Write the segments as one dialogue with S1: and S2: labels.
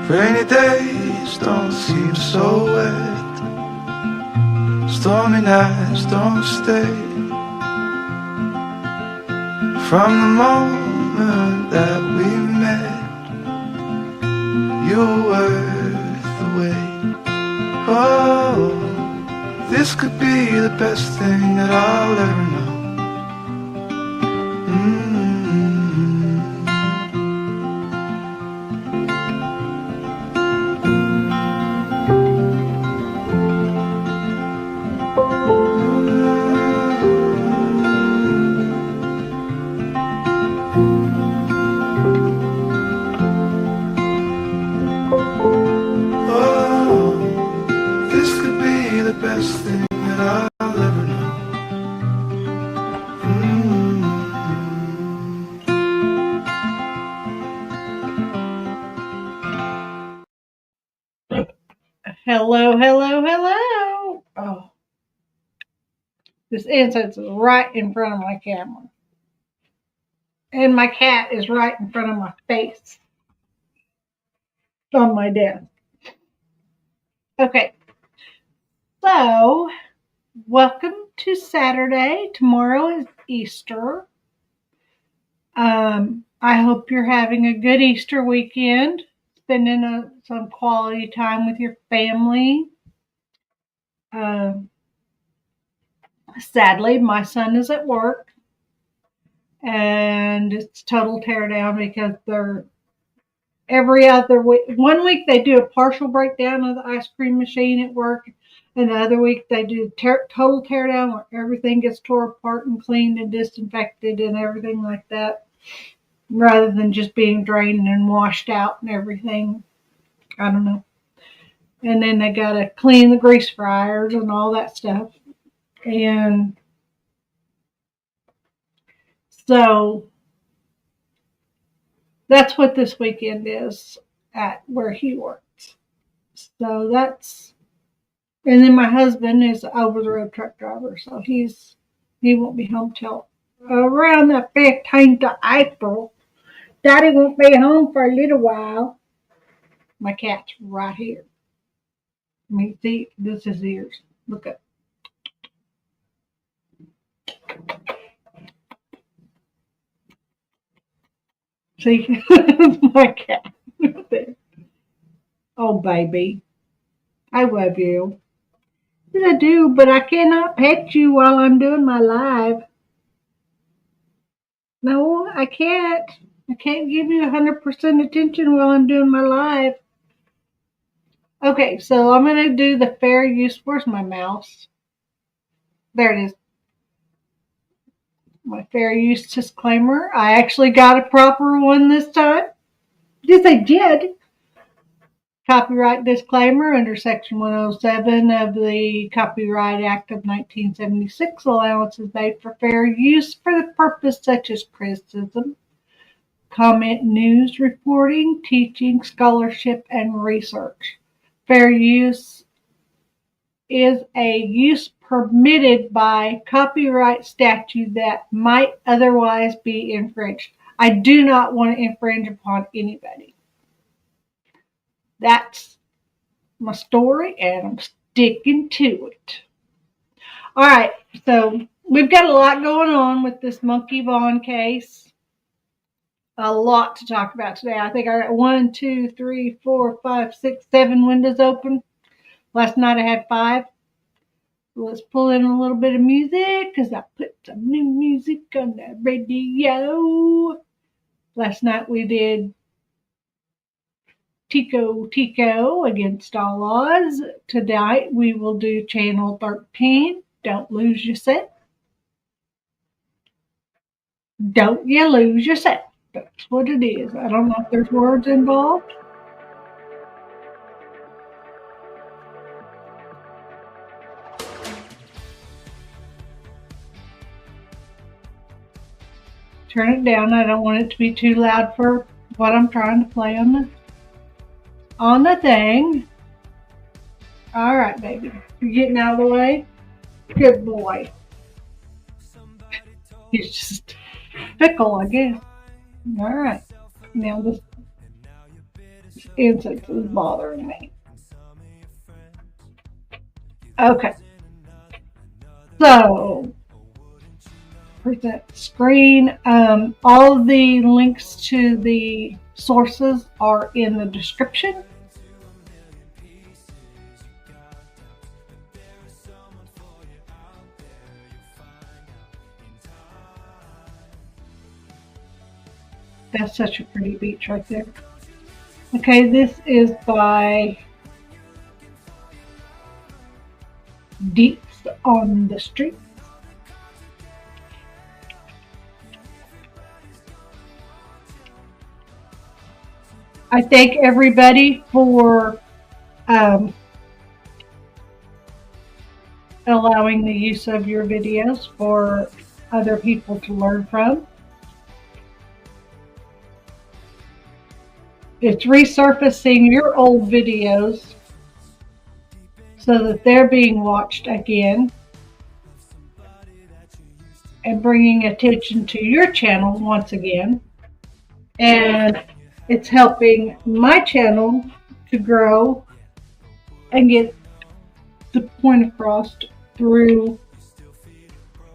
S1: Rainy days don't seem so wet. Stormy nights don't stay. From the moment that we met, you were worth the wait. Oh, this could be the best thing that I'll ever know. Best thing that I'll ever know.
S2: Hello, hello, hello. Oh, this incense is right in front of my camera. And my cat is right in front of my face on my desk. Okay. So, welcome to Saturday. Tomorrow is Easter. I hope you're having a good Easter weekend, spending some quality time with your family. Sadly, my son is at work, and it's total teardown because they're every other week. 1 week they do a partial breakdown of the ice cream machine at work, and the other week they do total teardown where everything gets tore apart and cleaned and disinfected and everything like that, rather than just being drained and washed out and everything. I don't know. And then they got to clean the grease fryers and all that stuff. And so that's what this weekend is at where he works. So that's, and then my husband is an over-the-road truck driver, so he won't be home till around the 15th of April. Daddy won't be home for a little while. My cat's right here. I mean, see, this is his ears. Look up. See, my cat. Oh, baby. I love you. Yes, I do, but I cannot pet you while I'm doing my live. No, I can't. I can't give you 100% attention while I'm doing my live. Okay, so I'm going to do the fair use. Where's my mouse? There it is. My fair use disclaimer. I actually got a proper one this time. Yes, I did. Copyright disclaimer under Section 107 of the Copyright Act of 1976. Allowance is made for fair use for the purpose such as criticism, comment, news reporting, teaching, scholarship, and research. Fair use is a use permitted by copyright statute that might otherwise be infringed. I do not want to infringe upon anybody. That's my story, and I'm sticking to it. All right, so we've got a lot going on with this Michael Vaughan case. A lot to talk about today. I think I got 1, 2, 3, 4, 5, 6, 7 windows open. Last night I had 5. Let's pull in a little bit of music because I put some new music on the radio. Last night we did Tico Against All Odds. Tonight we will do Channel 13. Don't lose yourself. Don't you lose yourself. That's what it is. I don't know if there's words involved. Turn it down. I don't want it to be too loud for what I'm trying to play on the thing. All right, baby. You're getting out of the way? Good boy. He's just fickle, I guess. All right. Now this. incense is bothering me. Okay. So, present screen. All of the links to the sources are in the description. That's such a pretty beach right there. Okay, this is by Deeps on the Street. I thank everybody for allowing the use of your videos for other people to learn from. It's resurfacing your old videos so that they're being watched again and bringing attention to your channel once again. And it's helping my channel to grow and get the point across through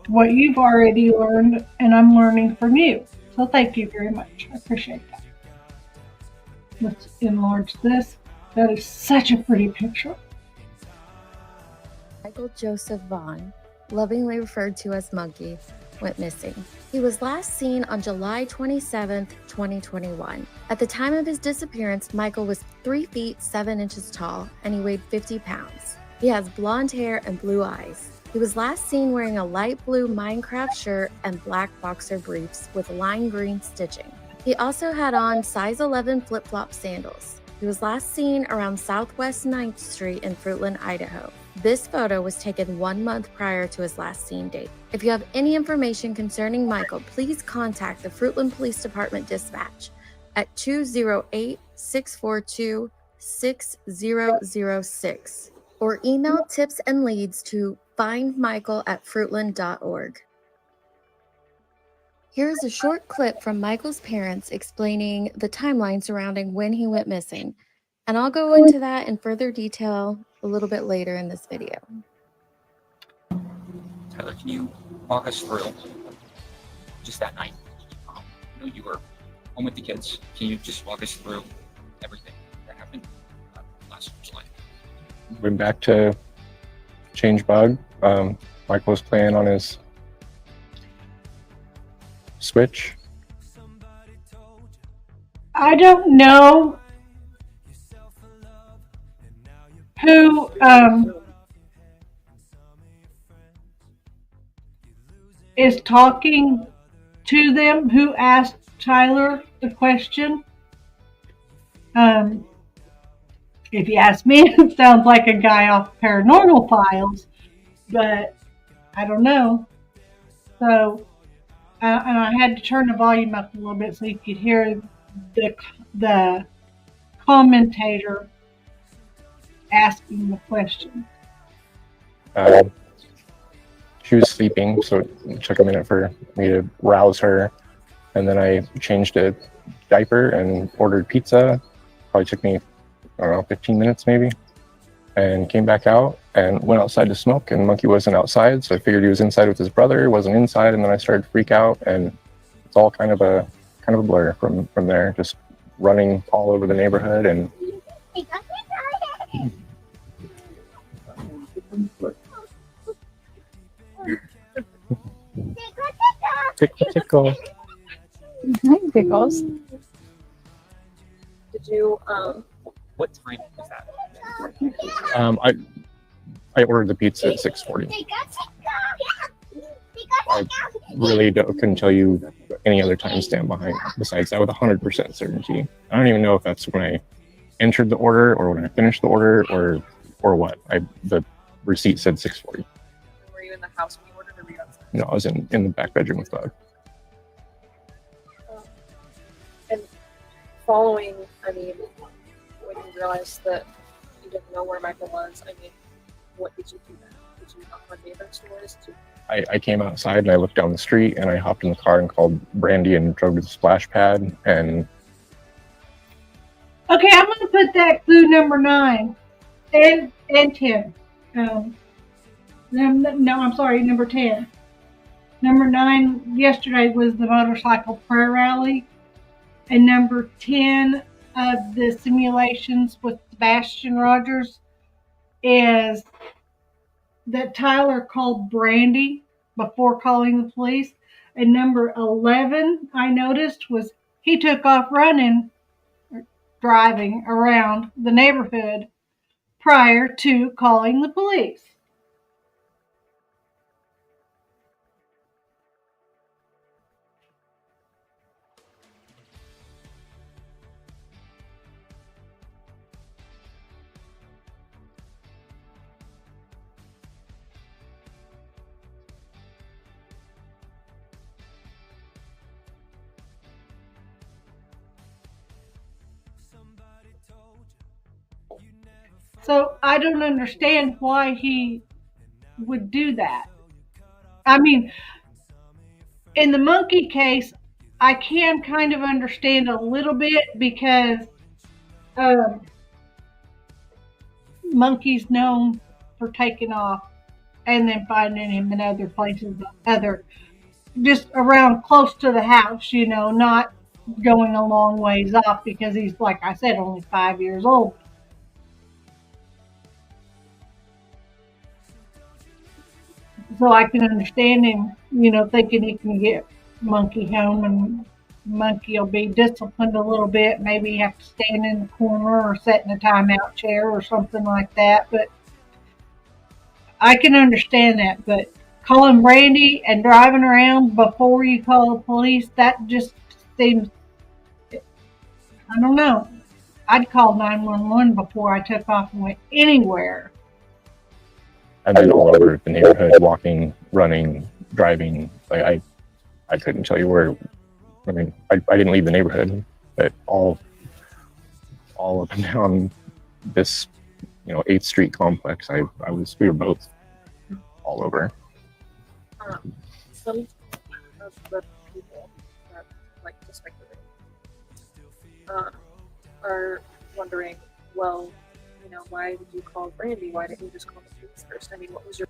S2: what you've already learned, and I'm learning from you. So thank you very much. I appreciate that. Let's enlarge this. That is such a pretty picture.
S3: Michael Joseph Vaughan, lovingly referred to as Monkey, went missing. He was last seen on July 27, 2021. At the time of his disappearance, Michael was 3 feet 7 inches tall and he weighed 50 pounds. He has blonde hair and blue eyes. He was last seen wearing a light blue Minecraft shirt and black boxer briefs with lime green stitching. He also had on size 11 flip-flop sandals. He was last seen around Southwest 9th Street in Fruitland, Idaho. This photo was taken 1 month prior to his last seen date. If you have any information concerning Michael, please contact the Fruitland Police Department Dispatch at 208-642-6006 or email tips and leads to findmichael@fruitland.org. Here's a short clip from Michael's parents explaining the timeline surrounding when he went missing, and I'll go into that in further detail a little bit later in this video.
S4: Tyler, can you walk us through just that night? You were home with the kids. Can you just walk us through everything that happened last July?
S5: Went back to change bug. Michael was playing on his Switch.
S2: I don't know who is talking to them, who asked Tyler the question. If you ask me, it sounds like a guy off Paranormal Files, but I don't know. So, and I had to turn the volume up a little bit so you could hear the commentator asking the question.
S5: She was sleeping, so it took a minute for me to rouse her. And then I changed a diaper and ordered pizza. Probably took me, I don't know, 15 minutes maybe. And came back out and went outside to smoke, and Monkey wasn't outside, so I figured he was inside with his brother, wasn't inside, and then I started to freak out, and it's all kind of a blur from there, just running all over the neighborhood. And tickle.
S6: Hi, Pickles.
S4: Did you, what time was that?
S5: I ordered the pizza at 6:40. I really couldn't tell you any other timestamp besides that with 100% certainty. I don't even know if that's when I entered the order or when I finished the order or what. The receipt said 6:40.
S6: Were you in the house when you ordered, or were you outside?
S5: No, I was in the back bedroom with Bug.
S6: And following, when you realized that you didn't know where Michael was, what did you do then? Did you knock on neighbors' doors?
S5: I came outside and I looked down the street and I hopped in the car and called Brandy and drove to the splash pad. And
S2: Okay, I'm put that clue number 9 and 10. No, I'm sorry, number 10. Number 9 yesterday was the motorcycle prayer rally, and number 10 of the simulations with Sebastian Rogers is that Tyler called Brandy before calling the police, and number 11 I noticed was he took off running, driving around the neighborhood prior to calling the police. So I don't understand why he would do that. I mean, in the monkey case, I can kind of understand a little bit because Monkey's known for taking off and then finding him in other places, just around close to the house, not going a long ways off because he's, like I said, only 5 years old. So I can understand him, thinking he can get Monkey home and Monkey will be disciplined a little bit. Maybe have to stand in the corner or sit in a timeout chair or something like that. But I can understand that. But calling Brandy and driving around before you call the police, that just seems, I don't know. I'd call 911 before I took off and went anywhere.
S5: And then all over the neighborhood, walking, running, driving. Like I couldn't tell you where. I mean, I didn't leave the neighborhood, but all up and down this, 8th Street complex. We were both all over.
S6: Some of the people that like to speculate are wondering, well, why did you call Brandy? Why didn't you just call the police first? I mean, what was your...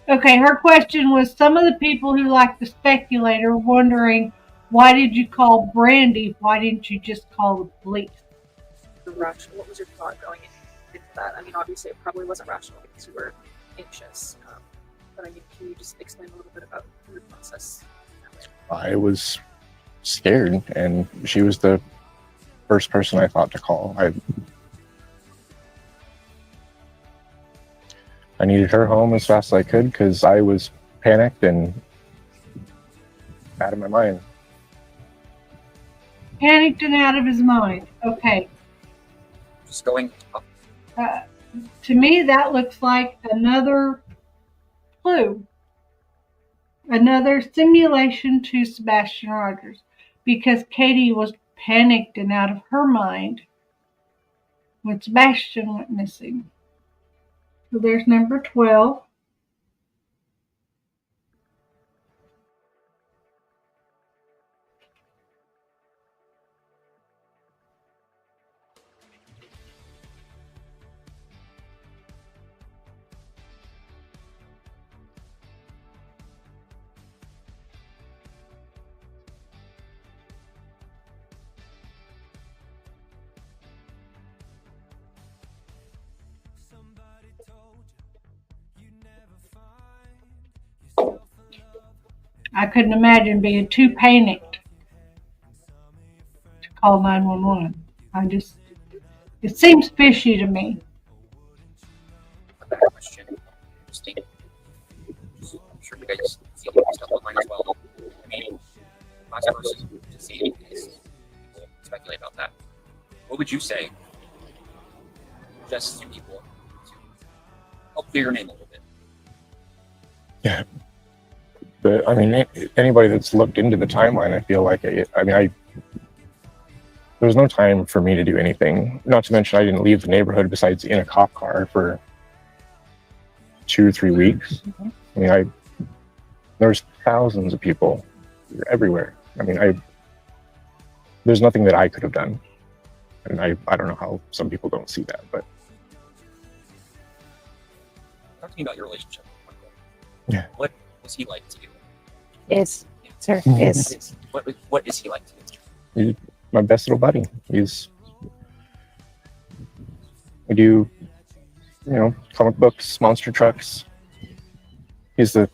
S2: Okay, her question was, some of the people who like to speculate are wondering, why did you call Brandy? Why didn't you just call the police?
S6: What was your thought going into that? I mean, obviously it probably wasn't rational because you were anxious. But I mean, can you just explain a little bit about your process?
S5: I was scared, and she was the first person I thought to call. I needed her home as fast as I could because I was panicked and out of my mind.
S2: Panicked and out of his mind. Okay.
S4: Just going up.
S2: To me, that looks like another clue. Another simulation to Sebastian Rogers. Because Katie was panicked and out of her mind when Sebastian went missing. So there's number 12. I couldn't imagine being too panicked to call 911. It seems fishy to me.
S4: A better question. I'm sure you guys see all this stuff online as well. I mean, last person to see it is people speculate about that. What would you say? Just to people to help clear your name a little bit.
S5: Yeah. But I mean, anybody that's looked into the timeline, I feel like there was no time for me to do anything. Not to mention, I didn't leave the neighborhood besides in a cop car for 2 or 3 weeks. I mean, there's thousands of people everywhere. I mean, there's nothing that I could have done. And I don't know how some people don't see that, but
S4: Talk to me about your relationship with Michael.
S5: Yeah.
S4: What was he like to you?
S7: Is, sir, is.
S4: What is he like to you?
S5: he's my best little buddy. We do, comic books, monster trucks. He's the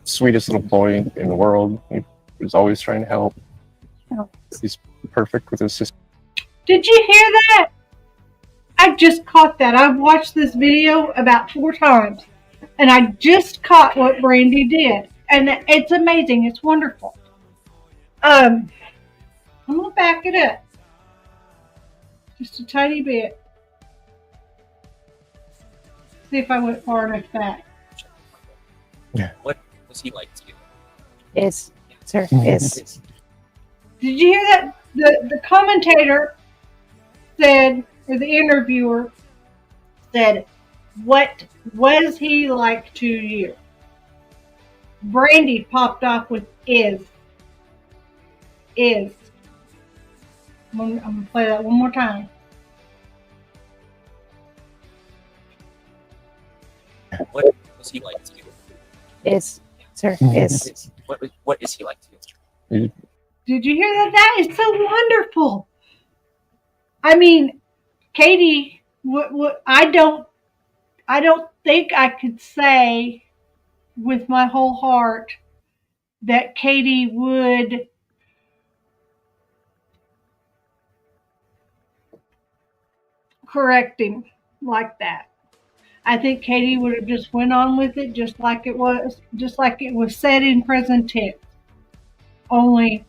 S5: sweetest little boy in the world. He was always trying to help.
S7: Oh.
S5: He's perfect with his sister.
S2: Did you hear that? I just caught that. I've watched this video about 4 times, and I just caught what Brandy did, and it's amazing. It's wonderful. I'm gonna back it up just a tiny bit. See if I went far enough back.
S5: Yeah.
S4: What was he like to you?
S7: Is, sir, is.
S2: Did you hear that? The commentator said, or the interviewer said, what was he like to you? Brandy popped off with is. I'm going to play that one more time.
S4: What was he like to you?
S7: Is, sir, is.
S4: What is he like to you?
S2: Did you hear that? That is so wonderful. I mean, Katie, I don't think I could say with my whole heart that Katie would correct him like that. I think Katie would have just went on with it just like it was said in present tense. Only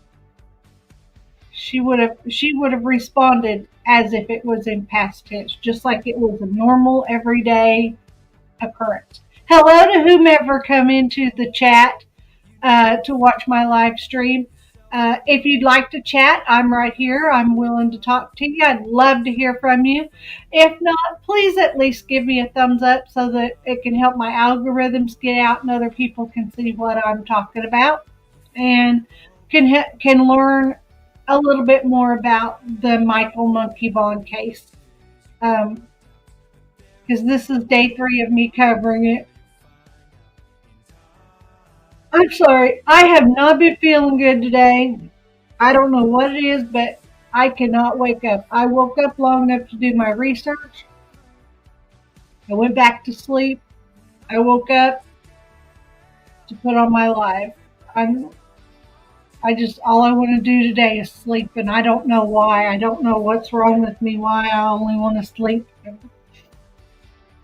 S2: she would have responded as if it was in past tense, just like it was a normal everyday occurrence. Hello to whomever come into the chat to watch my live stream. If you'd like to chat, I'm right here. I'm willing to talk to you. I'd love to hear from you. If not, please at least give me a thumbs up so that it can help my algorithms get out and other people can see what I'm talking about and can learn a little bit more about the Michael Monkey Vaughan case. Because this is day 3 of me covering it. I'm sorry, I have not been feeling good today. I don't know what it is, but I cannot wake up. I woke up long enough to do my research. I went back to sleep. I woke up to put on my live. All I want to do today is sleep, and I don't know why. I don't know what's wrong with me, why I only want to sleep.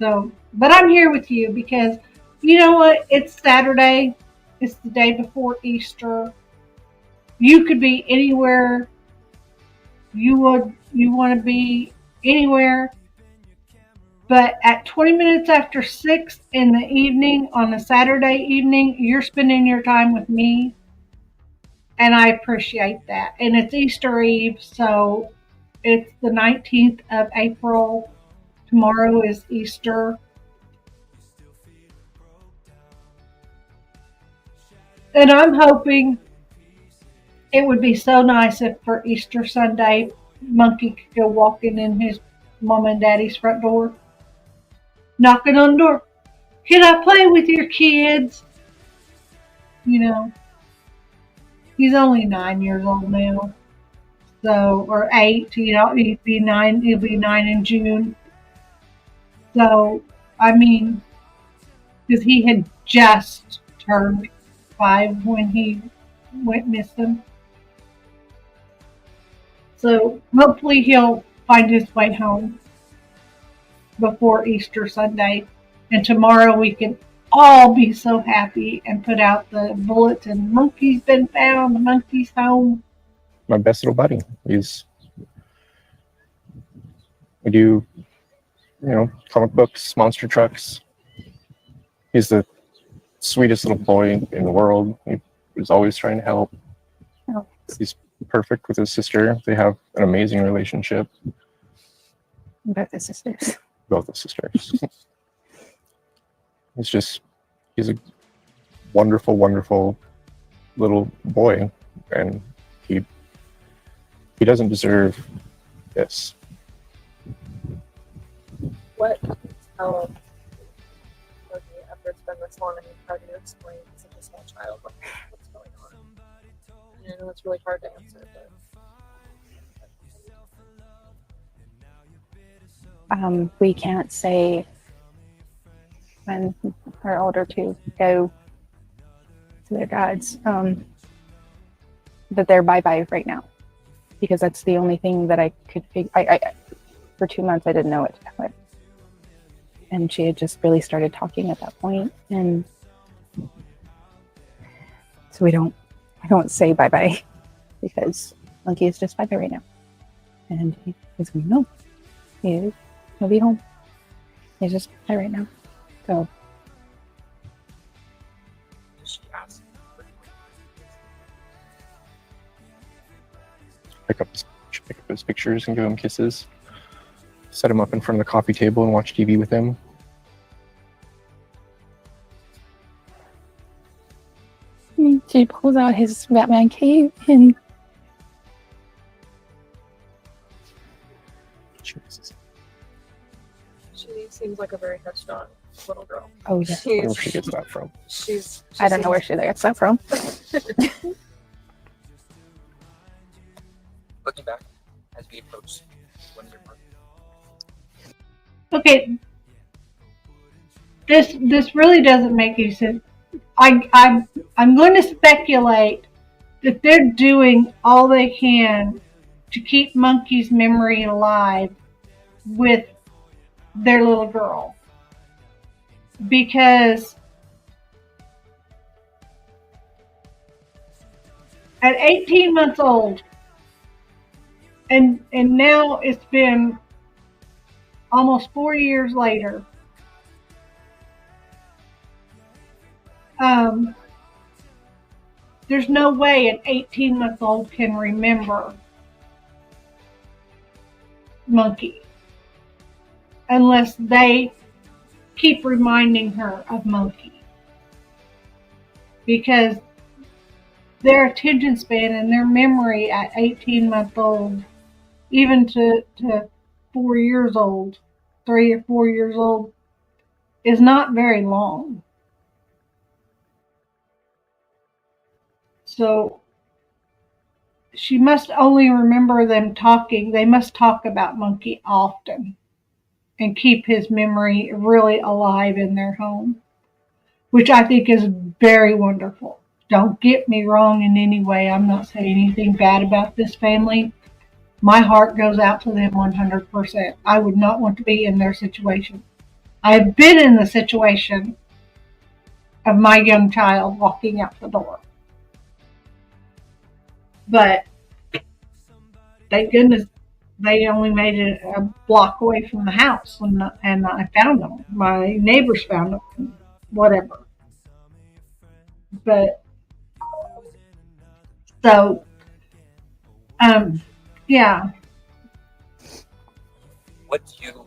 S2: So, but I'm here with you because you know what? It's Saturday. It's the day before Easter. You could be anywhere you want to be anywhere. But at 20 minutes after 6 in the evening on a Saturday evening, you're spending your time with me. And I appreciate that. And it's Easter Eve, so it's the 19th of April. Tomorrow is Easter. And I'm hoping it would be so nice if for Easter Sunday, Monkey could go walking in his mom and daddy's front door, knocking on the door. Can I play with your kids? You know, he's only 9 years old now. So, or 8, he'll be 9 in June. So, I mean, because he had just turned 5 when he went missing. So hopefully he'll find his way home before Easter Sunday. And tomorrow we can all be so happy and put out the bulletin. Monkey's been found. The monkey's home.
S5: My best little buddy. We do, comic books, monster trucks. He's the sweetest little boy in the world. He was always trying to help.
S7: Oh.
S5: He's perfect with his sister. They have an amazing relationship.
S7: Both the sisters.
S5: Both the sisters. He's a wonderful, wonderful little boy, and he doesn't deserve this.
S6: What? How? Okay, after it's been this long, I mean, how do you explain to such a small child what's going on? And I know it's really hard to answer, but
S7: We can't say when our older two go to their dads that they're bye-bye right now, because that's the only thing that I could figure. I for 2 months I didn't know what to tell her, and she had just really started talking at that point, and so I don't say bye-bye because Monkey is just bye-bye right now, and he's going no, he'll be home. He's just bye right now, so.
S4: She asked.
S5: Pick up his pictures and give him kisses. Set him up in front of the coffee table and watch TV with him.
S7: She pulls out his Batman cape and
S6: she seems like a very headstrong little girl.
S7: oh yeah,
S5: I wonder where she gets that from.
S7: I don't know where she gets that from.
S4: Looking back as we approach 1 year mark.
S2: Okay, this really doesn't make any sense. I'm going to speculate that they're doing all they can to keep Monkey's memory alive with their little girl, because at 18 months old, and now it's been almost 4 years later, there's no way an 18-month-old can remember Monkey unless they keep reminding her of Monkey, because their attention span and their memory at 18-month-old, even to 4 years old, 3 or 4 years old, is not very long. So she must only remember them talking. They must talk about Monkey often and keep his memory really alive in their home, which I think is very wonderful. Don't get me wrong in any way. I'm not saying anything bad about this family. My heart goes out to them 100%. I would not want to be in their situation. I've been in the situation of my young child walking out the door. But thank goodness they only made it a block away from the house, and I found them. My neighbors found them, whatever. But so, yeah.
S4: What do you,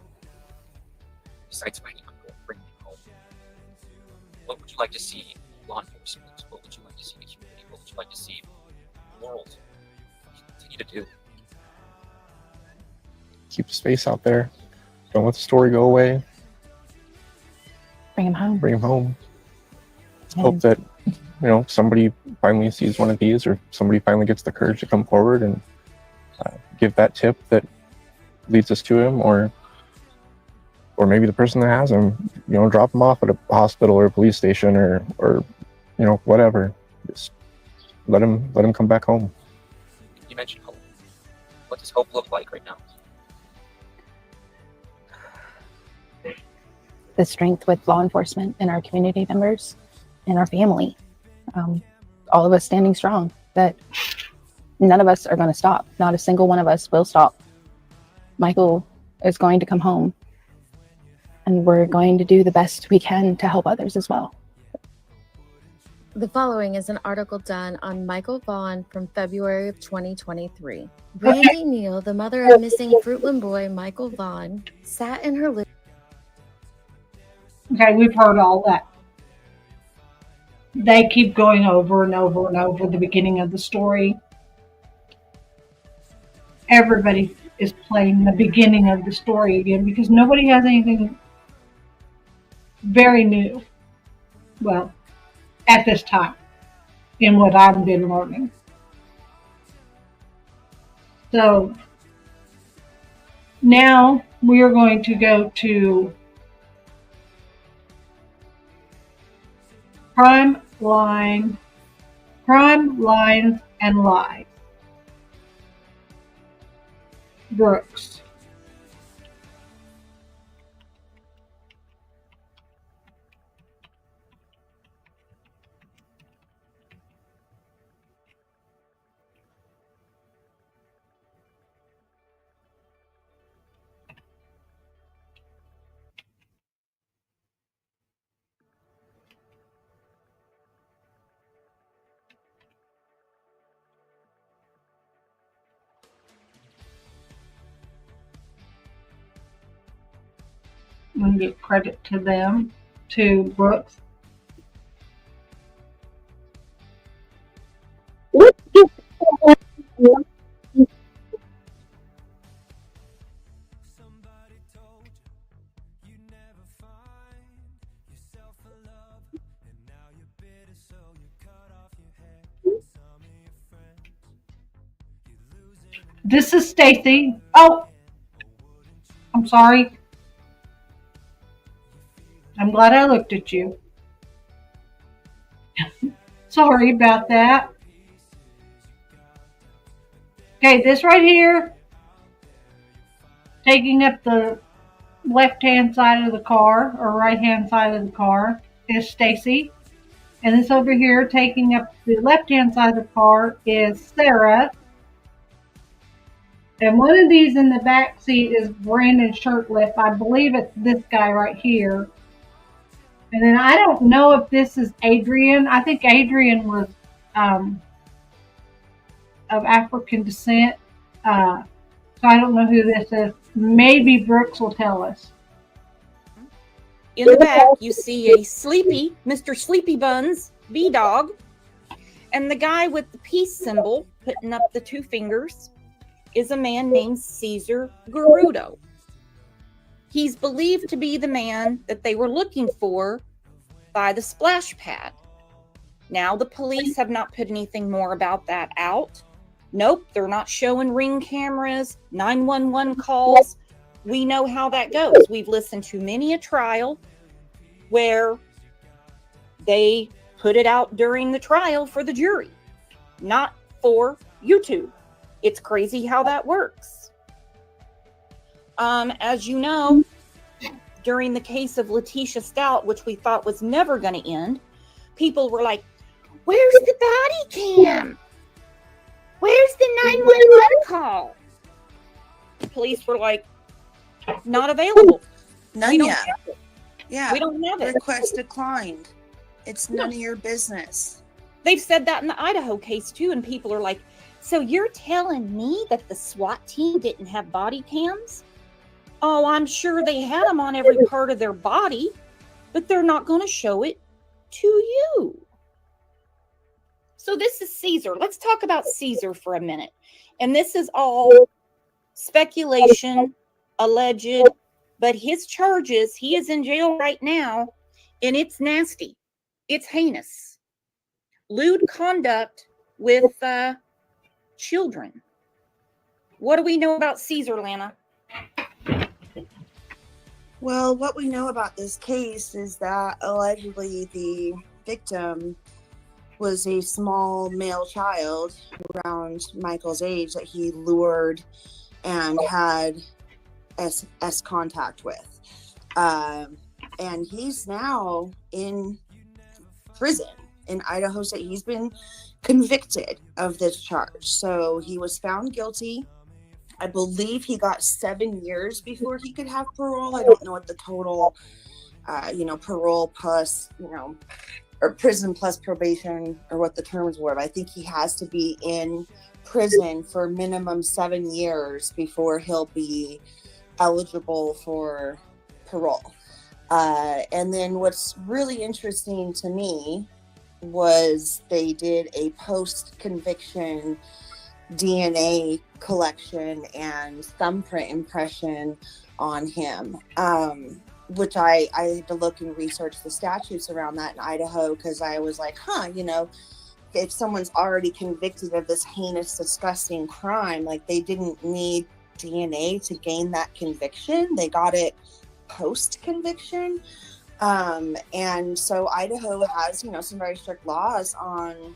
S4: besides finding Uncle, bringing him home, what would you like to see law enforcement? What would you like to see the community? What would you like to see the world continue to do?
S5: Keep the space out there. Don't let the story go away.
S7: Bring him home.
S5: Bring him home. Let's hope that, somebody finally sees one of these, or somebody finally gets the courage to come forward and give that tip that leads us to him, or maybe the person that has him, drop him off at a hospital or a police station or whatever. Just let him come back home.
S4: You mentioned hope. What does hope look like right now?
S7: The strength with law enforcement and our community members and our family. All of us standing strong, that none of us are going to stop. Not a single one of us will stop. Michael is going to come home, and we're going to do the best we can to help others as well.
S3: The following is an article done on Michael Vaughan from February of 2023. Brandy Neal, the mother of missing Fruitland boy Michael Vaughan, sat in her living.
S2: Okay, we've heard all that. They keep going over and over and over the beginning of the story. Everybody is playing the beginning of the story again because nobody has anything very new. Well, at this time, in what I've been learning. So now we are going to go to crime lines and lies. Brooks. I'm going to give credit to them, to Brooks. This is Stacy. Oh, I'm sorry. I'm glad I looked at you. Sorry about that. Okay, this right here, taking up the left-hand side of the car, or right-hand side of the car, is Stacy. And this over here, taking up the left-hand side of the car, is Sarah. And one of these in the back seat is Brandon Shirtlift. I believe it's this guy right here. And then I don't know if this is Adrian. I think Adrian was of African descent. So I don't know who this is. Maybe Brooks will tell us.
S8: In the back, you see a sleepy Mr. Sleepy Buns B-Dog, and the guy with the peace symbol putting up the two fingers is a man named Caesar Garudo. He's believed to be the man that they were looking for by the splash pad. Now, the police have not put anything more about that out. Nope, they're not showing ring cameras, 911 calls. We know how that goes. We've listened to many a trial where they put it out during the trial for the jury, not for YouTube. It's crazy how that works. As you know, during the case of Letitia Stout, which we thought was never going to end, people were like, where's the body cam? Where's the 911 call? The police were like, not available.
S9: None yet. Yeah.
S8: We don't have it.
S9: Request declined. It's none of your business.
S8: They've said that in the Idaho case too, and people are like, so you're telling me that the SWAT team didn't have body cams? Oh, I'm sure they had them on every part of their body, but they're not going to show it to you. So this is Caesar. Let's talk about Caesar for a minute. And this is all speculation, alleged, but his charges, he is in jail right now, and it's nasty. It's heinous. Lewd conduct with children. What do we know about Caesar, Lana?
S9: Well, what we know about this case is that allegedly the victim was a small male child around Michael's age that he lured and had S contact with. And he's now in prison in Idaho State. He's been convicted of this charge. So he was found guilty. I believe he got 7 years before he could have parole. I don't know what the total, parole plus, or prison plus probation or what the terms were. But I think he has to be in prison for minimum 7 years before he'll be eligible for parole. And then what's really interesting to me was they did a post-conviction DNA collection and thumbprint impression on him, which I had to look and research the statutes around that in Idaho, because I was like, if someone's already convicted of this heinous, disgusting crime, like, they didn't need DNA to gain that conviction. They got it post-conviction. And so Idaho has, some very strict laws on,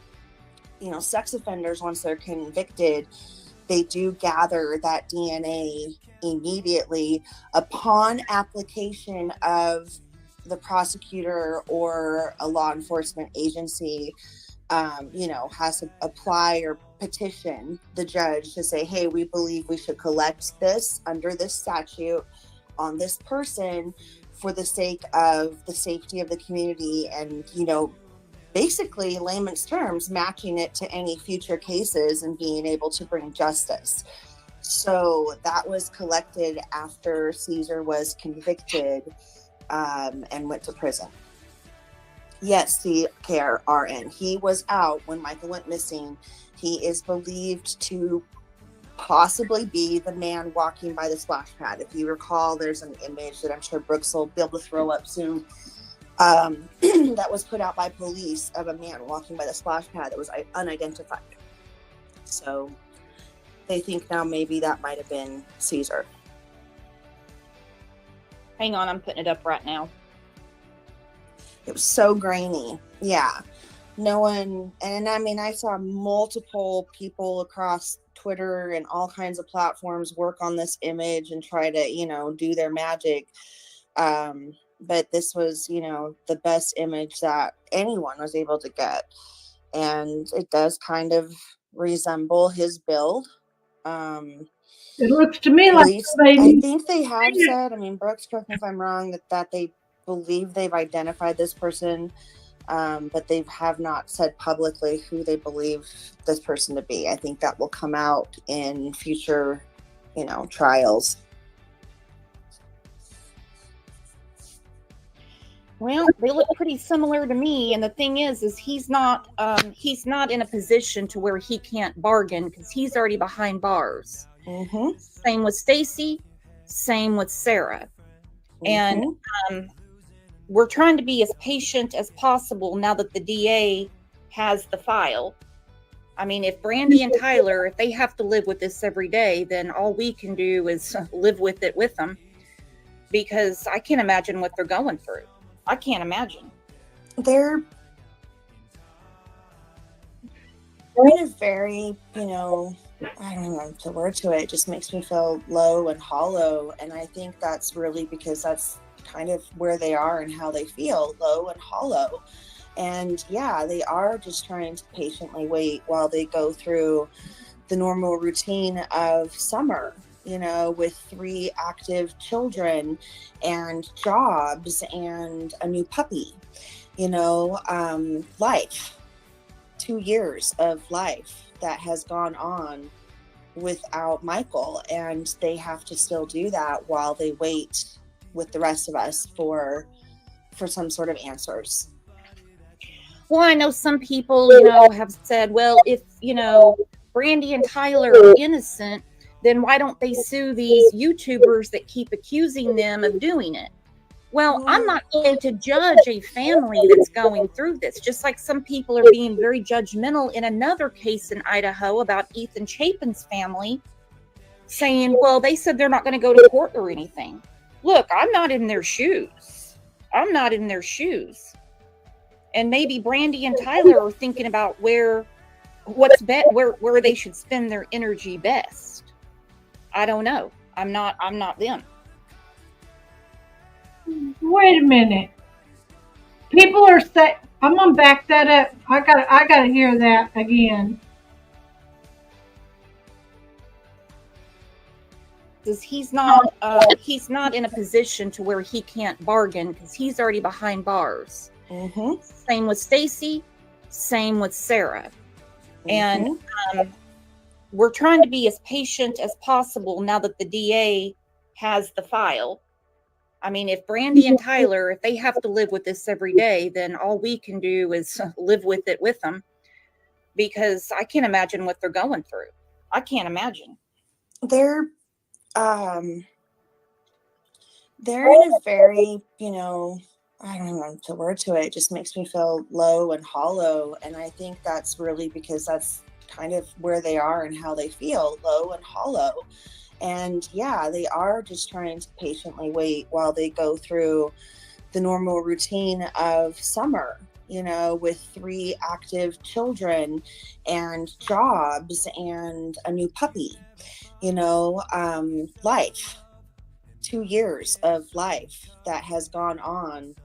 S9: sex offenders. Once they're convicted, they do gather that DNA immediately upon application of the prosecutor or a law enforcement agency, has to apply or petition the judge to say, hey, we believe we should collect this under this statute on this person for the sake of the safety of the community, and, basically, in layman's terms, matching it to any future cases and being able to bring justice. So that was collected after Caesar was convicted and went to prison. Yes, CKRN. He was out when Michael went missing. He is believed to possibly be the man walking by the splash pad. If you recall, there's an image that I'm sure Brooks will be able to throw up soon, that was put out by police of a man walking by the splash pad that was unidentified. So they think now maybe that might have been Caesar.
S8: Hang on, I'm putting it up right now.
S9: It was so grainy. Yeah. No one, and I mean, I saw multiple people across Twitter and all kinds of platforms work on this image and try to, do their magic. But this was, the best image that anyone was able to get. And it does kind of resemble his build.
S2: It looks to me
S9: At
S2: like
S9: least,
S2: somebody
S9: I
S2: needs
S9: think they have said, Brooks, correct me if I'm wrong, that they believe they've identified this person, but they have not said publicly who they believe this person to be. I think that will come out in future, trials.
S8: Well, they look pretty similar to me, and the thing is he's not in a position to where he can't bargain, because he's already behind bars.
S9: Mm-hmm.
S8: Same with Stacy, same with Sarah.
S9: Mm-hmm.
S8: And we're trying to be as patient as possible now that the DA has the file. I mean, if Brandy and Tyler, if they have to live with this every day, then all we can do is live with it with them, because I can't imagine what they're going through. I can't imagine.
S9: They're in a very, I don't know the word to it. It just makes me feel low and hollow. And I think that's really because that's kind of where they are and how they feel, low and hollow. And yeah, they are just trying to patiently wait while they go through the normal routine of summer, with 3 active children and jobs and a new puppy, life, 2 years of life that has gone on without Michael. And they have to still do that while they wait with the rest of us for some sort of answers.
S8: Well, I know some people, have said, well, if, Brandy and Tyler are innocent, then why don't they sue these YouTubers that keep accusing them of doing it? Well, I'm not going to judge a family that's going through this, just like some people are being very judgmental in another case in Idaho about Ethan Chapin's family, saying, well, they said they're not going to go to court or anything. Look, I'm not in their shoes. And maybe Brandy and Tyler are thinking about where they should spend their energy best. I don't know. I'm not them.
S2: Wait a minute. People are saying, I'm gonna back that up. I gotta hear that again.
S8: He's not in a position to where he can't bargain, because he's already behind bars.
S9: Mm-hmm.
S8: Same with Stacy, same with Sarah.
S9: Mm-hmm.
S8: And we're trying to be as patient as possible now that the DA has the file. I mean, if Brandy and Tyler, if they have to live with this every day, then all we can do is live with it with them, because I can't imagine what they're going through. I can't imagine.
S9: They're in a very, I don't know the word to it. It just makes me feel low and hollow. And I think that's really because that's kind of where they are and how they feel, low and hollow. And yeah, they are just trying to patiently wait while they go through the normal routine of summer, with 3 active children and jobs and a new puppy, life. 2 years of life that has gone on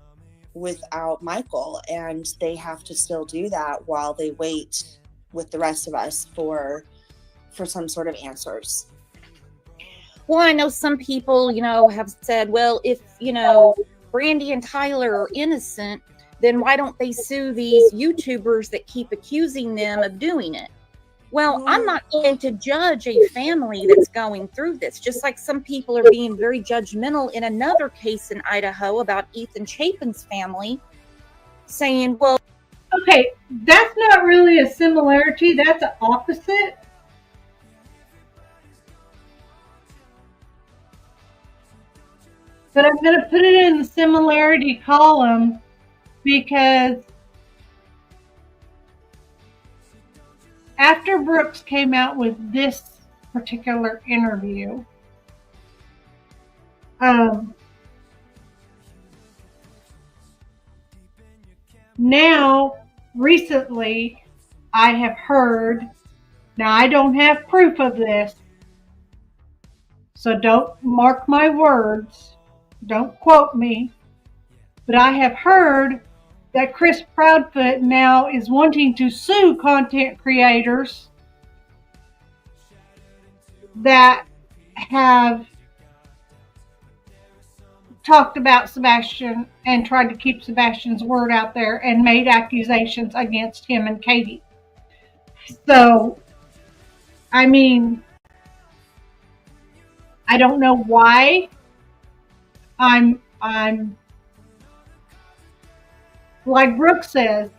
S9: without Michael, and they have to still do that while they wait with the rest of us for some sort of answers.
S8: Well, I know some people, have said, well, if, Brandy and Tyler are innocent, then why don't they sue these YouTubers that keep accusing them of doing it? Well, I'm not going to judge a family that's going through this, just like some people are being very judgmental in another case in Idaho about Ethan Chapin's family, saying, well,
S2: Okay, that's not really a similarity. That's an opposite. But I'm going to put it in the similarity column because after Brooks came out with this particular interview, now, recently, I have heard, now I don't have proof of this, so don't mark my words, don't quote me, but I have heard that Chris Proudfoot now is wanting to sue content creators that have talked about Sebastian and tried to keep Sebastian's word out there and made accusations against him and Katie. So, I mean, I don't know why I'm like Brooke says,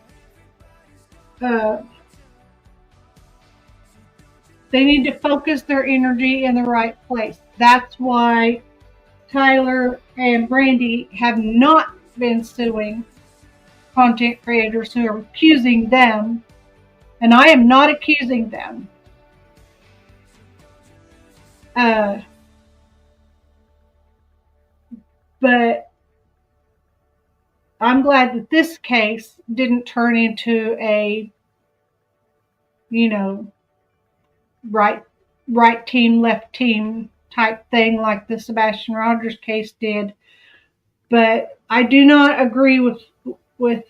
S2: they need to focus their energy in the right place. That's why Tyler and Brandy have not been suing content creators who are accusing them, and I am not accusing them. But I'm glad that this case didn't turn into a, right team, left team type thing like the Sebastian Rogers case did. But I do not agree with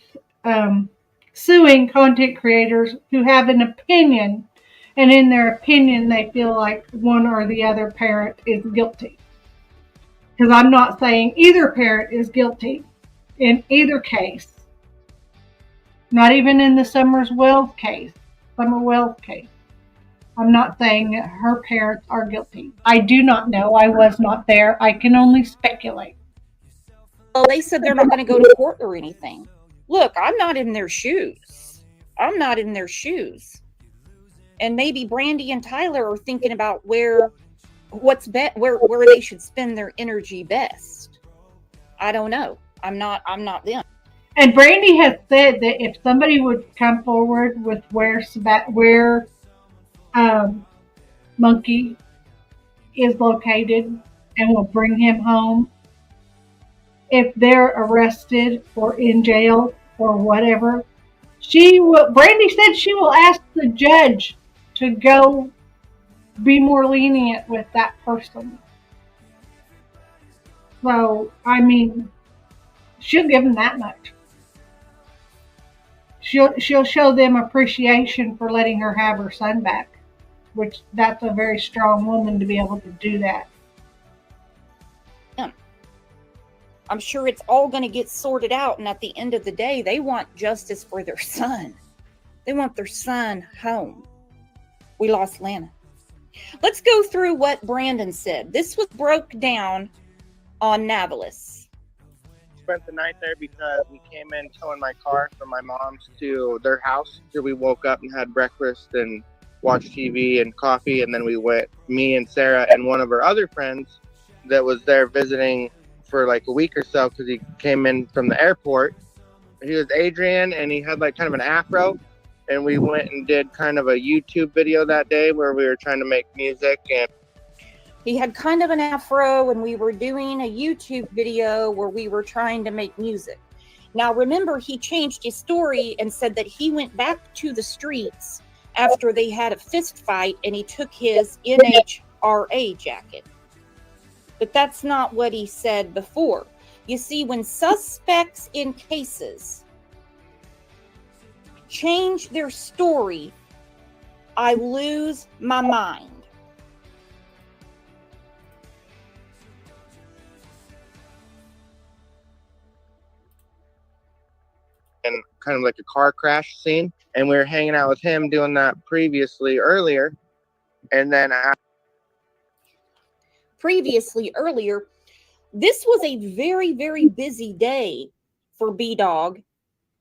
S2: suing content creators who have an opinion, and in their opinion they feel like one or the other parent is guilty. Because I'm not saying either parent is guilty in either case. Not even in the Summer Wells case. I'm not saying that her parents are guilty. I do not know. I was not there. I can only speculate.
S8: Well, they said they're not going to go to court or anything. Look, I'm not in their shoes. And maybe Brandy and Tyler are thinking about where they should spend their energy best. I don't know. I'm not them.
S2: And Brandy has said that if somebody would come forward with where Monkey is located and will bring him home, if they're arrested or in jail or whatever, Brandy said she will ask the judge to go be more lenient with that person. So, I mean, she'll give them that much. She'll show them appreciation for letting her have her son back, which that's a very strong woman to be able to do that.
S8: I'm sure it's all going to get sorted out, and at the end of the day, they want justice for their son. They want their son home. We lost Lana. Let's go through what Brandon said. This was broke down on Navalis.
S10: Spent the night there because we came in towing my car from my mom's to their house. So we woke up and had breakfast and watch TV and coffee, and then we went, me and Sarah and one of her other friends that was there visiting for like a week or so because he came in from the airport. He was Adrian, and he had like kind of an afro, and we went and did kind of a YouTube video that day where we were trying to make music. And
S8: he had kind of an afro, and we were doing a YouTube video where we were trying to make music. Now, remember, he changed his story and said that he went back to the streets after they had a fist fight, and he took his NHRA jacket. But that's not what he said before. You see, when suspects in cases change their story, I lose my mind.
S10: and kind of like a car crash scene. And we were hanging out with him doing that earlier. And then
S8: earlier, this was a very, very busy day for B-Dog,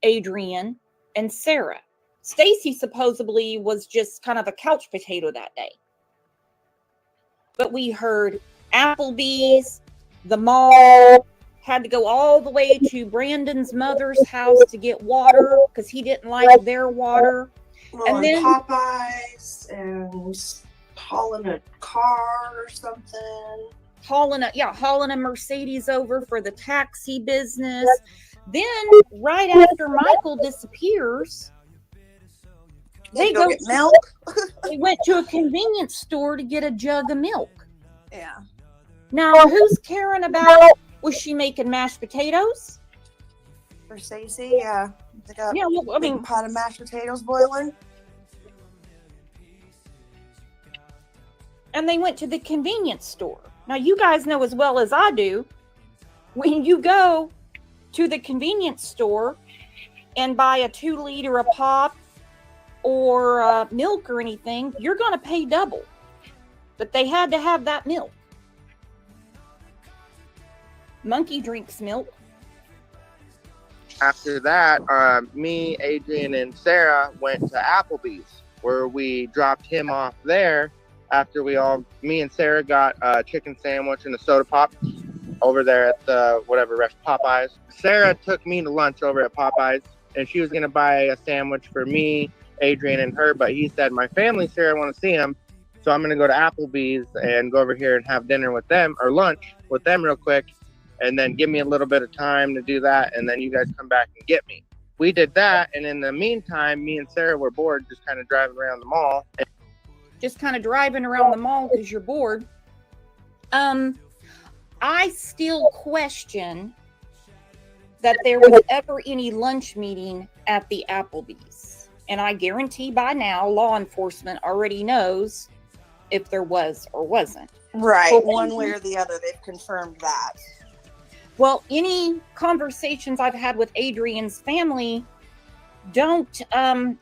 S8: Adrian, and Sarah. Stacy supposedly was just kind of a couch potato that day. But we heard Applebee's, the mall, had to go all the way to Brandon's mother's house to get water because he didn't like their water.
S9: And then Popeyes and hauling a car or something.
S8: Hauling a Mercedes over for the taxi business. Then, right after Michael disappears, they go
S9: get milk.
S8: They went to a convenience store to get a jug of milk.
S9: Yeah.
S8: Now, who's caring about? Was she making mashed potatoes?
S9: For Stacey, yeah. They got a pot of mashed potatoes boiling.
S8: And they went to the convenience store. Now, you guys know as well as I do, when you go to the convenience store and buy a 2-liter of pop or milk or anything, you're going to pay double. But they had to have that milk. Monkey drinks milk.
S10: after that, me, Adrian, and Sarah went to Applebee's, where we dropped him off there after me and Sarah got a chicken sandwich and a soda pop over there at the Popeyes. Sarah took me to lunch over at Popeyes, and she was going to buy a sandwich for me, Adrian, and her, but he said, my family's here, I want to see him, so I'm going to go to Applebee's and go over here and have dinner with them, or lunch with them real quick, and then give me a little bit of time to do that, and then you guys come back and get me. We did that, and in the meantime, me and Sarah were bored just kind of driving around the mall.
S8: Just kind of driving around the mall because you're bored. I still question that there was ever any lunch meeting at the Applebee's. And I guarantee by now, law enforcement already knows if there was or wasn't.
S9: Right.
S8: But
S9: one way or the other, they've confirmed that.
S8: Well, any conversations I've had with Adrian's family don't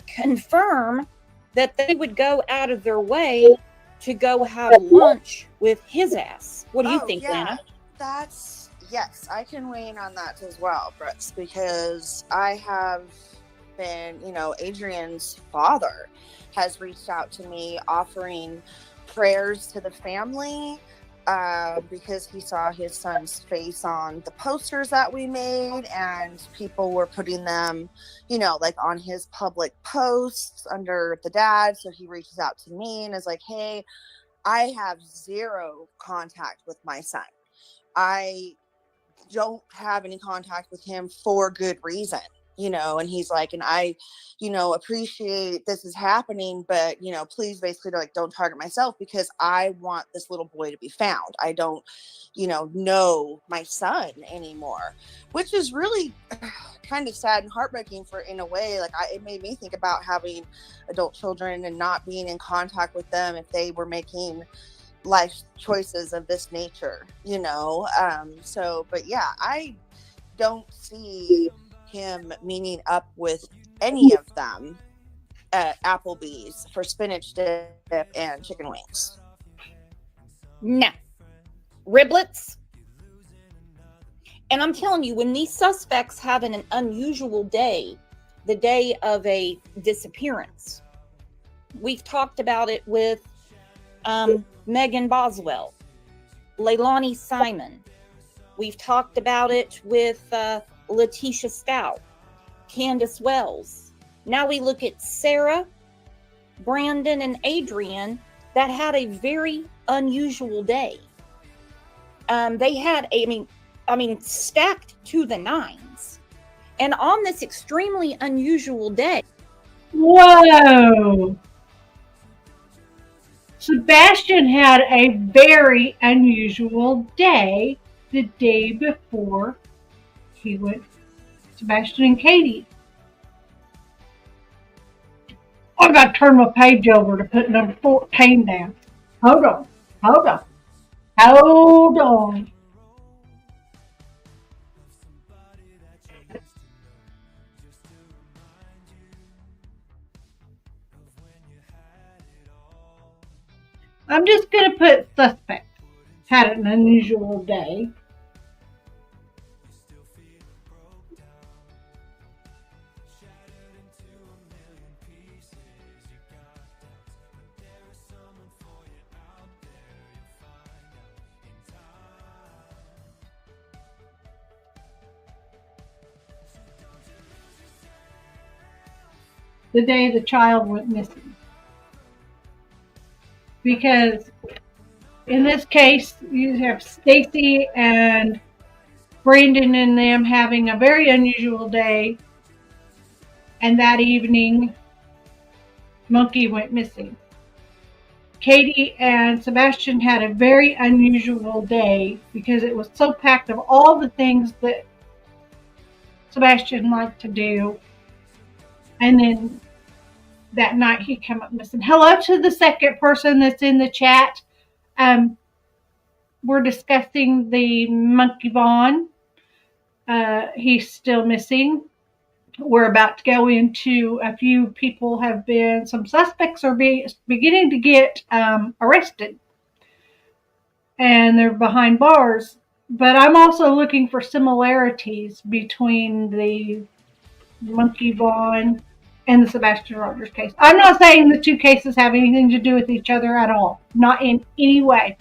S8: confirm that they would go out of their way to go have lunch with his ass. What do you think, Lana?
S9: Yes, I can weigh in on that as well, Brooks, because I have been, Adrian's father has reached out to me offering prayers to the family because he saw his son's face on the posters that we made, and people were putting them, on his public posts under the dad. So he reaches out to me and is like, hey, I have zero contact with my son. I don't have any contact with him for good reason, and he's like, and I, appreciate this is happening, but, please basically don't target myself because I want this little boy to be found. I don't, know my son anymore, which is really kind of sad and heartbreaking in a way. It made me think about having adult children and not being in contact with them if they were making life choices of this nature, but yeah, I don't see him meeting up with any of them at Applebee's for spinach dip and chicken wings.
S8: No. Riblets. And I'm telling you, when these suspects have an unusual day, the day of a disappearance, We've talked about it with Megan Boswell, Leilani Simon. We've talked about it with Letitia Stout, Candace Wells. Now we look at Sarah, Brandon, and Adrian that had a very unusual day. They had, stacked to the nines. And on this extremely unusual day.
S2: Whoa! Sebastian had a very unusual day the day before he went. Sebastian and Katie. I got to turn my page over to put number 14 down. Hold on. I'm just going to put suspect. Had an unusual day. The day the child went missing. Because in this case, you have Stacy and Brandon and them having a very unusual day, and that evening, Monkey went missing. Katie and Sebastian had a very unusual day because it was so packed of all the things that Sebastian liked to do, and then that night he came up missing. Hello to the second person that's in the chat. We're discussing the Monkey Vaughan. He's still missing. We're about to go into a few people have been, some suspects are beginning to get arrested. And they're behind bars. But I'm also looking for similarities between the Monkey Vaughan and the Sebastian Rogers case. I'm not saying the two cases have anything to do with each other at all. Not in any way.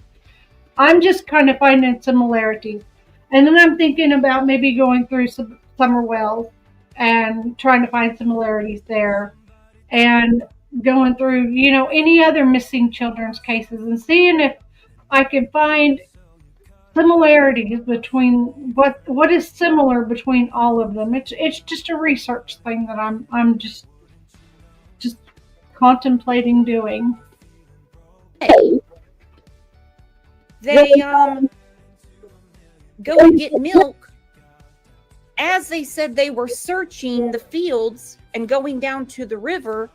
S2: I'm just kind of finding similarities. And then I'm thinking about maybe going through some Summerwell and trying to find similarities there. And going through, any other missing children's cases and seeing if I can find similarities between what is similar between all of them. It's just a research thing that I'm just contemplating doing.
S8: They go and get milk. As they said, they were searching the fields and going down to the river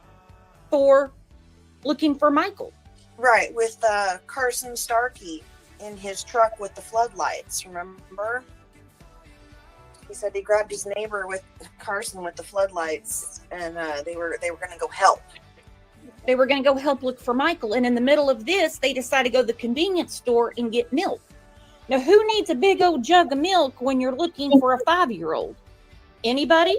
S8: looking for Michael.
S9: Right, with Carson Starkey in his truck with the floodlights, remember? He said he grabbed his neighbor with Carson with the floodlights, and they were going to go help.
S8: They were going to go help look for Michael, and in the middle of this, they decided to go to the convenience store and get milk. Now, who needs a big old jug of milk when you're looking for a 5-year-old? Anybody?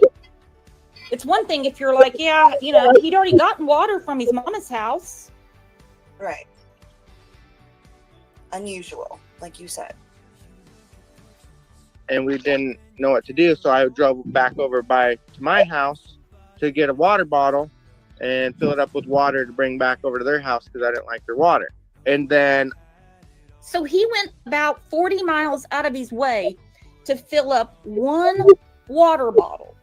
S8: It's one thing if you're like, yeah, he'd already gotten water from his mama's house.
S9: Right. Unusual, like you said.
S10: And we didn't know what to do, so I drove back over to my house to get a water bottle and fill it up with water to bring back over to their house because I didn't like their water. And then...
S8: So he went about 40 miles out of his way to fill up one water bottle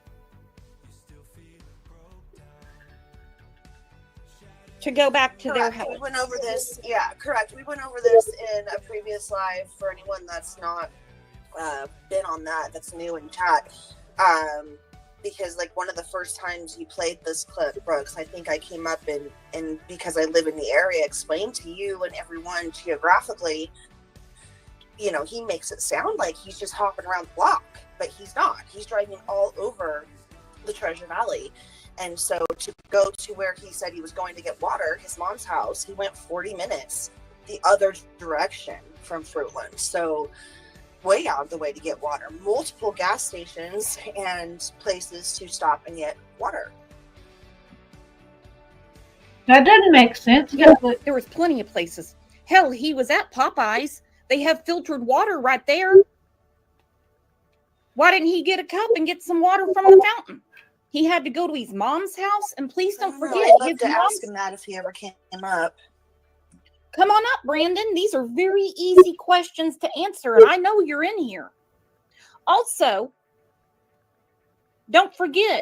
S8: to go back to their house.
S9: We went over this. Yeah, correct. We went over this in a previous live for anyone that's not been on that's new in chat. Because one of the first times you played this clip, Brooks, I think I came up and because I live in the area, explained to you and everyone geographically, he makes it sound like he's just hopping around the block, but he's not. He's driving all over the Treasure Valley. And so to go to where he said he was going to get water, his mom's house, he went 40 minutes the other direction from Fruitland. So way out of the way to get water. Multiple gas stations and places to stop and get water.
S2: That doesn't make sense.
S8: Yeah, there was plenty of places. Hell, he was at Popeyes. They have filtered water right there. Why didn't he get a cup and get some water from the fountain? He had to go to his mom's house, and please don't forget,
S9: I'd love
S8: his
S9: to
S8: mom's...
S9: ask him that if he ever came up.
S8: Come on up, Brandon. These are very easy questions to answer, and I know you're in here. Also, don't forget,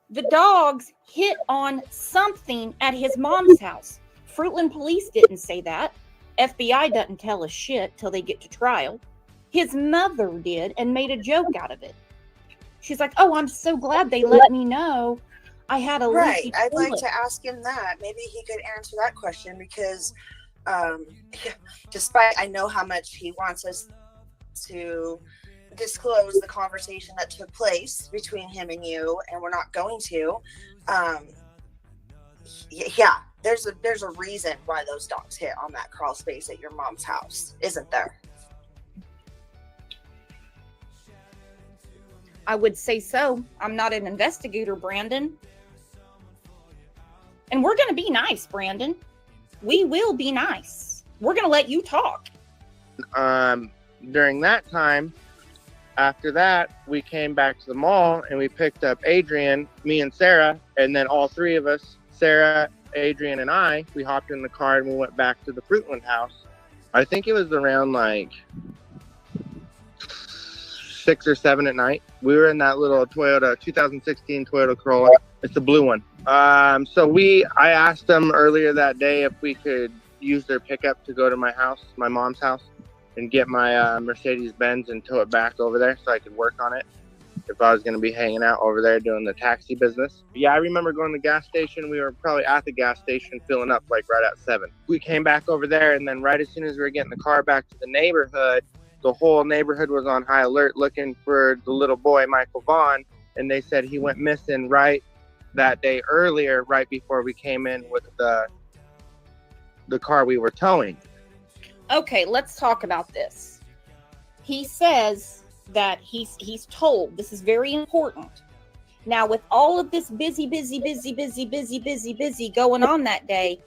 S8: the dogs hit on something at his mom's house. Fruitland police didn't say that. FBI doesn't tell us shit till they get to trial. His mother did and made a joke out of it. She's like, oh, I'm so glad they let me know I had a leaky
S9: I'd like
S8: toilet.
S9: to ask him that. Maybe he could answer that question because despite I know how much he wants us to disclose the conversation that took place between him and you, and we're not going to, yeah, there's a reason why those dogs hit on that crawl space at your mom's house, isn't there?
S8: I would say so. I'm not an investigator, Brandon. And we're going to be nice, Brandon. We will be nice. We're going to let you talk.
S10: During that time, after that, we came back to the mall and we picked up Adrian, me and Sarah, and then all three of us, Sarah, Adrian, and I, we hopped in the car and we went back to the Fruitland house. I think it was around like 6 or 7 at night. We were in that little Toyota 2016 Toyota Corolla. It's the blue one. So I asked them earlier that day if we could use their pickup to go to my house, my mom's house, and get my Mercedes Benz and tow it back over there so I could work on it if I was going to be hanging out over there doing the taxi business. Yeah, I remember going to the gas station. We were probably at the gas station filling up like right at 7. We came back over there, and then right as soon as we were getting the car back to the neighborhood, the whole neighborhood was on high alert looking for the little boy, Michael Vaughan, and they said he went missing right that day earlier, right before we came in with the car we were towing.
S8: Okay, let's talk about this. He says that he's told, this is very important. Now, with all of this busy going on that day,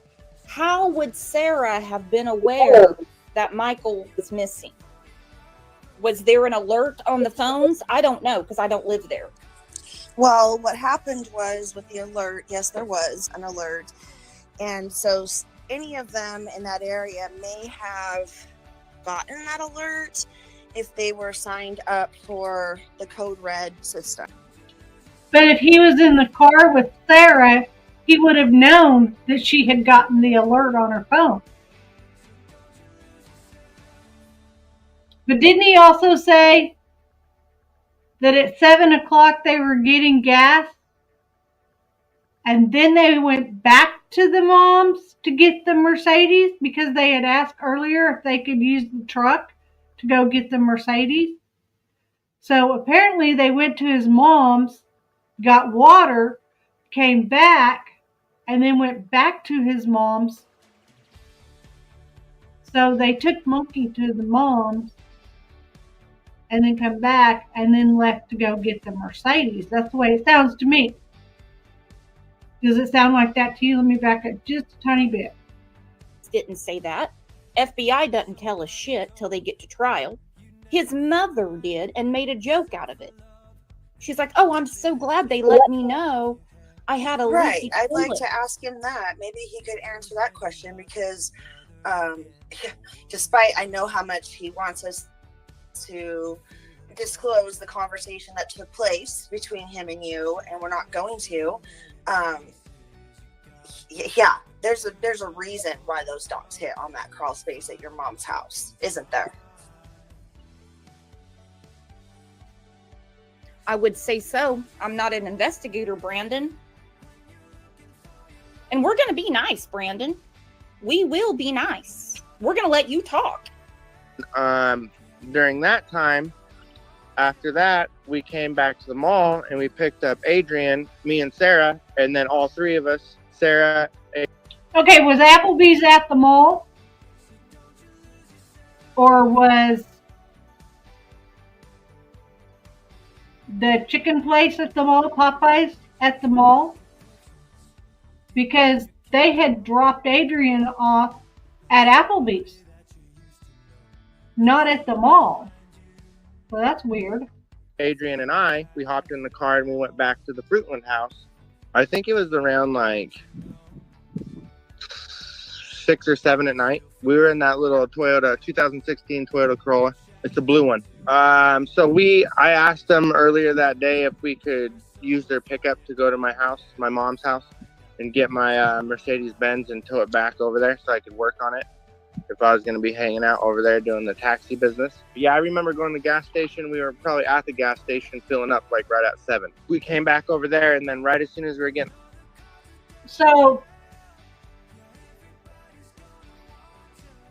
S8: how would Sarah have been aware that Michael was missing? Was there an alert on the phones? I don't know because I don't live there.
S9: Well, what happened was with the alert, yes, there was an alert. And so any of them in that area may have gotten that alert if they were signed up for the Code Red system.
S2: But if he was in the car with Sarah, he would have known that she had gotten the alert on her phone. But didn't he also say that at 7 o'clock they were getting gas and then they went back to the mom's to get the Mercedes because they had asked earlier if they could use the truck to go get the Mercedes? So apparently they went to his mom's, got water, came back, and then went back to his mom's. So they took Monkey to the mom's and then come back and then left to go get the Mercedes. That's the way it sounds to me. Does it sound like that to you? Let me back up just a tiny bit.
S8: Didn't say that. FBI doesn't tell us shit till they get to trial. His mother did and made a joke out of it. She's like, oh, I'm so glad they let me know I had a leaky
S9: I'd like
S8: toilet.
S9: to ask him that. Maybe he could answer that question because despite I know how much he wants us to disclose the conversation that took place between him and you, and we're not going to, yeah, there's a reason why those dogs hit on that crawl space at your mom's house, isn't there?
S8: I would say so. I'm not an investigator, Brandon. And we're going to be nice, Brandon. We will be nice. We're going to let you talk.
S10: During that time, after that, we came back to the mall and we picked up Adrian, me and Sarah, and then all three of us, Sarah.
S2: Okay, was Applebee's at the mall? Or was the chicken place at the mall, Popeyes, at the mall? Because they had dropped Adrian off at Applebee's, not at the mall. So that's weird.
S10: Adrian and we hopped in the car and we went back to the Fruitland house. I think it was around like 6 or 7 at night. We were in that little Toyota 2016 Toyota Corolla. It's a blue one. So I asked them earlier that day if we could use their pickup to go to my house, my mom's house, and get my Mercedes-Benz and tow it back over there so I could work on it if I was going to be hanging out over there doing the taxi business. But yeah, I remember going to the gas station. We were probably at the gas station filling up like right at 7. We came back over there, and then right as soon as we were getting...
S2: So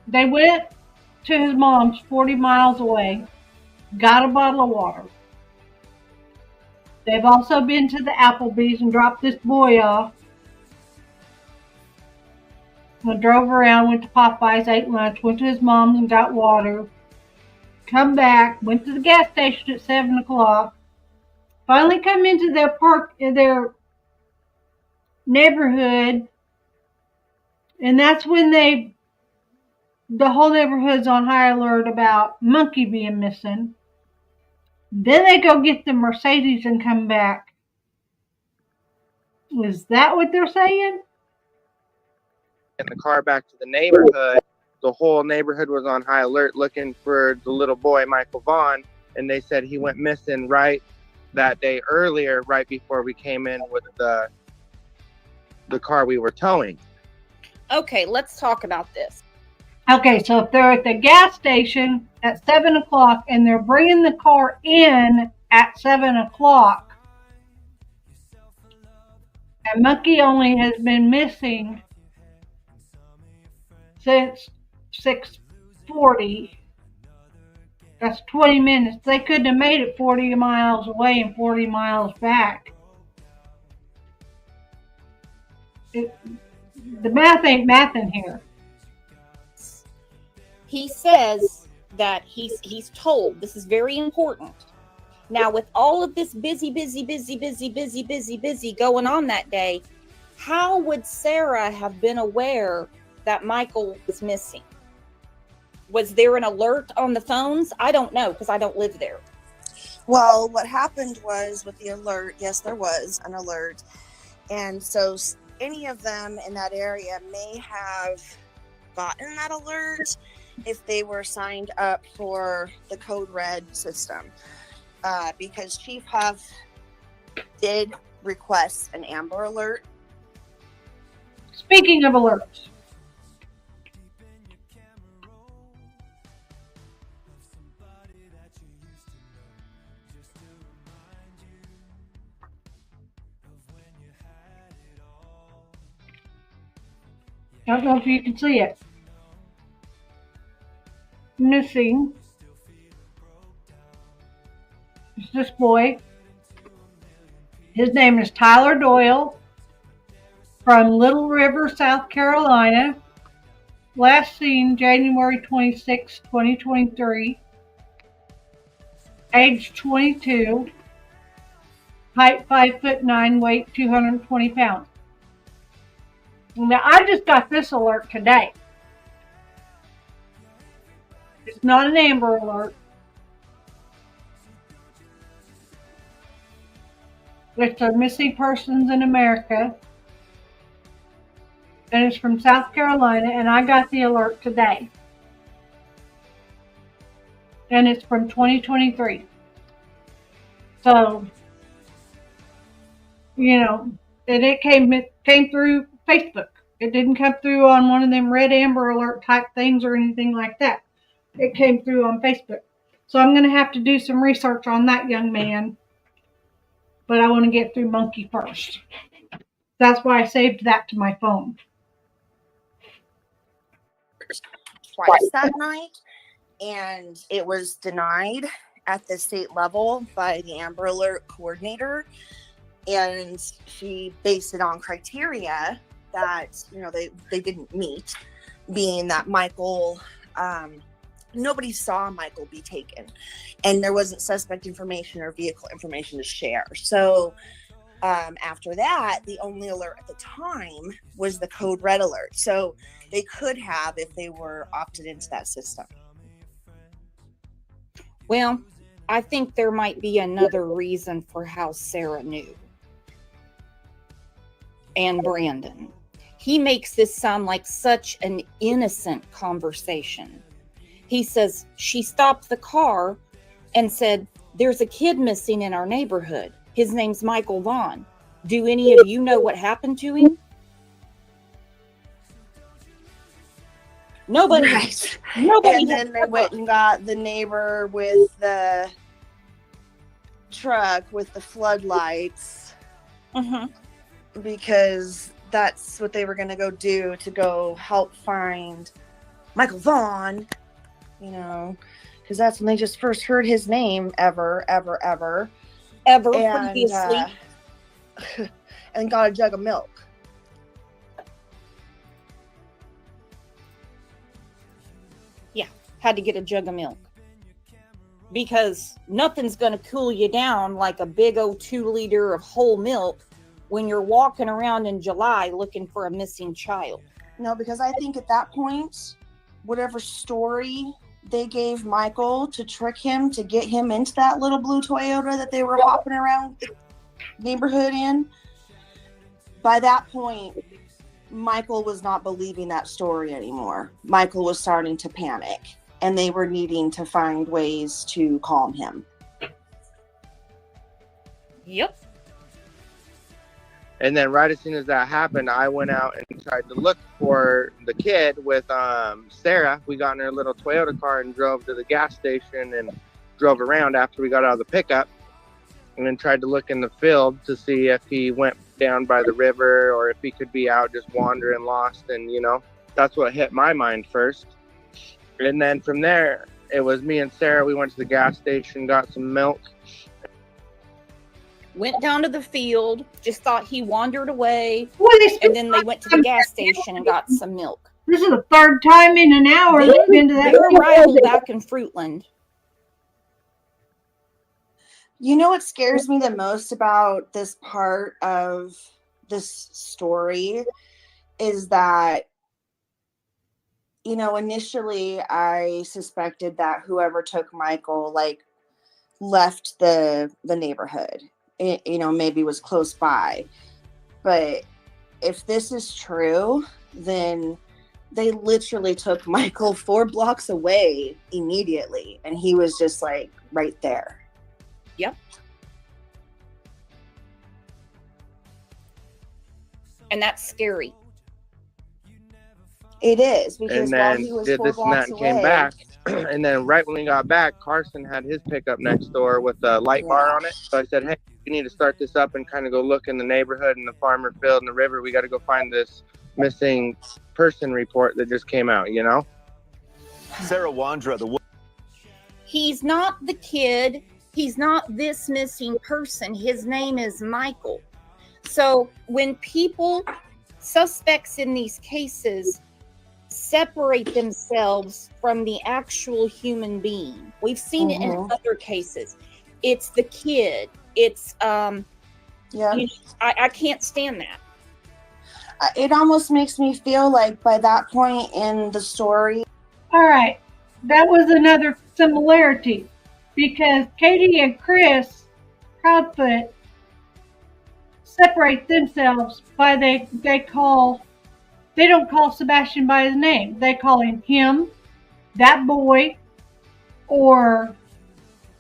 S2: they went to his mom's 40 miles away, got a bottle of water. They've also been to the Applebee's and dropped this boy off. And drove around, went to Popeyes, ate lunch, went to his mom's and got water. Come back, went to the gas station at 7 o'clock. Finally come into their neighborhood. And that's when the whole neighborhood's on high alert about Monkey being missing. Then they go get the Mercedes and come back. Is that what they're saying?
S10: In the car back to the neighborhood, the whole neighborhood was on high alert looking for the little boy, Michael Vaughan, and they said he went missing right that day earlier, right before we came in with the car we were towing.
S8: Okay, let's talk about this.
S2: Okay, so if they're at the gas station at 7 o'clock and they're bringing the car in at 7 o'clock, and Monkey only has been missing since 6:40, that's 20 minutes. They couldn't have made it 40 miles away and 40 miles back. The math ain't mathing here.
S8: He says that he's told, this is very important. Now, with all of this busy going on that day, how would Sarah have been aware that Michael was missing? Was there an alert on the phones? I don't know, because I don't live there.
S9: Well, what happened was with the alert, yes, there was an alert. And so any of them in that area may have gotten that alert if they were signed up for the Code Red system. Because Chief Huff did request an Amber Alert.
S2: Speaking of alerts, I don't know if you can see it. Missing is this boy. His name is Tyler Doyle from Little River, South Carolina. Last seen January 26, 2023. Age 22. Height 5'9", weight 220 pounds. Now, I just got this alert today. It's not an Amber Alert. It's a missing persons in America. And it's from South Carolina, and I got the alert today. And it's from 2023. So, you know, and it came through Facebook. It didn't come through on one of them red Amber Alert type things or anything like that. It came through on Facebook. So I'm going to have to do some research on that young man. But I want to get through Monkey first. That's why I saved that to my phone.
S9: Twice that night, and it was denied at the state level by the Amber Alert coordinator, and she based it on criteria that, you know, they didn't meet, being that Michael, nobody saw Michael be taken, and there wasn't suspect information or vehicle information to share. So After that, the only alert at the time was the code red alert. So they could have if they were opted into that system.
S8: Well, I think there might be another reason for how Sarah knew. And Brandon. He makes this sound like such an innocent conversation. He says, she stopped the car and said, there's a kid missing in our neighborhood. His name's Michael Vaughan. Do any of you know what happened to him? Nobody.
S9: Right.
S8: Nobody.
S9: And then they went and got the neighbor with the truck with the floodlights. Because that's what they were going to go do, to go help find Michael Vaughan, you know, because that's when they just first heard his name ever
S8: previously.
S9: And got a jug of milk.
S8: Yeah, had to get a jug of milk. Because nothing's going to cool you down like a big old 2-liter of whole milk when you're walking around in July looking for a missing child.
S9: No, because I think at that point, whatever story they gave Michael to trick him to get him into that little blue Toyota that they were hopping around the neighborhood in, by that point, Michael was not believing that story anymore. Michael was starting to panic, and they were needing to find ways to calm him.
S8: Yep.
S10: And then right as soon as that happened, I went out and tried to look for the kid with Sarah. We got in her little Toyota car and drove to the gas station and drove around after we got out of the pickup, and then tried to look in the field to see if he went down by the river or if he could be out just wandering lost. And, you know, that's what hit my mind first. And then from there, it was me and Sarah. We went to the gas station, got some milk.
S8: Went down to the field, just thought he wandered away,
S2: Well,
S8: and then they went to the gas station and got some milk.
S2: This is the third time in an hour they've been to that.
S8: Their arrival back in Fruitland.
S9: You know what scares me the most about this part of this story is that, you know, initially I suspected that whoever took Michael, like, left the neighborhood. It, you know, maybe was close by. But if this is true, then they literally took Michael 4 blocks away immediately, and he was just like right there.
S8: Yep. And that's scary.
S9: It is, because
S10: And
S9: while
S10: then
S9: he was
S10: did
S9: 4
S10: this and
S9: blocks
S10: that and
S9: away,
S10: came back. And then right when we got back, Carson had his pickup next door with a light bar on it. So I said, hey, we need to start this up and kind of go look in the neighborhood and the farmer field and the river. We got to go find this missing person report that just came out, you know?
S11: Sarah Wandra,
S8: He's not the kid. He's not this missing person. His name is Michael. So when people, suspects in these cases, separate themselves from the actual human being, we've seen it in other cases. It's the kid. It's I can't stand that.
S9: it almost makes me feel like by that point in the story.
S2: All right, that was another similarity, because Katie and Chris Proudfoot separate themselves by they don't call Sebastian by his name. They call him, that boy, or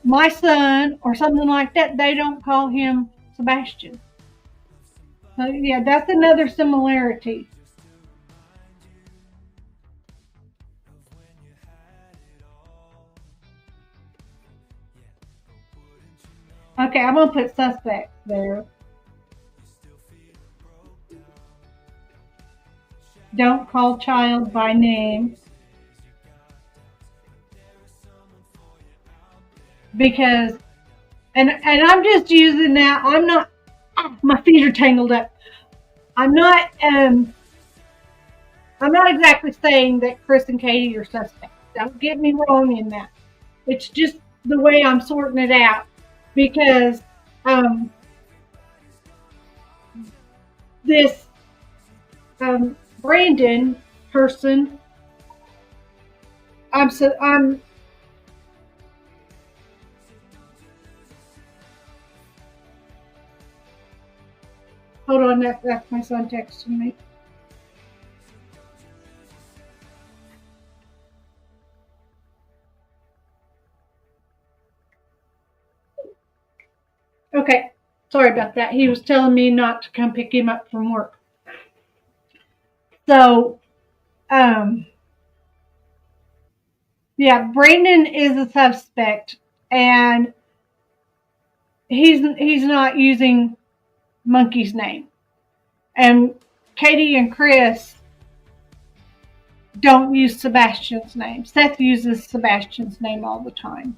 S2: my son, or something like that. They don't call him Sebastian. So yeah, that's another similarity. Okay, I'm gonna put suspect there. Don't call child by name. Because, and I'm just using that, I'm not, my feet are tangled up. I'm not exactly saying that Chris and Katie are suspects. Don't get me wrong in that. It's just the way I'm sorting it out. Because this Brandon person, I'm hold on, that's my son texting me. Okay, sorry about that. He was telling me not to come pick him up from work. So, yeah, Brandon is a suspect, and he's not using Monkey's name. And Katie and Chris don't use Sebastian's name. Seth uses Sebastian's name all the time,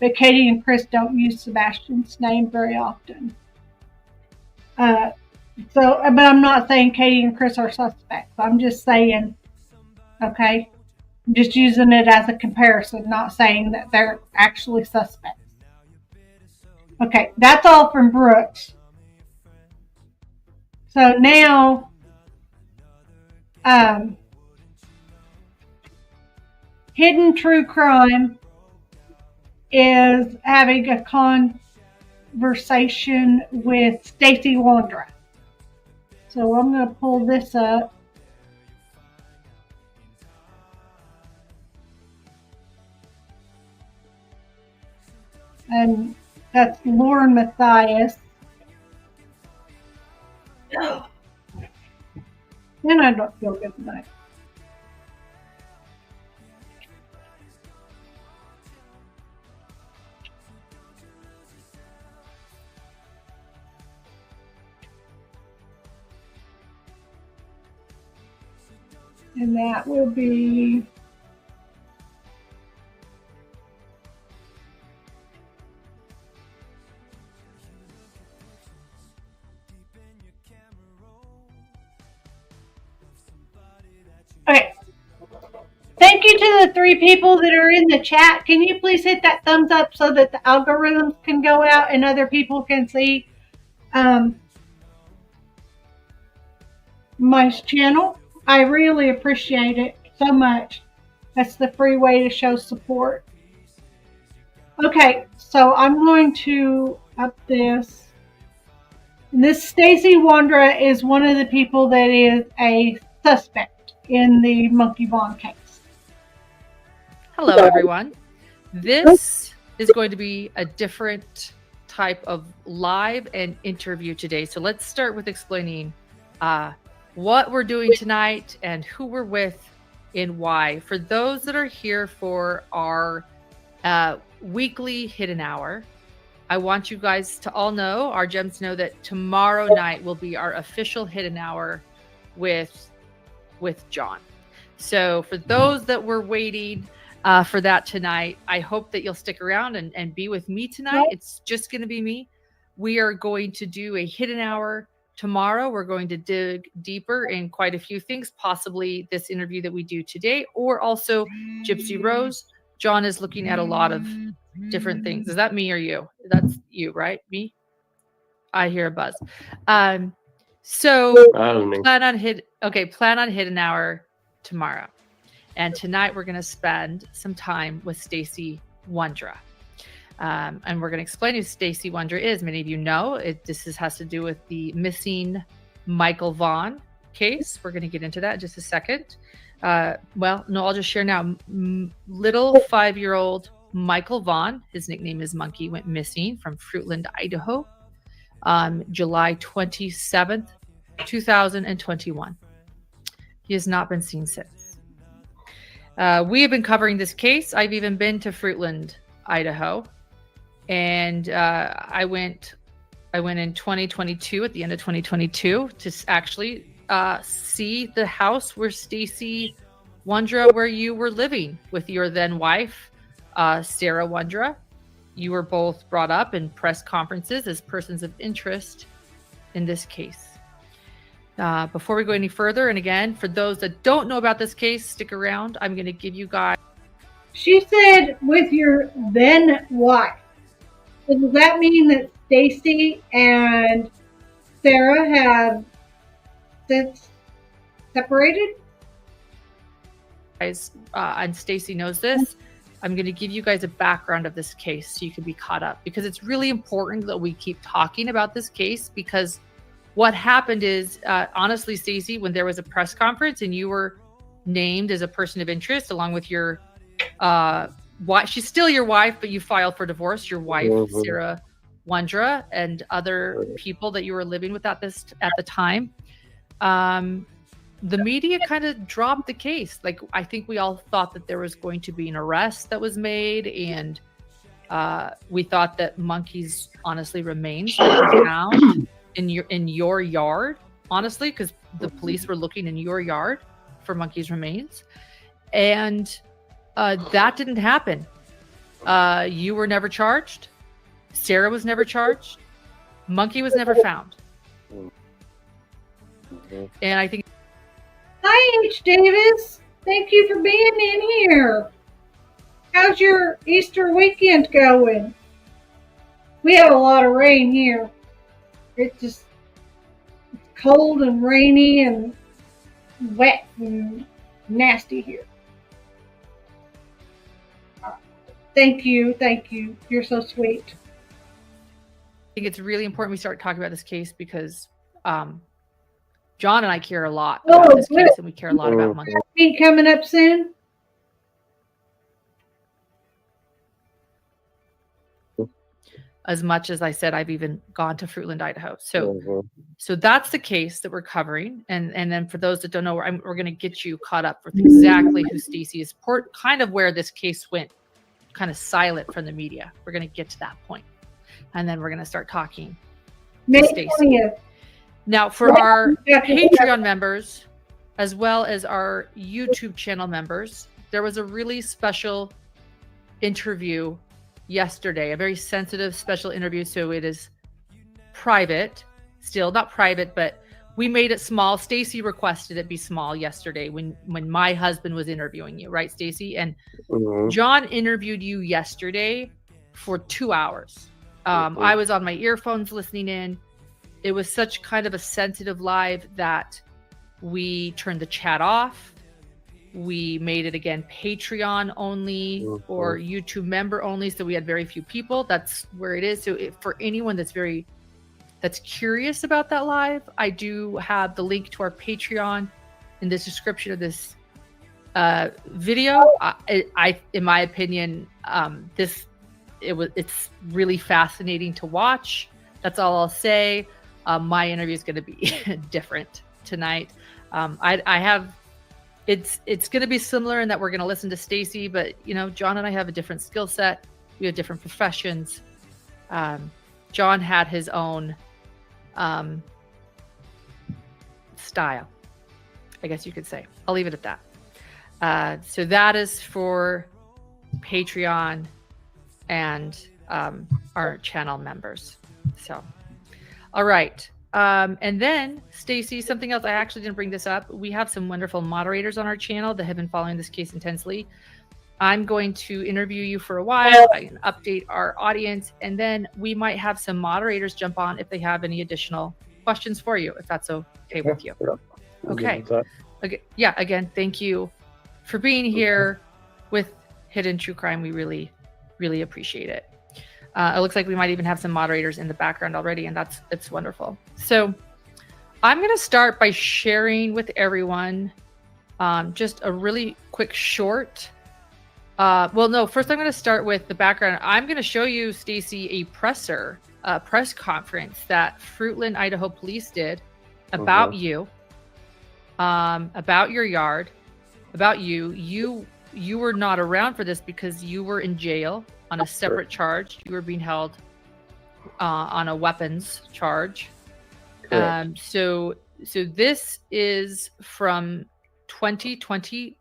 S2: but Katie and Chris don't use Sebastian's name very often. But I'm not saying Katie and Chris are suspects. I'm just saying, okay, I'm just using it as a comparison, not saying that they're actually suspects. Okay, that's all from Brooks. So now, Hidden True Crime is having a conversation with Stacy Wandra. So I'm going to pull this up. And that's Lauren Matthias. And I don't feel good tonight. And that will be okay. Thank you to the 3 people that are in the chat. Can you please hit that thumbs up so that the algorithms can go out and other people can see my channel? I really appreciate it so much. That's the free way to show support. Okay, so I'm going to up this. And this Stacy Wandra is one of the people that is a suspect in the Monkey Vaughan case.
S12: Hello, everyone. This is going to be a different type of live and interview today. So let's start with explaining what we're doing tonight and who we're with and why. For those that are here for our weekly hidden hour, I want you guys to all know, our gems know, that tomorrow night will be our official hidden hour with John. So for those that were waiting for that tonight, I hope that you'll stick around and be with me tonight. It's just going to be me. We are going to do a hidden hour tomorrow. We're going to dig deeper in quite a few things, possibly this interview that we do today, or also Gypsy Rose. John is looking at a lot of different things. Is that me or you? That's you, right? Me? I hear a buzz. So plan on hidden hour tomorrow. And tonight we're going to spend some time with Stacy Wandra. And we're going to explain who Stacy Wandra is. Many of you know this has to do with the missing Michael Vaughan case. We're going to get into that in just a second. I'll just share now. Little 5-year-old Michael Vaughan, his nickname is Monkey, went missing from Fruitland, Idaho, July 27th, 2021. He has not been seen since. We have been covering this case. I've even been to Fruitland, Idaho. And I went in 2022, at the end of 2022, to actually see the house where Stacy Wandra, where you were living with your then wife, Sarah Wandra. You were both brought up in press conferences as persons of interest in this case. Before we go any further, and again, for those that don't know about this case, stick around. I'm going to give you guys.
S2: She said with your then wife. So does that mean that Stacy and Sarah have since separated?
S12: Guys, and Stacy knows this. I'm going to give you guys a background of this case so you can be caught up, because it's really important that we keep talking about this case, because what happened is, honestly, Stacy, when there was a press conference and you were named as a person of interest along with your wife, she's still your wife, but you filed for divorce, your wife, Sarah Wondra, and other people that you were living with at the time. The media kind of dropped the case. Like, I think we all thought that there was going to be an arrest that was made, and we thought that Monkey's honestly remains were found in your yard, honestly, because the police were looking in your yard for Monkey's remains, and that didn't happen. You were never charged. Sarah was never charged. Monkey was never found. And I think.
S2: Hi, H. Davis. Thank you for being in here. How's your Easter weekend going? We have a lot of rain here. It's cold and rainy and wet and nasty here. Thank you. Thank you. You're so sweet.
S12: I think it's really important we start talking about this case because John and I care a lot about this case, and we care a lot about Monkey.
S2: Be coming up soon.
S12: As much as I said, I've even gone to Fruitland, Idaho. So that's the case that we're covering. And then for those that don't know, we're going to get you caught up with exactly who Stacy is, kind of where this case went kind of silent from the media. We're going to get to that point. And then we're going to start talking to Stacy. Now, for our Patreon members, as well as our YouTube channel members, there was a really special interview yesterday, a very sensitive special interview. So it is private, still not private, but we made it small. Stacy requested it be small yesterday when my husband was interviewing you, right, Stacy? And John interviewed you yesterday for 2 hours. I was on my earphones listening in. It was such kind of a sensitive live that we turned the chat off. We made it again Patreon only or YouTube member only, so we had very few people. That's where it is. So for anyone that's curious about that live, I do have the link to our Patreon in the description of this video. I in my opinion, it's really fascinating to watch. That's all I'll say. My interview is going to be different tonight. It's going to be similar in that we're going to listen to Stacy, but John and I have a different skill set. We have different professions. John had his own style, I guess you could say. I'll leave it at that. So that is for Patreon and our channel members. So, all right. And then, Stacy, something else, I actually didn't bring this up. We have some wonderful moderators on our channel that have been following this case intensely. I'm going to interview you for a while. I can update our audience, and then we might have some moderators jump on if they have any additional questions for you, if that's okay with you. Okay. Yeah, again, thank you for being here with Hidden True Crime. We really, really appreciate it. It looks like we might even have some moderators in the background already, and it's wonderful. So I'm going to start by sharing with everyone just a really quick short. First I'm going to start with the background. I'm going to show you, Stacy, a press conference that Fruitland, Idaho police did about you, about your yard, about you. You were not around for this because you were in jail on a separate charge. You were being held on a weapons charge. So this is from 2022,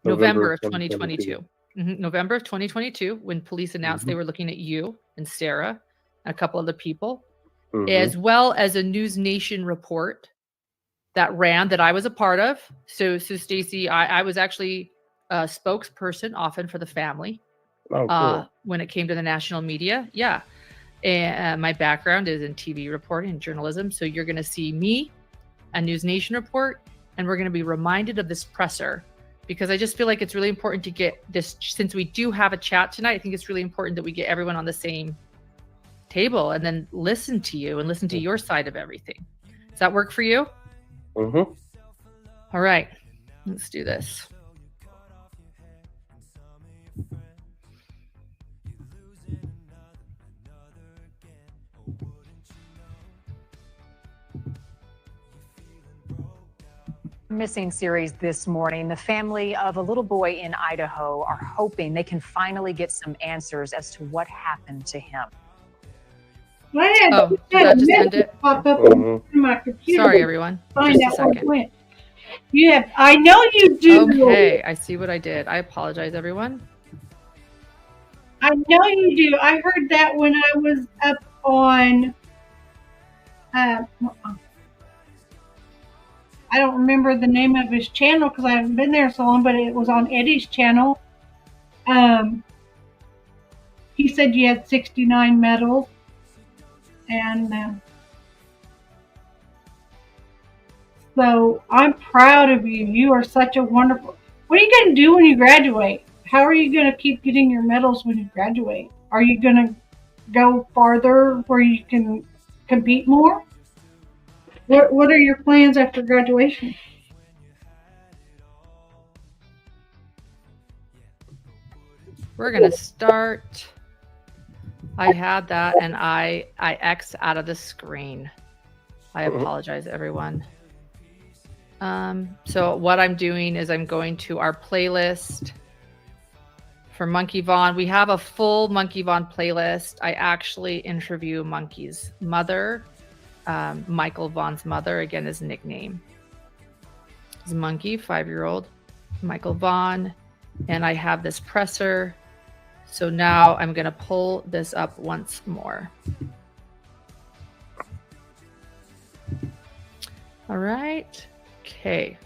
S12: November of 2022. November of 2022, when police announced they were looking at you and Sarah and a couple other people, as well as a News Nation report that ran that I was a part of. So Stacy, I was actually a spokesperson often for the family. Oh, cool. When it came to the national media. Yeah. And my background is in TV reporting and journalism. So you're going to see me a News Nation report, and we're going to be reminded of this presser, because I just feel like it's really important to get this, since we do have a chat tonight, I think it's really important that we get everyone on the same table and then listen to you and listen to your side of everything. Does that work for you?
S13: Mm-hmm.
S12: All right, let's do this.
S14: Missing series this morning. The family of a little boy in Idaho are hoping they can finally get some answers as to what happened to him.
S12: Oh, did that just end it?
S2: Pop up on my computer.
S12: Sorry, everyone.
S2: Find
S12: Just a
S2: out where it
S12: second.
S2: went. You have. I know you do.
S12: Okay, I see what I did. I apologize, everyone.
S2: I know you do. I heard that when I was up on. I don't remember the name of his channel because I haven't been there so long, but it was on Eddie's channel. He said you had 69 medals, and so I'm proud of you. You are such a wonderful. What are you going to do when you graduate? How are you going to keep getting your medals when you graduate? Are you going to go farther where you can compete more? What are your plans after graduation?
S12: We're gonna start. I had that and I X'd out of the screen. I apologize, everyone. So what I'm doing is I'm going to our playlist for Monkey Vaughan. We have a full Monkey Vaughan playlist. I actually interview Monkey's mother. Michael Vaughan's mother, again, his nickname is Monkey, 5-year-old Michael Vaughan. And I have this presser. So now I'm going to pull this up once more. All right. Okay.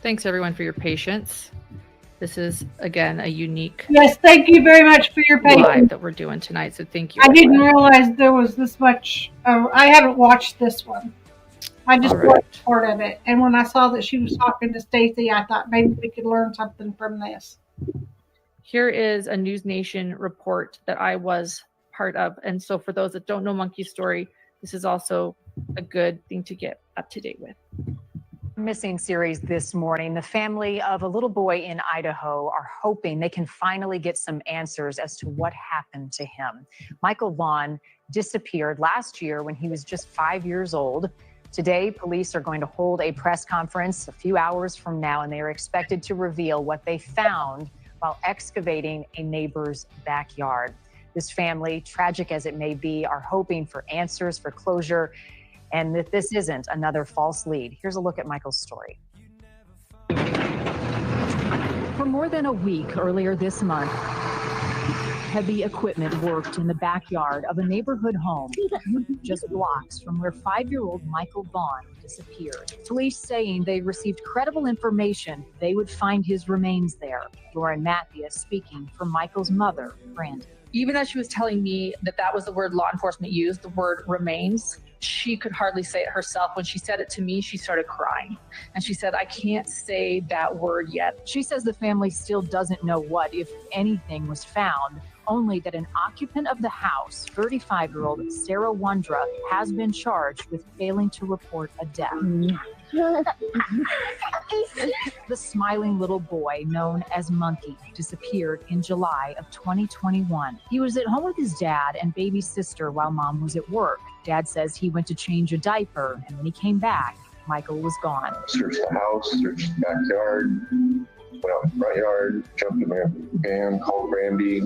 S12: Thanks, everyone, for your patience. This is, again, a unique
S2: Yes, thank you very much for your patience.
S12: live that we're doing tonight. So thank you.
S2: I didn't
S12: everyone.
S2: realize there was this much. I haven't watched this one. I just
S12: All right.
S2: watched part of it. And when I saw that she was talking to Stacy, I thought maybe we could learn something from this.
S12: Here is a News Nation report that I was part of. And so for those that don't know Monkey's story, this is also a good thing to get up to date with.
S14: Missing series this morning. The family of a little boy in Idaho are hoping they can finally get some answers as to what happened to him. Michael Vaughan disappeared last year when he was just 5 years old. Today, police are going to hold a press conference a few hours from now, and they are expected to reveal what they found while excavating a neighbor's backyard. This family, tragic as it may be, are hoping for answers, for closure, and that this isn't another false lead. Here's a look at Michael's story. For more than a week earlier this month, heavy equipment worked in the backyard of a neighborhood home just blocks from where 5-year-old Michael Vaughan disappeared. Police saying they received credible information they would find his remains there. Lauren Matthia speaking for Michael's mother, Brandon.
S15: Even as she was telling me that that was the word law enforcement used, the word remains, she could hardly say it herself. When she said it to me, she started crying. And she said, I can't say that word yet.
S14: She says the family still doesn't know what, if anything, was found, only that an occupant of the house, 35-year-old Sarah Wondra, has been charged with failing to report a death. The smiling little boy, known as Monkey, disappeared in July of 2021. He was at home with his dad and baby sister while mom was at work. Dad says he went to change a diaper, and when he came back, Michael was gone.
S16: Searched the house, searched the backyard, went out in the front yard, jumped in my van, called Brandy.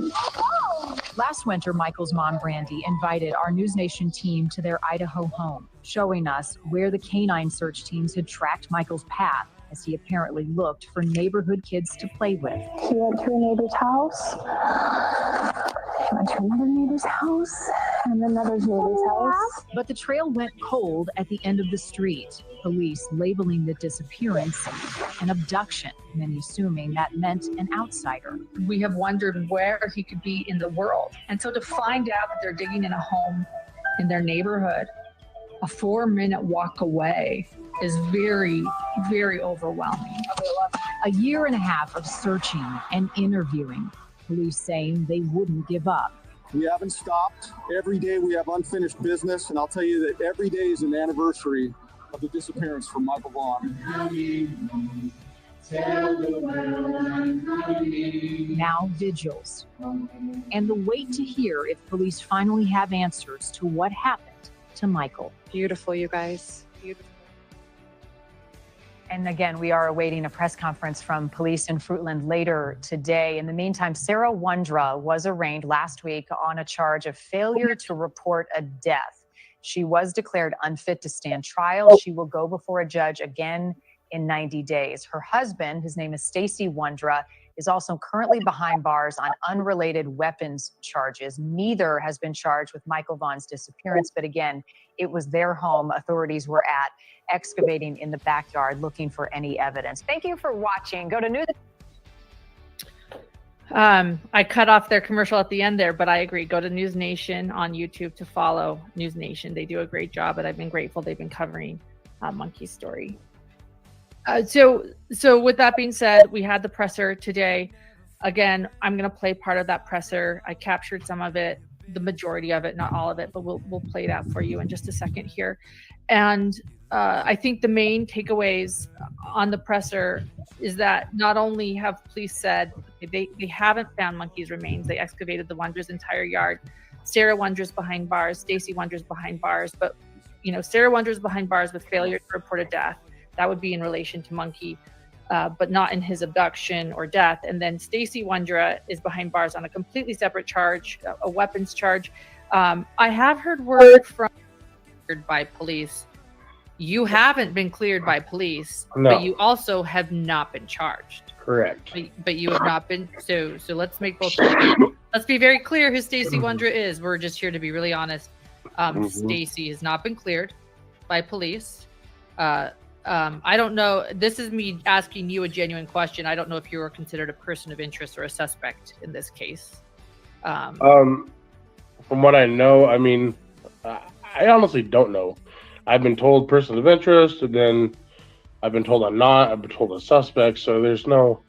S14: Last winter, Michael's mom, Brandy, invited our News Nation team to their Idaho home, showing us where the canine search teams had tracked Michael's path as he apparently looked for neighborhood kids to play with.
S17: He went to a neighbor's house, went to another neighbor's house, and another neighbor's house.
S14: But the trail went cold at the end of the street. Police labeling the disappearance an abduction, many assuming that meant an outsider.
S15: We have wondered where he could be in the world. And so to find out that they're digging in a home in their neighborhood, a 4-minute walk away,
S14: is very, very overwhelming. A year and a half of searching and interviewing, police saying they wouldn't give up.
S13: We haven't stopped. Every day we have unfinished business, and I'll tell you that every day is an anniversary of the disappearance from Michael Vaughan.
S14: Now vigils, and the wait to hear if police finally have answers to what happened to Michael.
S18: Beautiful, you guys. Beautiful.
S14: And again, we are awaiting a press conference from police in Fruitland later today. In the meantime, Sarah Wondra was arraigned last week on a charge of failure to report a death. She was declared unfit to stand trial. She will go before a judge again in 90 days. Her husband, his name is Stacy Wondra, is also currently behind bars on unrelated weapons charges. Neither has been charged with Michael Vaughan's disappearance, but again, it was their home authorities were at, excavating in the backyard, looking for any evidence. Thank you for watching. Go to News.
S12: I cut off their commercial at the end there, but I agree. Go to News Nation on YouTube to follow News Nation. They do a great job, and I've been grateful they've been covering Monkey's story. So with that being said, we had the presser today. Again, I'm going to play part of that presser. I captured some of it, the majority of it, not all of it, but we'll play that for you in just a second here. And I think the main takeaways on the presser is that not only have police said they haven't found Monkey's remains, they excavated the Wondra's entire yard. Sarah Wondra's behind bars, Stacy Wondra's behind bars, but Sarah Wondra's behind bars with failure to report a death. That would be in relation to Monkey, but not in his abduction or death. And then Stacy Wondra is behind bars on a completely separate charge, a weapons charge. I have heard word from by police. You haven't been cleared by police,
S19: No.
S12: but you also have not been charged.
S19: Correct.
S12: But you have not been. So let's make both. Let's be very clear who Stacy Wondra is. We're just here to be really honest. Stacy has not been cleared by police. I don't know. This is me asking you a genuine question. I don't know if you were considered a person of interest or a suspect in this case.
S19: From what I know, I mean, I honestly don't know. I've been told person of interest, and then I've been told I'm not. I've been told a suspect. So there's no.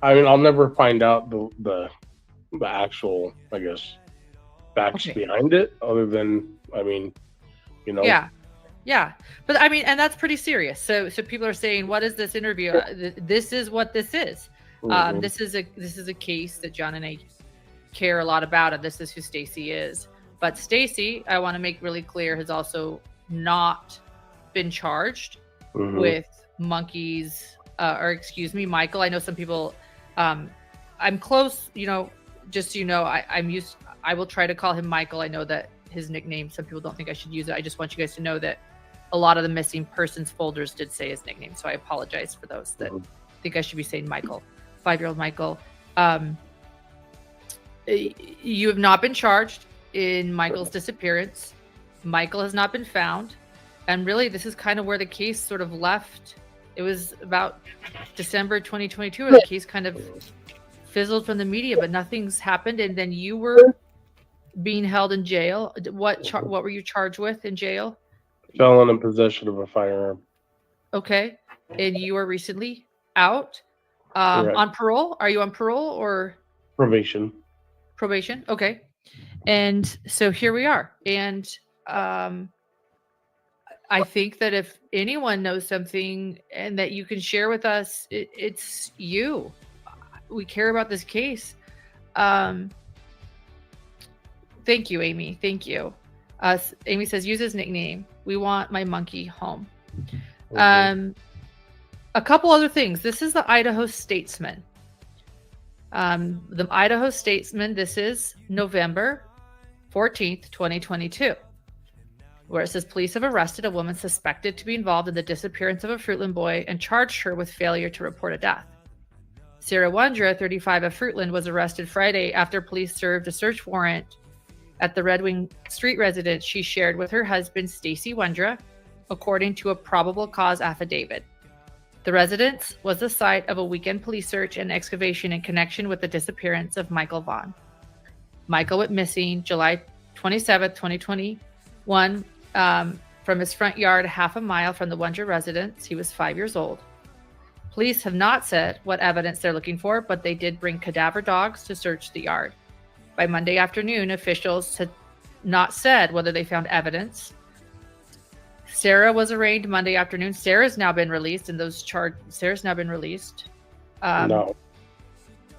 S19: I mean, I'll never find out the actual, I guess, facts behind it. Other than, I mean,
S12: Yeah, but I mean, and that's pretty serious. So people are saying, "What is this interview?" This is what this is. This is a case that John and I care a lot about, and this is who Stacy is. But Stacy, I want to make really clear, has also not been charged with Monkey's, Michael. I know some people. I'm close. Just so you know, I will try to call him Michael. I know that his nickname. Some people don't think I should use it. I just want you guys to know that a lot of the missing persons folders did say his nickname, so I apologize for those that think I should be saying Michael. 5-year-old Michael. You have not been charged in Michael's disappearance. Michael has not been found, and really, this is kind of where the case sort of left. It was about December 2022 where the case kind of fizzled from the media, but nothing's happened. And then you were being held in jail. What were you charged with in jail?
S19: Felon in possession of a firearm.
S12: Okay. And you were recently out on parole. Are you on parole or
S19: probation?
S12: Probation. Okay. And so here we are. And I think that if anyone knows something and that you can share with us, it's you. We care about this case. Thank you, Amy. Thank you. Amy says, use his nickname. We want my monkey home. A couple other things. This is the Idaho Statesman. The Idaho Statesman, this is November 14th, 2022, where it says police have arrested a woman suspected to be involved in the disappearance of a Fruitland boy and charged her with failure to report a death. Sarah Wondra, 35 of Fruitland, was arrested Friday after police served a search warrant at the Red Wing Street residence she shared with her husband, Stacy Wondra, according to a probable cause affidavit. The residence was the site of a weekend police search and excavation in connection with the disappearance of Michael Vaughan. Michael went missing July 27th, 2021. from his front yard half a mile from the Wondra residence. He was 5 years old. Police have not said what evidence they're looking for, but they did bring cadaver dogs to search the yard. By Monday afternoon, officials had not said whether they found evidence. Sarah was arraigned Monday afternoon. Sarah's now been released, and Sarah's now been released.
S19: No.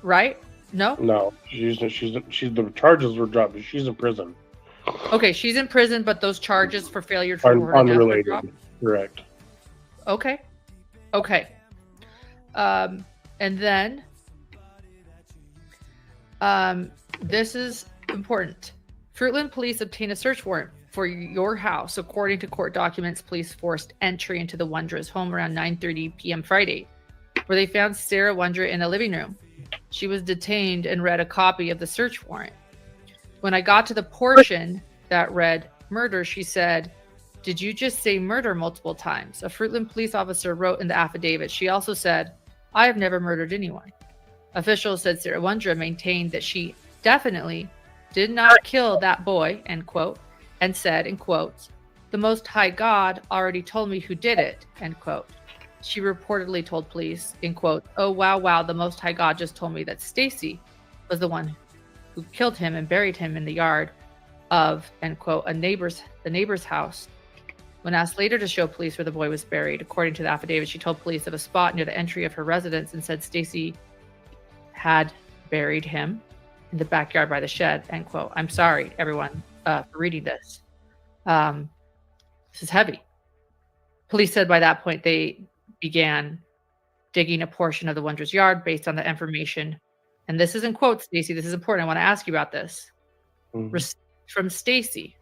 S12: Right? No?
S19: No. She's the charges were dropped, but she's in prison.
S12: Okay, she's in prison, but those charges for failure to
S19: Are
S12: report her death were
S19: unrelated.
S12: dropped?
S19: Correct.
S12: Okay. And then this is important. Fruitland police obtained a search warrant for your house. According to court documents, police forced entry into the Wondra's home around 9:30 p.m. Friday, where they found Sarah Wondra in a living room. She was detained and read a copy of the search warrant. When I got to the portion that read murder, she said, "Did you just say murder multiple times?" A Fruitland police officer wrote in the affidavit. She also said, "I have never murdered anyone." Officials said Sarah Wondra maintained that she definitely did not kill that boy, end quote, and said, in quotes, "The Most High God already told me who did it," end quote. She reportedly told police, in quote, "Oh, wow, the Most High God just told me that Stacy was the one who killed him and buried him in the yard of," end quote, the neighbor's house. When asked later to show police where the boy was buried, according to the affidavit, she told police of a spot near the entry of her residence and said Stacy had buried him in the backyard by the shed, end quote. I'm sorry, everyone, for reading this. This is heavy. Police said by that point they began digging a portion of the Wondra's yard based on the information. And this is in quotes, Stacy. This is important. I want to ask you about this. From Stacy.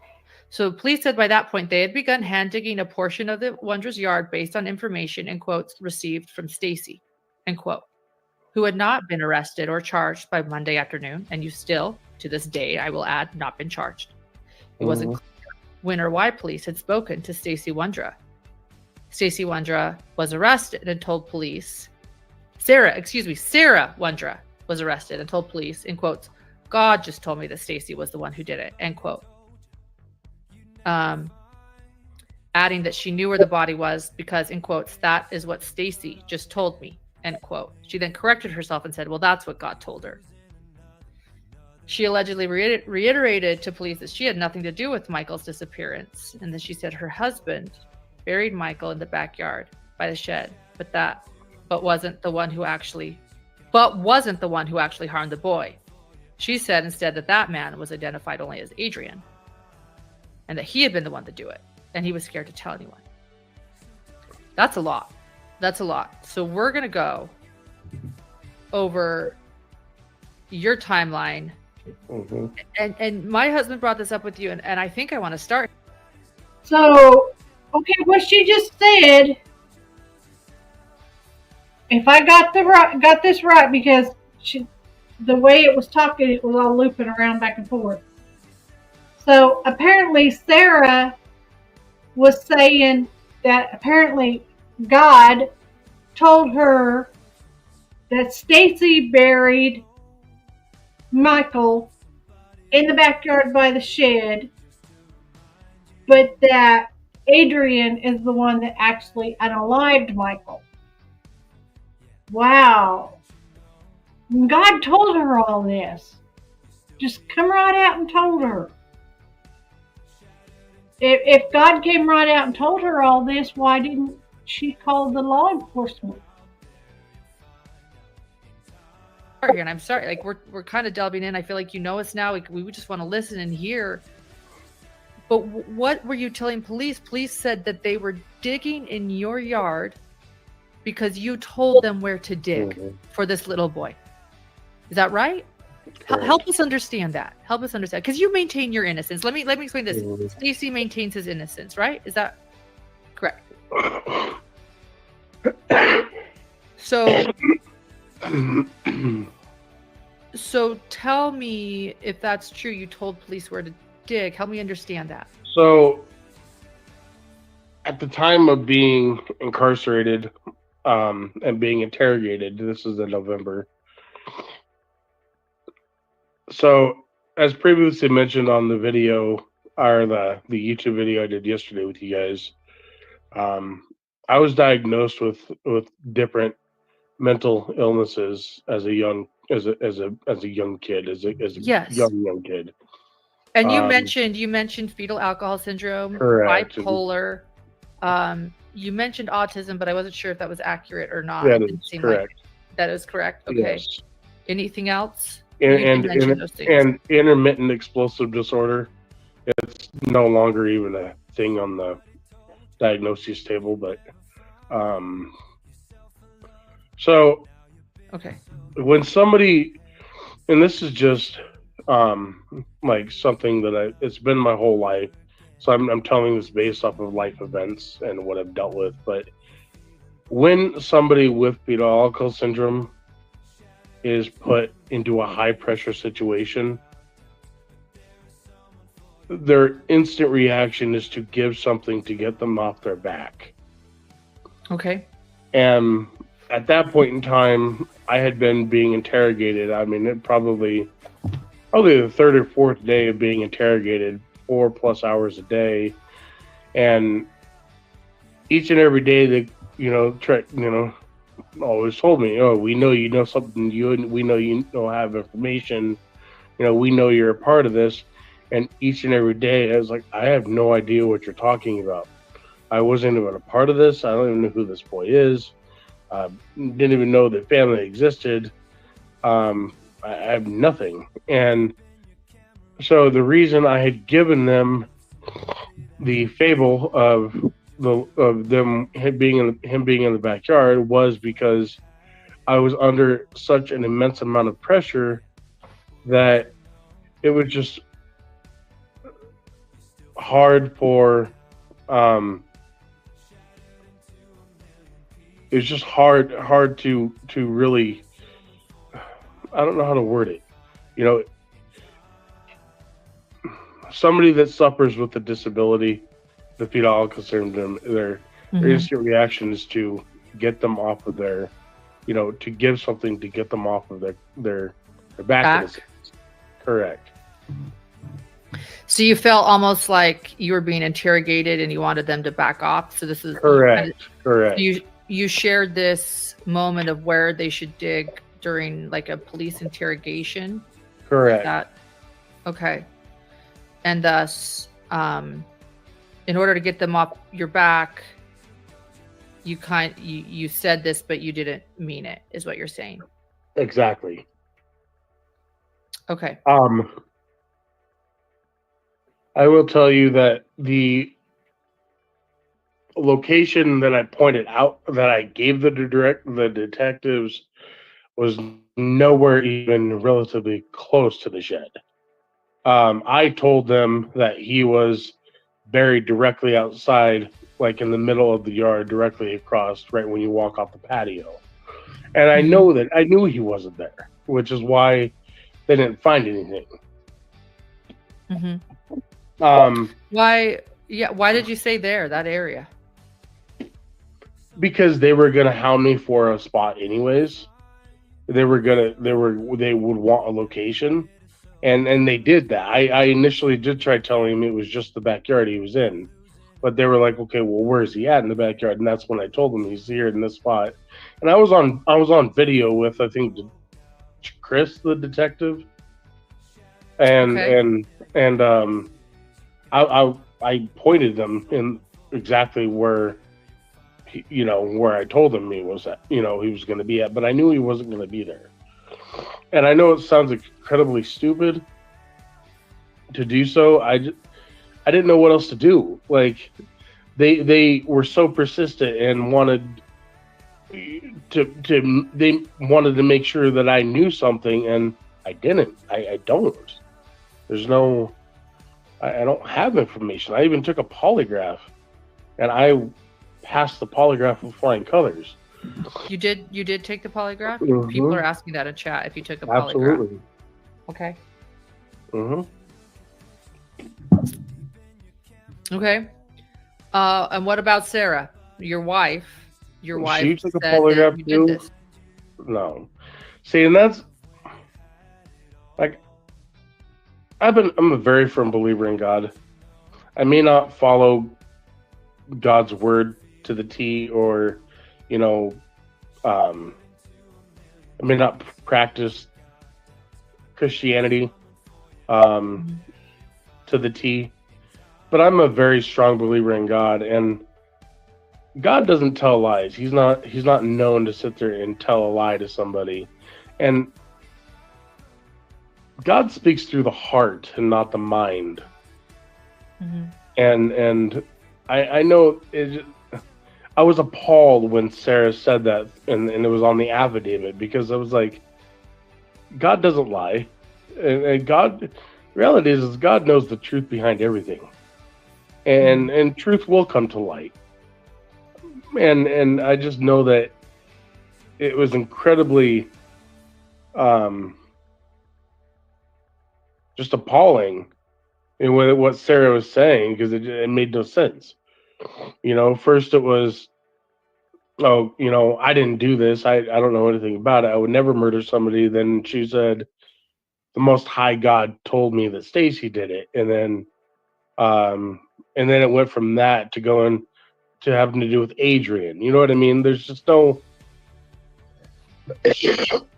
S12: So police said by that point they had begun hand digging a portion of the Wondra's yard based on information, in quotes, received from Stacy, end quote, who had not been arrested or charged by Monday afternoon, and you still, to this day, I will add, not been charged. It wasn't clear when or why police had spoken to Stacy Wondra. Stacy Wondra was arrested and told police. Sarah Wondra was arrested and told police, in quotes, "God just told me that Stacy was the one who did it," end quote. Adding that she knew where the body was because, in quotes, "that is what Stacy just told me," end quote. She then corrected herself and said, "Well, that's what God told her." She allegedly reiterated to police that she had nothing to do with Michael's disappearance, and that she said her husband buried Michael in the backyard by the shed, but wasn't the one who actually harmed the boy. She said instead that man was identified only as Adrian, and that he had been the one to do it, and he was scared to tell anyone. That's a lot. So we're gonna go over your timeline. And my husband brought this up with you, and I think I want to start.
S2: So, okay, what she just said, if I got this right, because the way it was talking, it was all looping around back and forth. So apparently Sarah was saying that apparently God told her that Stacy buried Michael in the backyard by the shed, but that Adrian is the one that actually unalived Michael. Wow. God told her all this. Just come right out and told her. If God came right out and told her all this, why didn't she call the law enforcement?
S12: And I'm sorry, like we're kind of delving in. I feel like you know us now. We just want to listen and hear. But what were you telling police? Police said that they were digging in your yard because you told them where to dig for this little boy. Is that right? Help us understand that. Help us understand, because you maintain your innocence. Let me explain this. Stacy maintains his innocence, right? Is that correct? So tell me if that's true. You told police where to dig. Help me understand that.
S19: So at the time of being incarcerated and being interrogated, this is in November. So as previously mentioned on the video, or the YouTube video I did yesterday with you guys, I was diagnosed with different mental illnesses as a young young kid, as a
S12: Yes.
S19: young kid.
S12: And you mentioned fetal alcohol syndrome,
S19: Correct.
S12: bipolar. You mentioned autism, but I wasn't sure if that was accurate or not.
S19: That
S12: It didn't
S19: is
S12: seem
S19: correct.
S12: like that is correct. Okay.
S19: Yes.
S12: Anything else?
S19: And
S12: You did mention those things.
S19: and intermittent explosive disorder. It's no longer even a thing on the diagnosis table, but so
S12: okay.
S19: When somebody, and this is just like something that it's been my whole life, so I'm telling this based off of life events and what I've dealt with, but when somebody with fetal alcohol syndrome is put into a high pressure situation, their instant reaction is to give something to get them off their back.
S12: Okay.
S19: And at that point in time, I had been being interrogated. I mean, probably the third or fourth day of being interrogated, 4+ hours a day, and each and every day they, always told me, "Oh, we know you know something. We know you have information. We know you're a part of this." And each and every day, I was like, "I have no idea what you're talking about. I wasn't even a part of this. I don't even know who this boy is. Didn't even know that family existed. I have nothing." And so the reason I had given them the fable of him being in the backyard was because I was under such an immense amount of pressure that it was just hard for it's just hard to really, I don't know how to word it. Somebody that suffers with a disability, the fetal alcohol syndrome, their instant reaction is to get them off of their, to give something to get them off of their back. Correct.
S12: So you felt almost like you were being interrogated and you wanted them to back off. So this is
S19: correct. Correct.
S12: You shared this moment of where they should dig during like a police interrogation.
S19: Correct.
S12: Okay. And thus, in order to get them off your back, you said this, but you didn't mean it, is what you're saying.
S19: Exactly.
S12: Okay.
S19: I will tell you that the location that I pointed out, that I gave the detectives, was nowhere even relatively close to the shed. I told them that he was buried directly outside, like in the middle of the yard, directly across, right when you walk off the patio. And I knew he wasn't there, which is why they didn't find anything.
S12: Why did you say that area?
S19: Because they were gonna hound me for a spot anyways. They would want a location, and they did that. I initially did try telling him it was just the backyard he was in, but they were like, "Okay, well, where is he at in the backyard?" And that's when I told them he's here in this spot. And I was on video with, I think, Chris, the detective, and I pointed them in exactly where, where I told him he was at, he was going to be at, but I knew he wasn't going to be there. And I know it sounds incredibly stupid to do so. I didn't know what else to do. Like, they were so persistent and wanted they wanted to make sure that I knew something, and I didn't. I don't. There's no. I don't have information. I even took a polygraph, and I passed the polygraph with flying colors.
S12: You did take the polygraph?
S19: Mhm.
S12: People are asking that in chat if you took a polygraph.
S19: Absolutely.
S12: Okay.
S19: Mm-hmm.
S12: Okay. And what about Sarah, your wife? Your wife
S19: She took a
S12: said that
S19: polygraph
S12: you
S19: too.
S12: did this.
S19: No. See, and that's like, I'm a very firm believer in God, I may not follow God's word to the T, or, you know, I may not practice Christianity to the T, but I'm a very strong believer in God, and God doesn't tell lies. He's not known to sit there and tell a lie to somebody. And God speaks through the heart and not the mind. And I know I was appalled when Sarah said that, and it was on the affidavit, because I was like, God doesn't lie. And God, reality is God knows the truth behind everything. And truth will come to light. And I just know that it was incredibly just appalling in what Sarah was saying, because it made no sense. You know, first it was, oh, you know, I didn't do this. I don't know anything about it. I would never murder somebody. Then she said, the Most High God told me that Stacy did it. And then it went from that to going to having to do with Adrian. You know what I mean? There's just no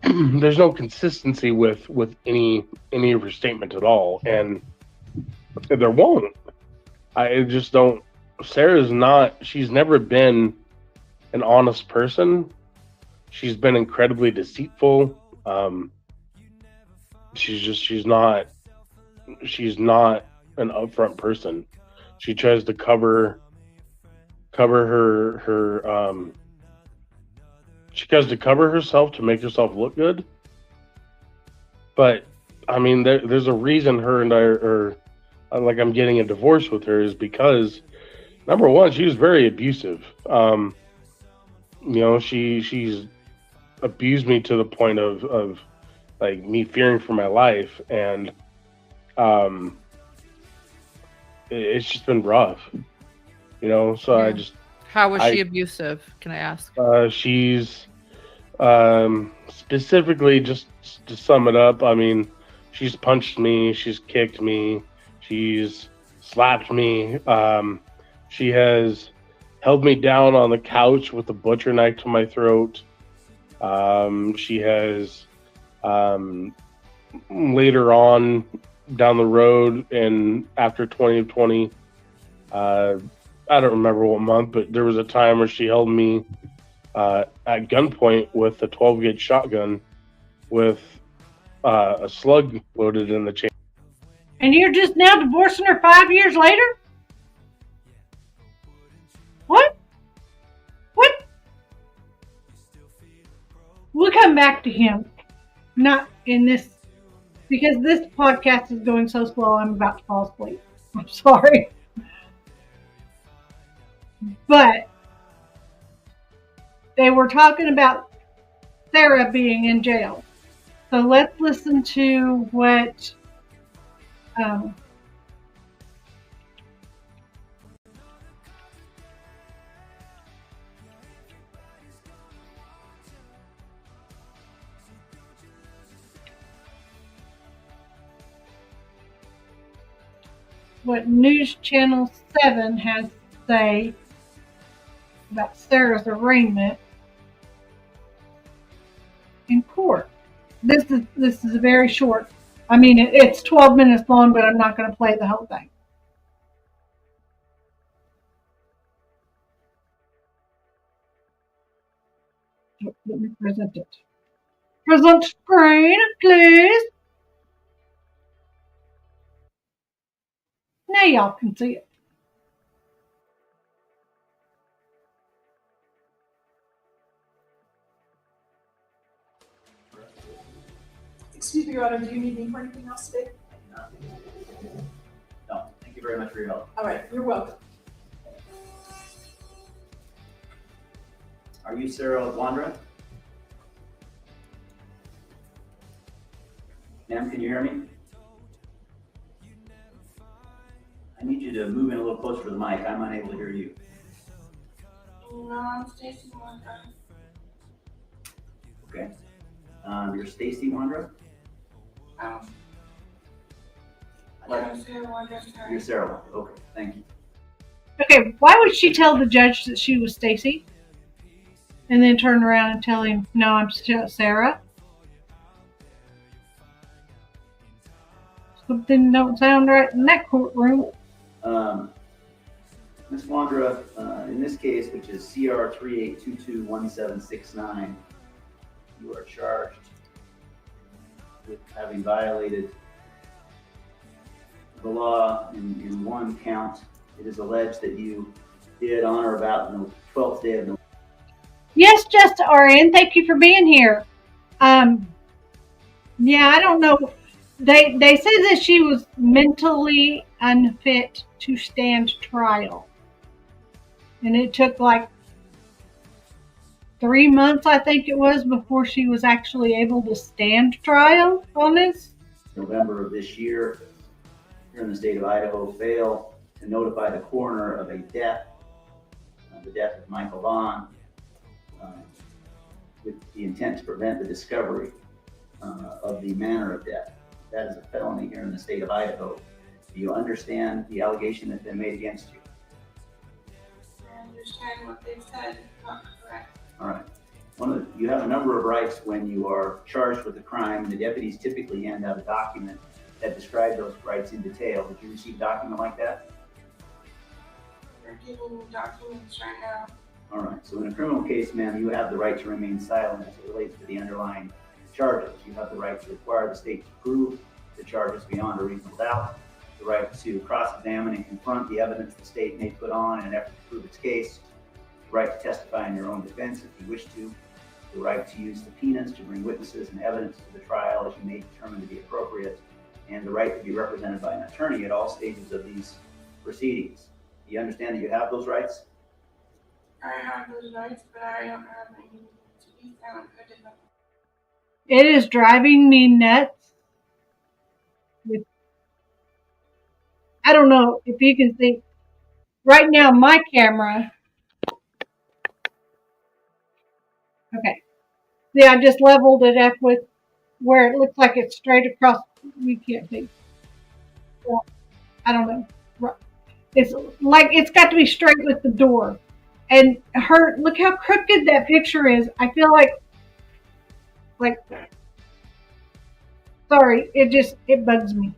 S19: there's no consistency with any of her statements at all, and there won't. I just don't. She's never been an honest person. She's been incredibly deceitful. She's not an upfront person. She tries to cover her she tries to cover herself to make herself look good. But I mean, there's a reason her and I are like, I'm getting a divorce with her, is because, number one, she was very abusive. You know, she's abused me to the point of like me fearing for my life, and it's just been rough. You know, so
S12: Yeah. How was she abusive? Can I ask?
S19: She's specifically, just to sum it up, I mean, she's punched me, she's kicked me, she's slapped me. She has held me down on the couch with a butcher knife to my throat. She has later on down the road, and after 2020, I don't remember what month, but there was a time where she held me at gunpoint with a 12-gauge shotgun with a slug loaded in the chain.
S2: And you're just now divorcing her 5 years later? What? What? We'll come back to him. Not in this, because this podcast is going so slow, I'm about to fall asleep. I'm sorry. But they were talking about Sarah being in jail. So let's listen to what News Channel 7 has to say about Sarah's arraignment in court. This is a very short. I mean, it's 12 minutes long, but I'm not going to play the whole thing. Let me present it. Present screen, please. Now y'all can see it.
S20: Excuse me, Your Honor, do you need me for anything else today?
S21: No, thank you very much for your help.
S20: All right, you're welcome.
S21: Are you Sarah Wandra? Ma'am, can you hear me? I need you to move in a little closer to the mic. I'm unable to hear you.
S20: No, I'm Stacy Wandra.
S21: Okay. You're Stacy Wandra? You're Sarah. Okay, thank you.
S2: Okay, why would she tell the judge that she was Stacy? And then turn around and tell him, no, I'm still Sarah? Something don't sound right in that courtroom.
S21: Ms. Wandra, in this case, which is CR 38221769, you are charged with having violated the law in one count. It is alleged that you did on or about the 12th day of November.
S2: Yes, just RN, thank you for being here. Yeah, I don't know. They said that she was mentally unfit to stand trial. And it took like 3 months, I think it was, before she was actually able to stand trial on this.
S21: November of this year, here in the state of Idaho, fail to notify the coroner of a death, the death of Michael Vaughan, with the intent to prevent the discovery of the manner of death. That is a felony here in the state of Idaho. Do you understand the allegation that's been made against you?
S20: I understand what they've said, not correct.
S21: All right. You have a number of rights when you are charged with a crime. The deputies typically hand out a document that describes those rights in detail. Did you receive a document like that?
S20: They're giving me documents right now.
S21: All right. So in a criminal case, ma'am, you have the right to remain silent as it relates to the underlying charges. You have the right to require the state to prove the charges beyond a reasonable doubt, the right to cross-examine and confront the evidence the state may put on in an effort to prove its case, the right to testify in your own defense if you wish to, the right to use subpoenas to bring witnesses and evidence to the trial as you may determine to be appropriate, and the right to be represented by an attorney at all stages of these proceedings. Do you understand that you have those rights?
S20: I have those rights, but I don't have any to be silent. I did not.
S2: It is driving me nuts. I don't know if you can see. Right now, my camera. Okay. See, I just leveled it up with where it looks like it's straight across. We can't see. Well, I don't know. It's like it's got to be straight with the door. And look how crooked that picture is. I feel like, sorry, it bugs me.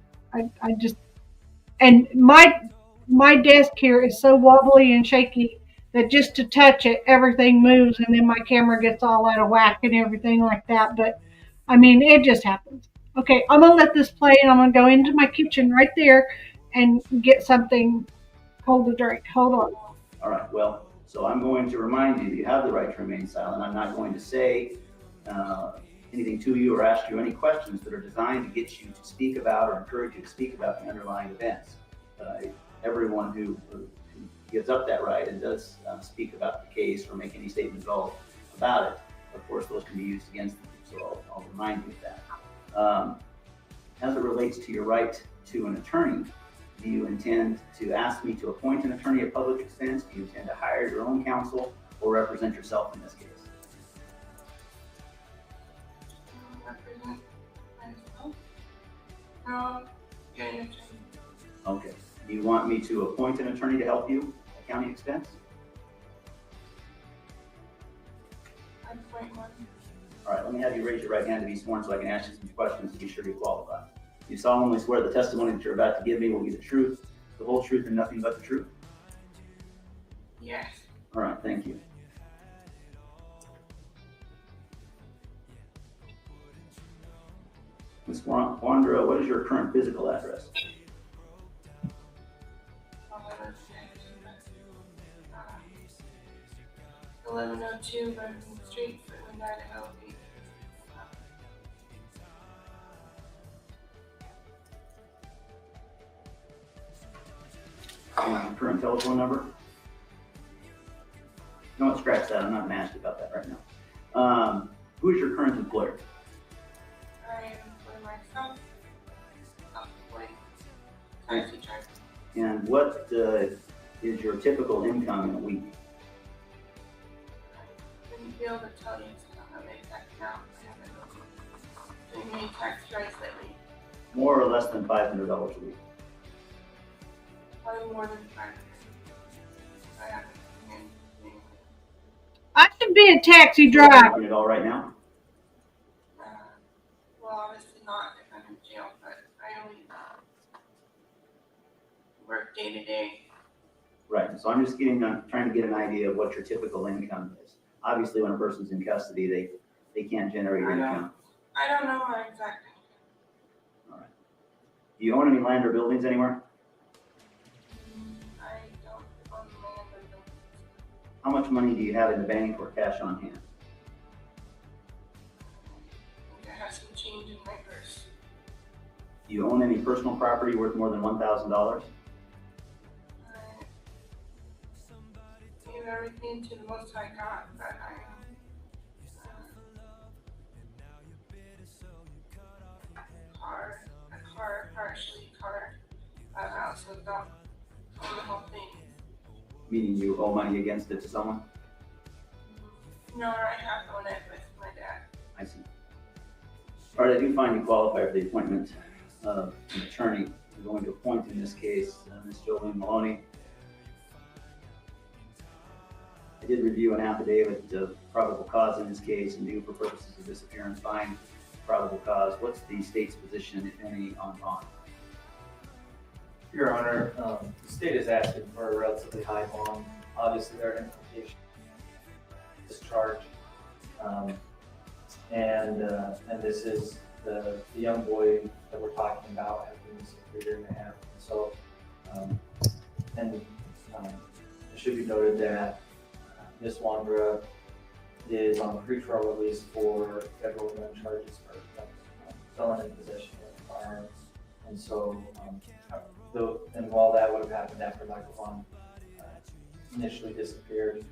S2: And my desk here is so wobbly and shaky that just to touch it, everything moves, and then my camera gets all out of whack and everything like that. But I mean, it just happens. Okay, I'm gonna let this play, and I'm gonna go into my kitchen right there and get something cold to drink. Hold on.
S21: All right. Well, so I'm going to remind you, you have the right to remain silent. I'm not going to say anything to you or ask you any questions that are designed to get you to speak about or encourage you to speak about the underlying events. Everyone who gives up that right and does speak about the case or make any statement at all about it, of course, those can be used against them. So I'll remind you of that. As it relates to your right to an attorney, do you intend to ask me to appoint an attorney at public expense? Do you intend to hire your own counsel or represent yourself in this case?
S20: Represent myself. No, getting an attorney.
S21: Okay. Do you want me to appoint an attorney to help you at county expense?
S20: I'd point one.
S21: All right, let me have you raise your right hand to be sworn so I can ask you some questions to be sure you qualify. You solemnly swear the testimony that you're about to give me will be the truth, the whole truth, and nothing but the truth?
S20: Yes.
S21: All right, thank you. Ms. Wandra, what is your current physical address?
S20: 1102 Vernon Street, Portland, Idaho.
S21: Current telephone number? No, scratch that. I'm not going to ask you about that right now. Who is your current employer?
S20: I employ myself.
S21: And what is your typical income in a week?
S20: I wouldn't be able to tell you, so I don't have an exact amount. I haven't doing any tax writes lately.
S21: More or less than $500 a week?
S20: Probably more than 5 minutes. I have
S2: I should be a taxi
S21: Are
S2: driver.
S21: you it all right now?
S20: well, obviously not if I'm in jail, but I only work day to day.
S21: Right. So I'm just trying to get an idea of what your typical income is. Obviously, when a person's in custody, they can't generate income.
S20: I don't know my exact income.
S21: All right. Do you own any land or buildings anywhere?
S20: I don't own land or buildings.
S21: How much money do you have in the bank or cash on hand?
S20: I have some change in my purse.
S21: Do you own any personal property worth more than $1,000?
S20: I gave everything to the most I got, but I car, partially car. I also don't own the whole thing.
S21: Meaning you owe money against it to someone?
S20: No, I have owned it with my dad.
S21: I see. All right, I do find you qualified for the appointment of an attorney. We're going to appoint in this case Ms. Jolene Maloney. I did review an affidavit of probable cause in this case and do, for purposes of this appearance, find probable cause. What's the state's position, if any, on bond?
S1: Your Honor, the state is asking for a relatively high bond. Obviously, there are implications of this charge. And this is the young boy that we're talking about has been missing for a year and a half. So, it should be noted that Ms. Wandra is on pretrial release for federal gun charges for felon in possession of firearms. And so, and while that would have happened after Michael Vaughan initially disappeared,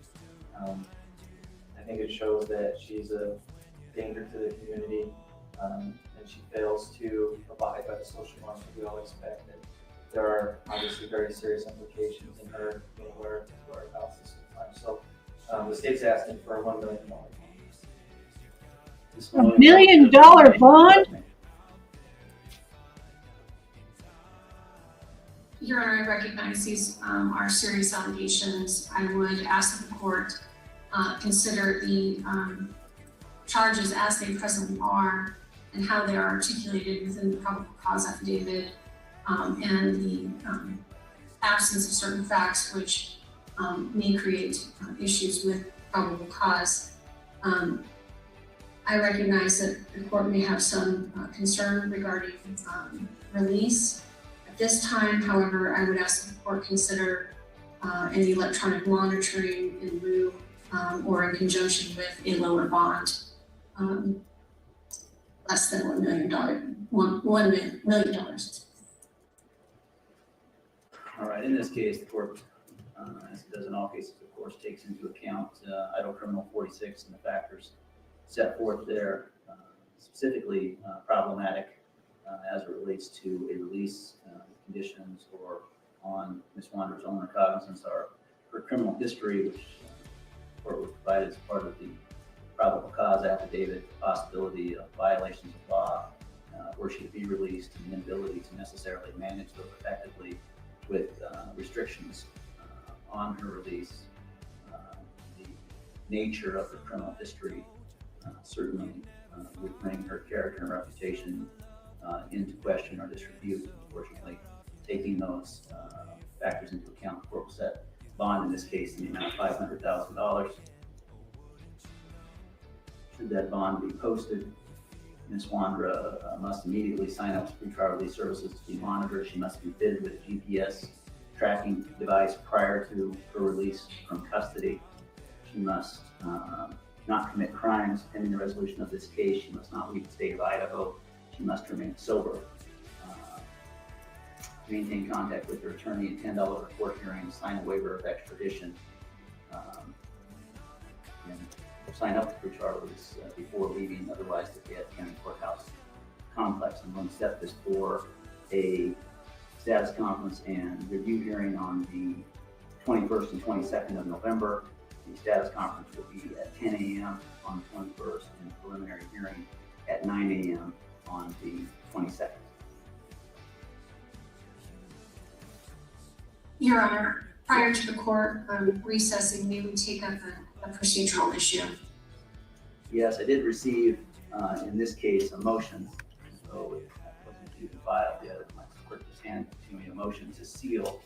S1: I think it shows that she's a danger to the community, and she fails to abide by the social norms that we all expect. And there are obviously very serious implications in her being aware of our house this whole time. So the state's asking for a $1 million bond.
S2: $1 million bond?
S22: Your Honor, I recognize these are serious allegations. I would ask that the court consider the charges as they presently are and how they are articulated within the probable cause affidavit and the absence of certain facts which may create issues with probable cause. I recognize that the court may have some concern regarding release. At this time, however, I would ask that the court consider any electronic monitoring in lieu or in conjunction with a lower bond, less than $1 million. $1 million.
S21: All right, in this case, the court, as it does in all cases, of course, takes into account Idaho Criminal 46 and the factors set forth there, specifically problematic as it relates to a release conditions or on Ms. Wandra's own recognizance or her criminal history, which the court would provide as part of the probable cause affidavit, the possibility of violations of law, were she to be released, and the inability to necessarily manage those effectively with restrictions on her release. The nature of her criminal history certainly would bring her character and reputation into question or disrepute. Unfortunately, taking those factors into account, the court will set bond in this case in the amount of $500,000. Should that bond be posted, Ms. Wandra must immediately sign up for pretrial release services to be monitored. She must be fitted with a GPS tracking device prior to her release from custody. She must not commit crimes pending the resolution of this case. She must not leave the state of Idaho. She must remain sober. Maintain contact with her attorney, attend all of her court hearings, sign a waiver of extradition, and sign up for pretrial release before leaving, otherwise the Fayette County Courthouse complex. I'm going to set this for a status conference and review hearing on the 21st and 22nd of November. The status conference will be at 10 a.m. on the 21st and preliminary hearing at 9 a.m. on the 22nd.
S22: Your Honor, prior to the court recessing, we would take up a procedural issue.
S21: Yes, I did receive, in this case, a motion, so it wasn't even filed yet. My clerk just handed to me a motion to seal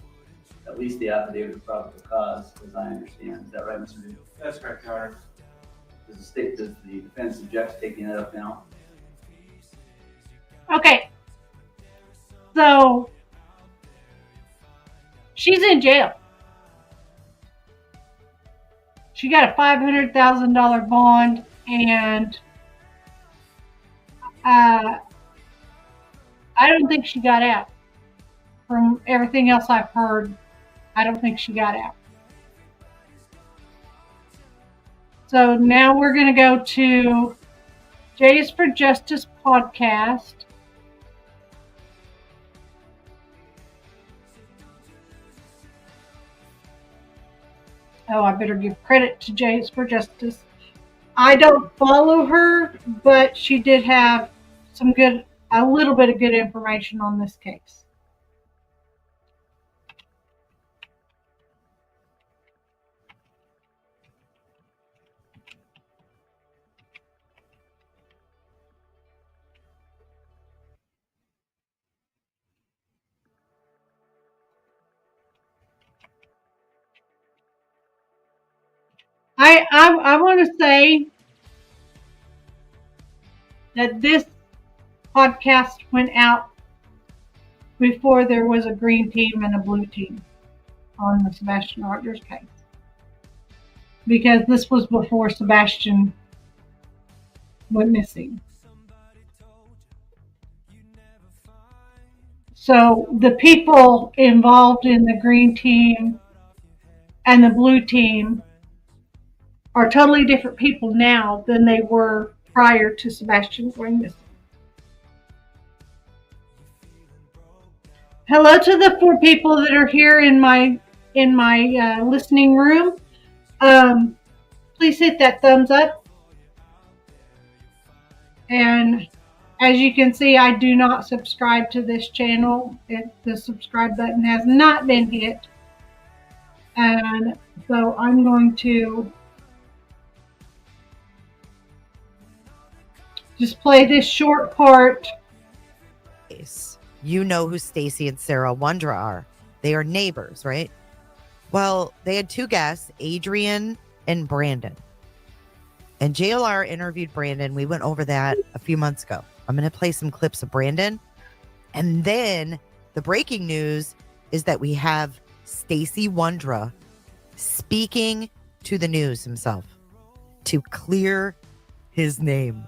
S21: at least the affidavit of probable cause, as I understand. Is that right, Mr. Reed? That's correct, Your Honor. Does the defense object to taking that up now?
S2: Okay. So she's in jail. She got a $500,000 bond, and I don't think she got out. From everything else I've heard, I don't think she got out. So now we're going to go to Jays for Justice podcast. Oh, I better give credit to Jays for Justice. I don't follow her, but she did have a little bit of good information on this case. I want to say that this podcast went out before there was a green team and a blue team on the Sebastian Rogers case. Because this was before Sebastian went missing. So the people involved in the green team and the blue team are totally different people now than they were prior to Sebastian going missing. Hello to the 4 people that are here in my listening room. Please hit that thumbs up. And as you can see, I do not subscribe to this channel. The subscribe button has not been hit. And so I'm going to just play this short part.
S5: You know who Stacy and Sarah Wondra are. They are neighbors, right? Well, they had 2 guests, Adrian and Brandon. And JLR interviewed Brandon. We went over that a few months ago. I'm going to play some clips of Brandon. And then the breaking news is that we have Stacy Wondra speaking to the news himself to clear his name.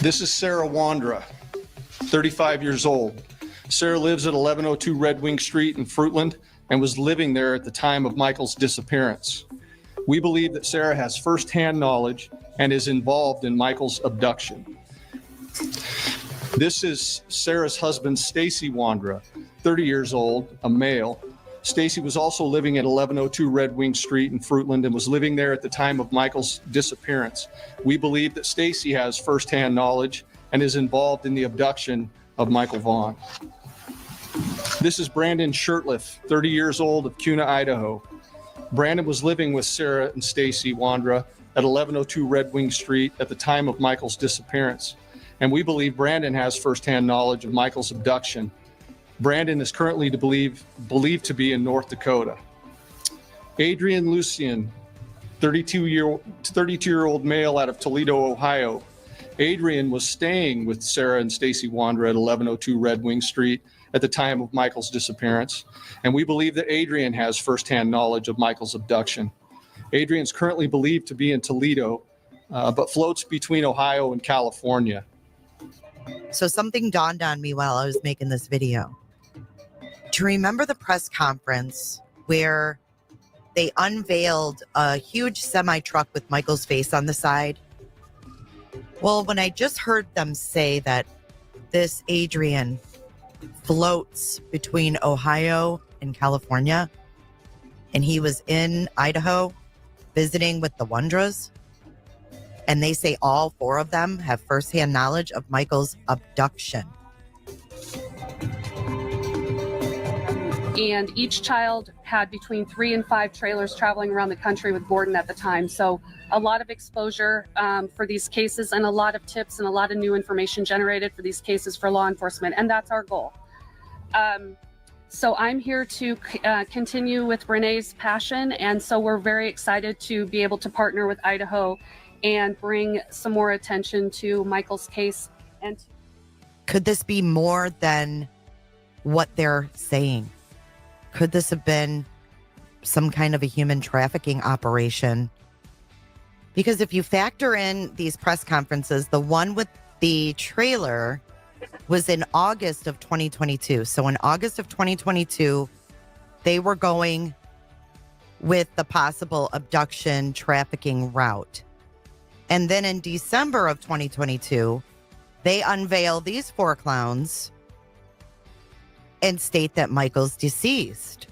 S13: This is Sarah Wondra, 35 years old. Sarah lives at 1102 Red Wing Street in Fruitland and was living there at the time of Michael's disappearance. We believe that Sarah has firsthand knowledge and is involved in Michael's abduction. This is Sarah's husband, Stacy Wondra, 30 years old, a male. Stacy was also living at 1102 Red Wing Street in Fruitland and was living there at the time of Michael's disappearance. We believe that Stacy has firsthand knowledge and is involved in the abduction of Michael Vaughan. This is Brandon Shirtliff, 30 years old, of Kuna, Idaho. Brandon was living with Sarah and Stacy Wondra at 1102 Red Wing Street at the time of Michael's disappearance. And we believe Brandon has firsthand knowledge of Michael's abduction. Brandon is currently believed to be in North Dakota. Adrian Lucian, 32-year-old male out of Toledo, Ohio. Adrian was staying with Sarah and Stacy Wondra at 1102 Red Wing Street at the time of Michael's disappearance. And we believe that Adrian has firsthand knowledge of Michael's abduction. Adrian's currently believed to be in Toledo, but floats between Ohio and California.
S5: So something dawned on me while I was making this video. Do you remember the press conference where they unveiled a huge semi-truck with Michael's face on the side? Well, when I just heard them say that this Adrian floats between Ohio and California, and he was in Idaho visiting with the Wondras, and they say all 4 of them have firsthand knowledge of Michael's abduction.
S4: And each child had between 3 and 5 trailers traveling around the country with Gordon at the time. So a lot of exposure for these cases, and a lot of tips and a lot of new information generated for these cases for law enforcement. And that's our goal. So I'm here to continue with Renee's passion. And so we're very excited to be able to partner with Idaho and bring some more attention to Michael's case. And
S5: Could this be more than what they're saying? Could this have been some kind of a human trafficking operation? Because if you factor in these press conferences, the one with the trailer was in August of 2022. So in August of 2022, they were going with the possible abduction trafficking route. And then in December of 2022, they unveil these 4 clowns and state that Michael's deceased.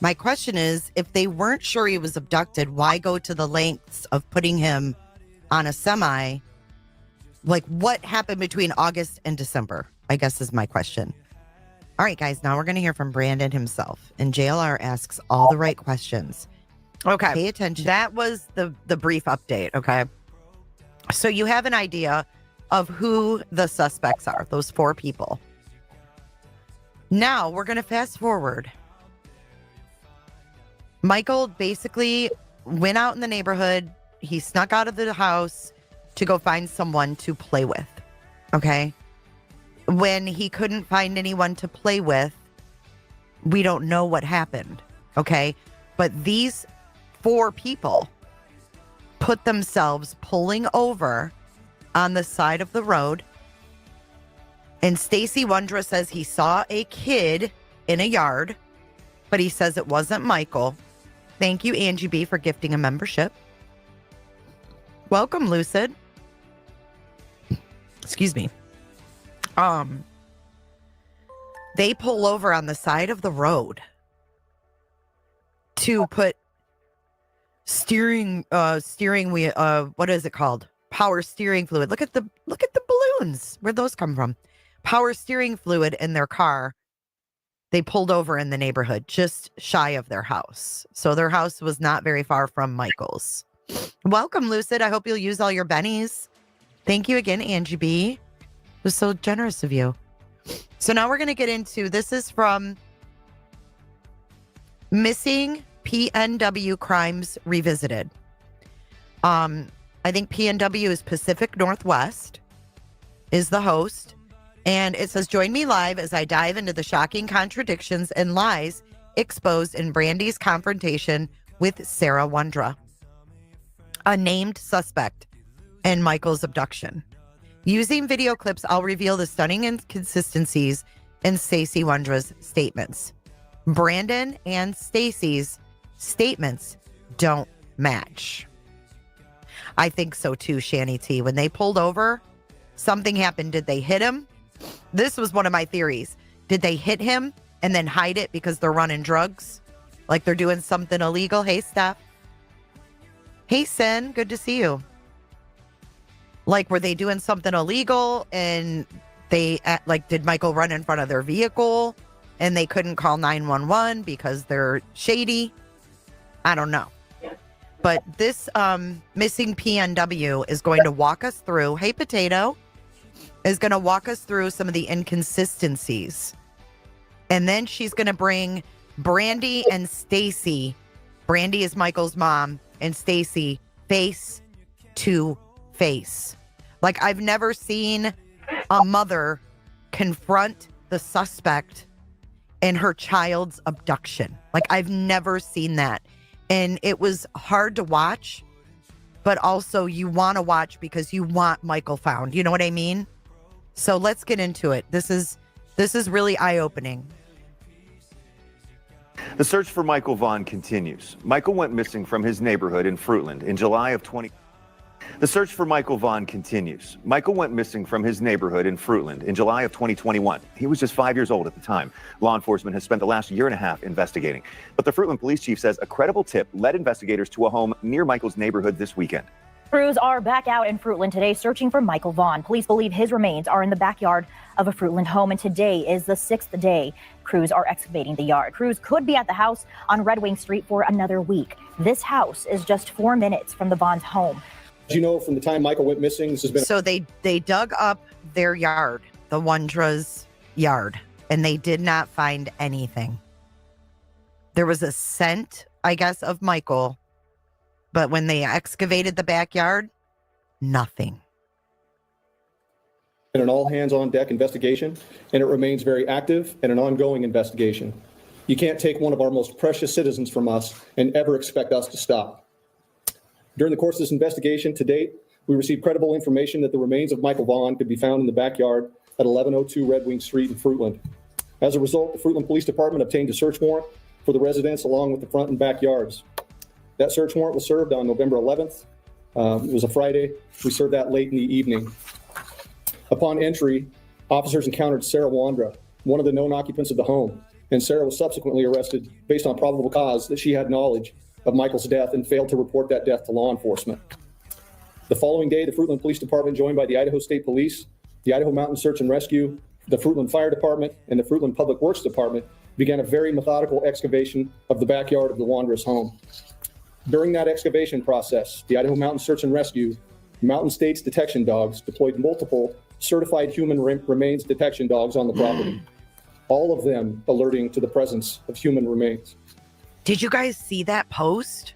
S5: My question is, if they weren't sure he was abducted, why go to the lengths of putting him on a semi? Like, what happened between August and December, I guess is my question. All right, guys, now we're going to hear from Brandon himself. And JLR asks all the right questions.
S6: Okay.
S5: Pay attention.
S6: That was the brief update, okay?
S5: So you have an idea of who the suspects are, those 4 people. Now we're going to fast forward. Michael basically went out in the neighborhood. He snuck out of the house to go find someone to play with. Okay. When he couldn't find anyone to play with, we don't know what happened. Okay. But these 4 people put themselves pulling over on the side of the road. And Stacy Wondra says he saw a kid in a yard, but he says it wasn't Michael. Thank you, Angie B, for gifting a membership. Welcome, Lucid. Excuse me. They pull over on the side of the road to put steering wheel, what is it called? Power steering fluid. Look at the balloons. Where'd those come from? Power steering fluid in their car. They pulled over in the neighborhood just shy of their house. So their house was not very far from Michael's. Welcome, Lucid. I hope you'll use all your bennies. Thank you again, Angie B. It was so generous of you. So now we're going to get into, this is from Missing PNW Crimes Revisited. I think PNW is Pacific Northwest is the host. And it says, join me live as I dive into the shocking contradictions and lies exposed in Brandy's confrontation with Sarah Wondra, a named suspect in Michael's abduction. Using video clips, I'll reveal the stunning inconsistencies in Stacy Wondra's statements. Brandon and Stacy's statements don't match. I think so too, Shani T. When they pulled over, something happened. Did they hit him? This was one of my theories. Did they hit him and then hide it because they're running drugs? Like they're doing something illegal? Hey, Steph. Hey, Sin. Good to see you. Like, were they doing something illegal and they, like, did Michael run in front of their vehicle and they couldn't call 911 because they're shady? I don't know. But this Missing PNW is going to walk us through. Hey, Potato. Is going to walk us through some of the inconsistencies. And then she's going to bring Brandy and Stacy. Brandy is Michael's mom and Stacy face to face. Like, I've never seen a mother confront the suspect in her child's abduction. Like, I've never seen that. And it was hard to watch, but also you want to watch because you want Michael found. You know what I mean? So let's get into it. This is really eye-opening.
S11: The search for Michael Vaughan continues. Michael went missing from his neighborhood in Fruitland in July of 20. The search for Michael Vaughan continues. Michael went missing from his neighborhood in Fruitland in July of 2021. He was just 5 years old at the time. Law enforcement has spent the last year and a half investigating. But the Fruitland police chief says a credible tip led investigators to a home near Michael's neighborhood this weekend.
S3: Crews are back out in Fruitland today searching for Michael Vaughan. Police believe his remains are in the backyard of a Fruitland home, and today is the 6th day crews are excavating the yard. Crews could be at the house on Red Wing Street for another week. This house is just 4 minutes from the Vaughn's home.
S7: As you know, from the time Michael went missing, this has been...
S5: So they dug up their yard, the Wondra's yard, and they did not find anything. There was a scent, I guess, of Michael, but when they excavated the backyard, nothing.
S7: An all-hands-on-deck investigation, and it remains very active and an ongoing investigation. You can't take one of our most precious citizens from us and ever expect us to stop. During the course of this investigation to date, we received credible information that the remains of Michael Vaughan could be found in the backyard at 1102 Red Wing Street in Fruitland. As a result, the Fruitland Police Department obtained a search warrant for the residence along with the front and backyards. That search warrant was served on November 11th. It was a Friday. We served that late in the evening. Upon entry, officers encountered Sarah Wandra, one of the known occupants of the home, and Sarah was subsequently arrested based on probable cause that she had knowledge of Michael's death and failed to report that death to law enforcement. The following day, the Fruitland Police Department, joined by the Idaho State Police, the Idaho Mountain Search and Rescue, the Fruitland Fire Department, and the Fruitland Public Works Department, began a very methodical excavation of the backyard of the Wandra's home. During that excavation process, the Idaho Mountain Search and Rescue, Mountain States detection dogs deployed multiple certified human remains detection dogs on the property, all of them alerting to the presence of human remains.
S5: Did you guys see that post?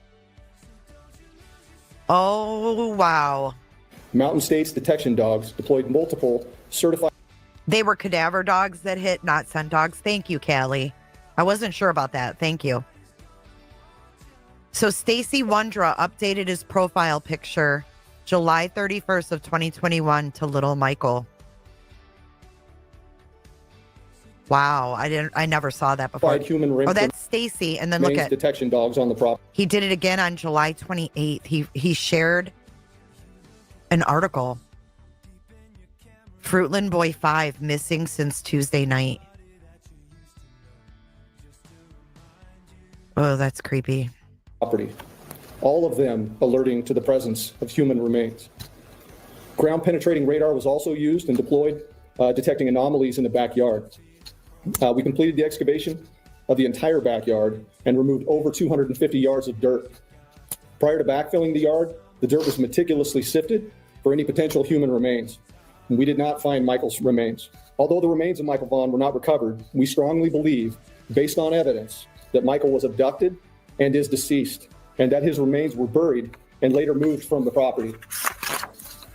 S5: Oh, wow.
S7: Mountain States detection dogs deployed multiple certified...
S5: They were cadaver dogs that hit, not scent dogs. Thank you, Callie. I wasn't sure about that. Thank you. So Stacy Wondra updated his profile picture July 31st of 2021 to little Michael. Wow, I never saw that before. Oh, that's Stacy. And then look at
S7: detection dogs on the property.
S5: He did it again on July 28th. He shared an article. Fruitland Boy 5 missing since Tuesday night. Oh, that's creepy.
S7: Property. All of them alerting to the presence of human remains. Ground penetrating radar was also used and deployed, detecting anomalies in the backyard. We completed the excavation of the entire backyard and removed over 250 yards of dirt. Prior to backfilling the yard, the dirt was meticulously sifted for any potential human remains. We did not find Michael's remains. Although the remains of Michael Vaughan were not recovered, we strongly believe, based on evidence, that Michael was abducted and is deceased, and that his remains were buried and later moved from the property.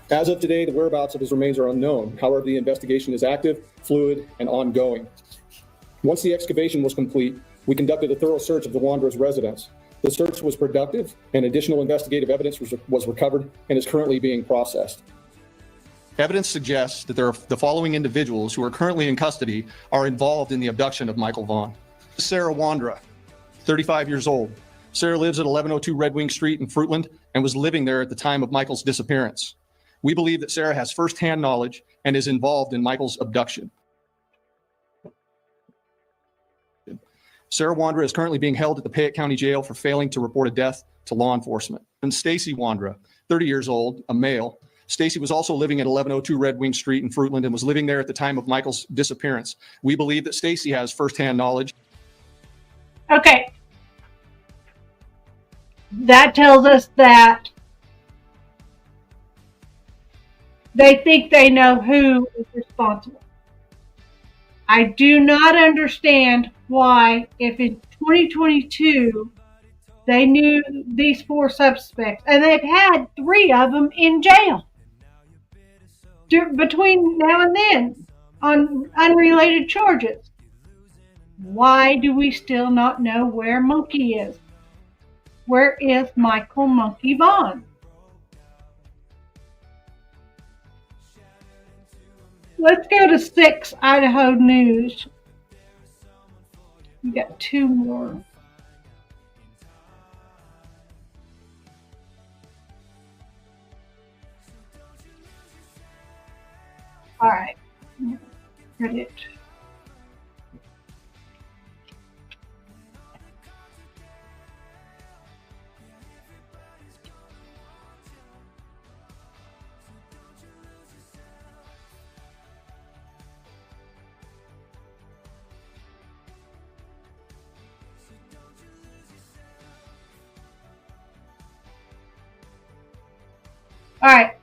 S7: As of today, the whereabouts of his remains are unknown. However, the investigation is active, fluid, and ongoing. Once the excavation was complete, we conducted a thorough search of the Wandra's residence. The search was productive, and additional investigative evidence was recovered and is currently being processed.
S13: Evidence suggests that the following individuals who are currently in custody are involved in the abduction of Michael Vaughan. Sarah Wandra, 35 years old. Sarah lives at 1102 Red Wing Street in Fruitland and was living there at the time of Michael's disappearance. We believe that Sarah has firsthand knowledge and is involved in Michael's abduction. Sarah Wandra is currently being held at the Payette County Jail for failing to report a death to law enforcement. And Stacy Wandra, 30 years old, a male. Stacy was also living at 1102 Red Wing Street in Fruitland and was living there at the time of Michael's disappearance. We believe that Stacy has firsthand knowledge.
S2: Okay. That tells us that they think they know who is responsible. I do not understand why, if in 2022 they knew these 4 suspects, and they've had 3 of them in jail between now and then on unrelated charges. Why do we still not know where Monkey is? Where is Michael Monkey Vaughan? Let's go to 6 Idaho News. We got 2 more. All right. Reddit. All right.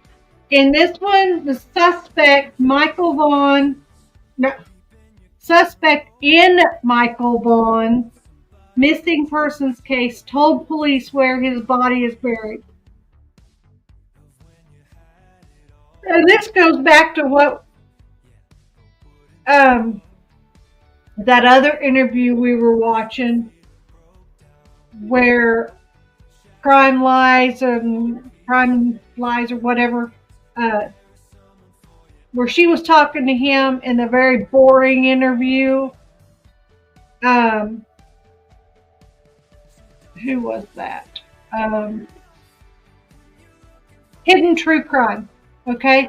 S2: In this one, the suspect in Michael Vaughan missing persons case told police where his body is buried. And this goes back to what that other interview we were watching, where crime lies or whatever, where she was talking to him in a very boring interview. Who was that? Hidden True Crime. Okay.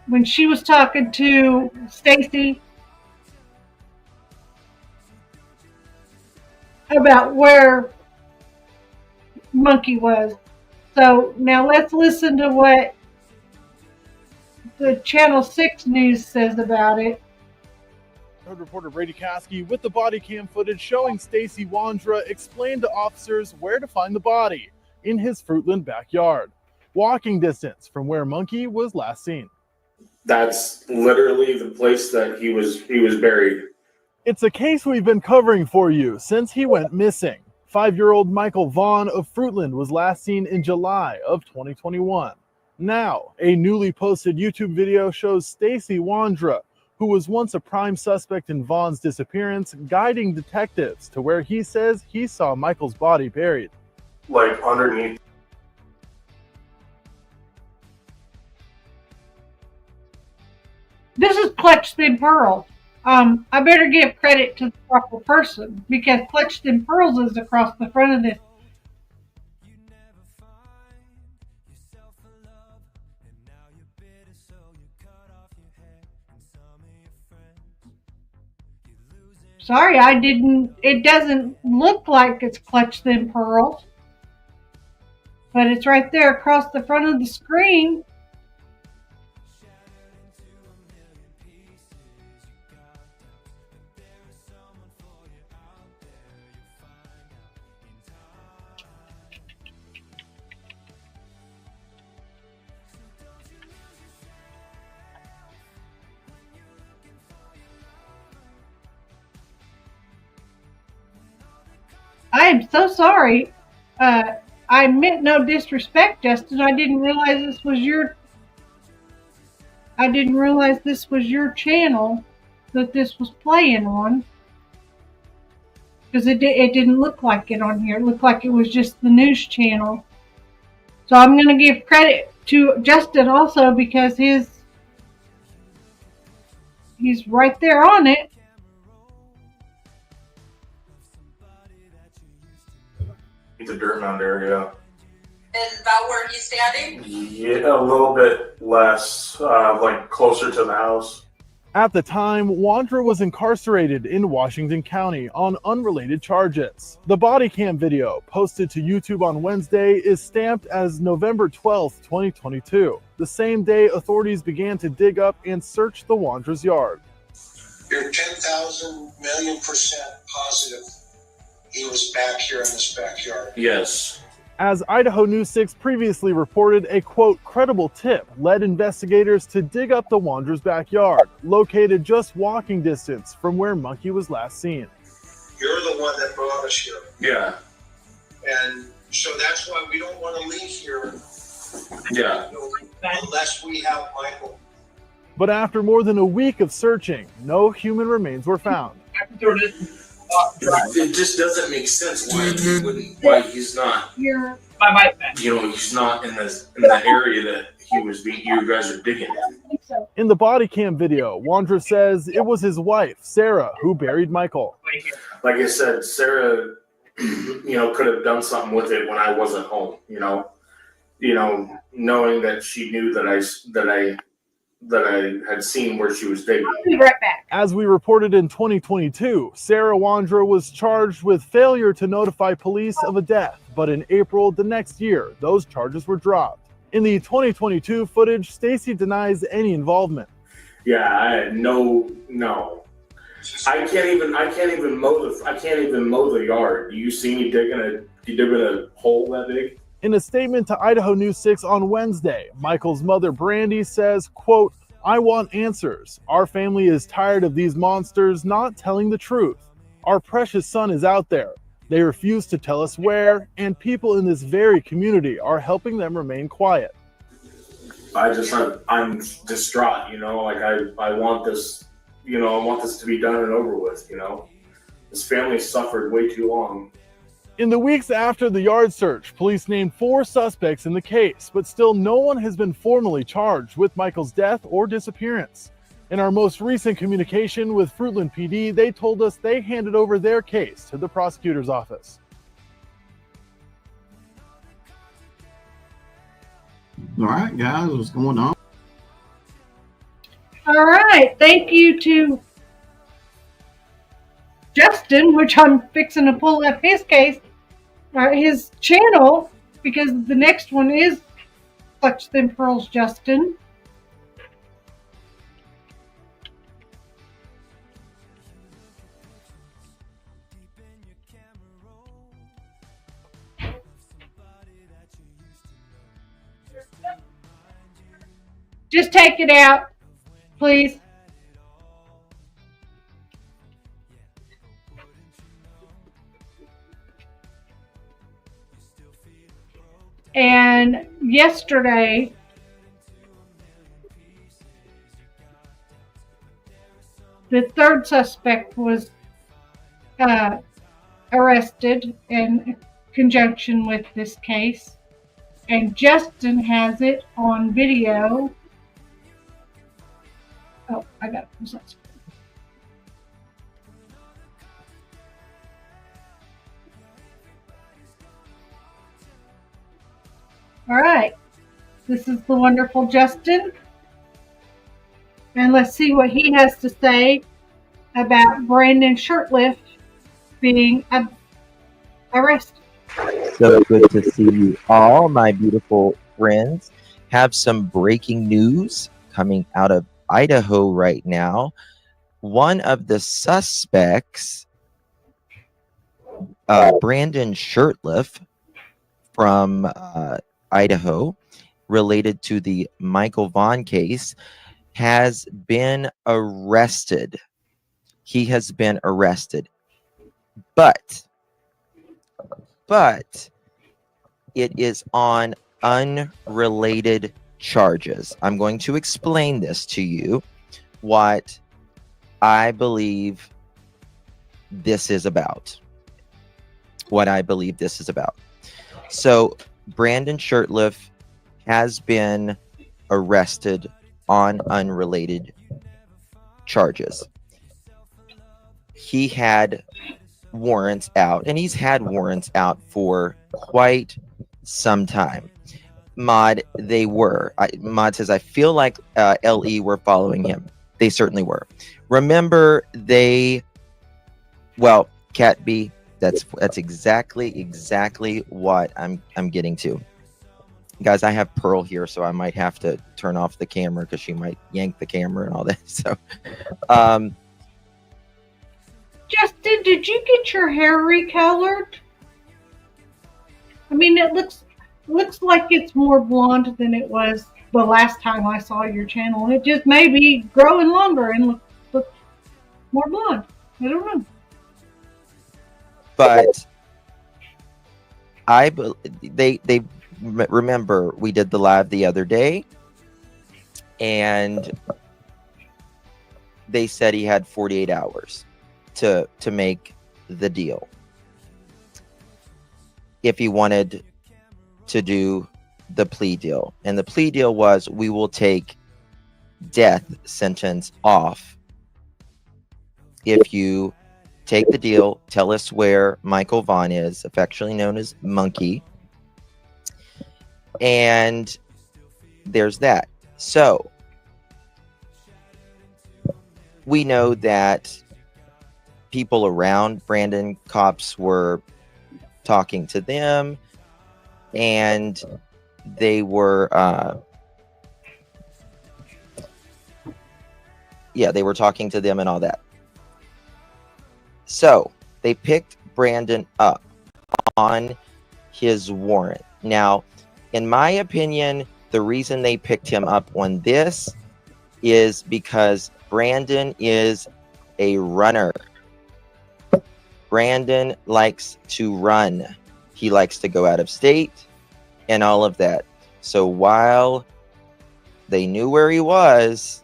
S2: When she was talking to Stacy about where Monkey was. So now let's listen to what the Channel 6 News says about it.
S8: Reporter Brady Caskey with the body cam footage showing Stacy Wandra explained to officers where to find the body in his Fruitland backyard, walking distance from where Monkey was last seen.
S10: That's literally the place that he was buried.
S8: It's a case we've been covering for you since he went missing. 5-year-old Michael Vaughan of Fruitland was last seen in July of 2021. Now, a newly posted YouTube video shows Stacy Wandra, who was once a prime suspect in Vaughan's disappearance, guiding detectives to where he says he saw Michael's body buried.
S10: Like underneath.
S2: This is Clutched in Pearl. I better give credit to the proper person because Clutched in Pearls is across the front of this. Sorry, it doesn't look like it's Clutched in Pearls, but it's right there across the front of the screen. I am so sorry. I meant no disrespect, Justin. I didn't realize this was your channel that this was playing on. Because it didn't look like it on here. It looked like it was just the news channel. So I'm going to give credit to Justin also because he's right there on it.
S10: It's a dirt mound area.
S23: And about where he's standing?
S10: Yeah, a little bit less, like closer to the house.
S8: At the time, Wandra was incarcerated in Washington County on unrelated charges. The body cam video posted to YouTube on Wednesday is stamped as November 12th, 2022, the same day authorities began to dig up and search the Wandra's yard.
S24: You're 10,000,000,000% positive he was back here in this backyard.
S10: Yes.
S8: As Idaho News 6 previously reported, a quote, credible tip led investigators to dig up the Wandra's backyard, located just walking distance from where Monkey was last seen.
S24: You're the one that brought us here.
S10: Yeah.
S24: And so that's why we don't want to leave here.
S10: Yeah.
S24: Unless we have Michael.
S8: But after more than a week of searching, no human remains were found.
S10: It just doesn't make sense why he's not. He's not in the area that you guys are digging in.
S8: In the body cam video, Wandra says it was his wife, Sarah, who buried Michael.
S10: Like I said, Sarah, could have done something with it when I wasn't home. Knowing that she knew that I had seen where she was digging.
S2: I'll be right back.
S8: As we reported in 2022, Sarah Wandra was charged with failure to notify police of a death, but in April the next year, those charges were dropped. In the 2022 footage, Stacy denies any involvement.
S10: Yeah, no. I can't even mow the yard. You see me digging he dug in a hole that big.
S8: In a statement to Idaho News 6 on Wednesday, Michael's mother, Brandy, says, quote, "I want answers. Our family is tired of these monsters not telling the truth. Our precious son is out there. They refuse to tell us where, and people in this very community are helping them remain quiet."
S10: I'm distraught, you know, like I want this, you know, I want this to be done and over with, you know. This family suffered way too long.
S8: In the weeks after the yard search, police named 4 suspects in the case, but still no one has been formally charged with Michael's death or disappearance. In our most recent communication with Fruitland PD, they told us they handed over their case to the prosecutor's office.
S9: All right, guys, what's going on?
S2: All right. Thank you to Justin, which I'm fixing to pull up his case, his channel, because the next one is Clutch Them Pearls Justin. Just take it out, please. And yesterday, the third suspect was arrested in conjunction with this case. And Justin has it on video. Oh, I got it. All right. This is the wonderful Justin. And let's see what he has to say about Brandon Shurtleff being arrested.
S15: So good to see you all, my beautiful friends. Have some breaking news coming out of Idaho right now. One of the suspects, Brandon Shurtleff from Idaho, related to the Michael Vaughan case, has been arrested. He has been arrested. But it is on unrelated charges. I'm going to explain this to you, what I believe this is about. What I believe this is about. So, Brandon Shurtleff has been arrested on unrelated charges. He had warrants out, and he's had warrants out for quite some time. Mod, they were. Mod says, I feel like LE were following him. They certainly were. Remember, Cat B, that's exactly what I'm getting to. Guys, I have Pearl here, so I might have to turn off the camera because she might yank the camera and all that. So,
S2: Justin, did you get your hair recolored? I mean, it looks like it's more blonde than it was the last time I saw your channel. It just may be growing longer and look more blonde. I don't know.
S15: But they remember we did the live the other day, and they said he had 48 hours to make the deal if he wanted to do the plea deal. And the plea deal was, we will take death sentence off if you take the deal, tell us where Michael Vaughan is, affectionately known as Monkey. And there's that. So we know that people around Brandon, cops, were talking to them, and they were they were talking to them and all that. So they picked Brandon up on his warrant. Now, in my opinion, the reason they picked him up on this is because Brandon is a runner. Brandon likes to run. He likes to go out of state and all of that. So while they knew where he was,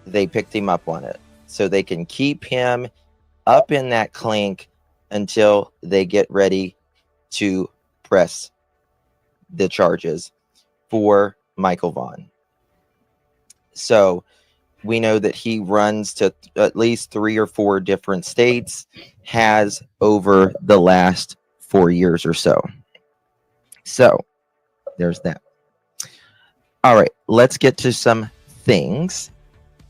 S15: they picked him up on it. So they can keep him up in that clink until they get ready to press the charges for Michael Vaughan. So we know that he runs to at least 3 or 4 different states, has over the last 4 years or so. So there's that. All right, let's get to some things.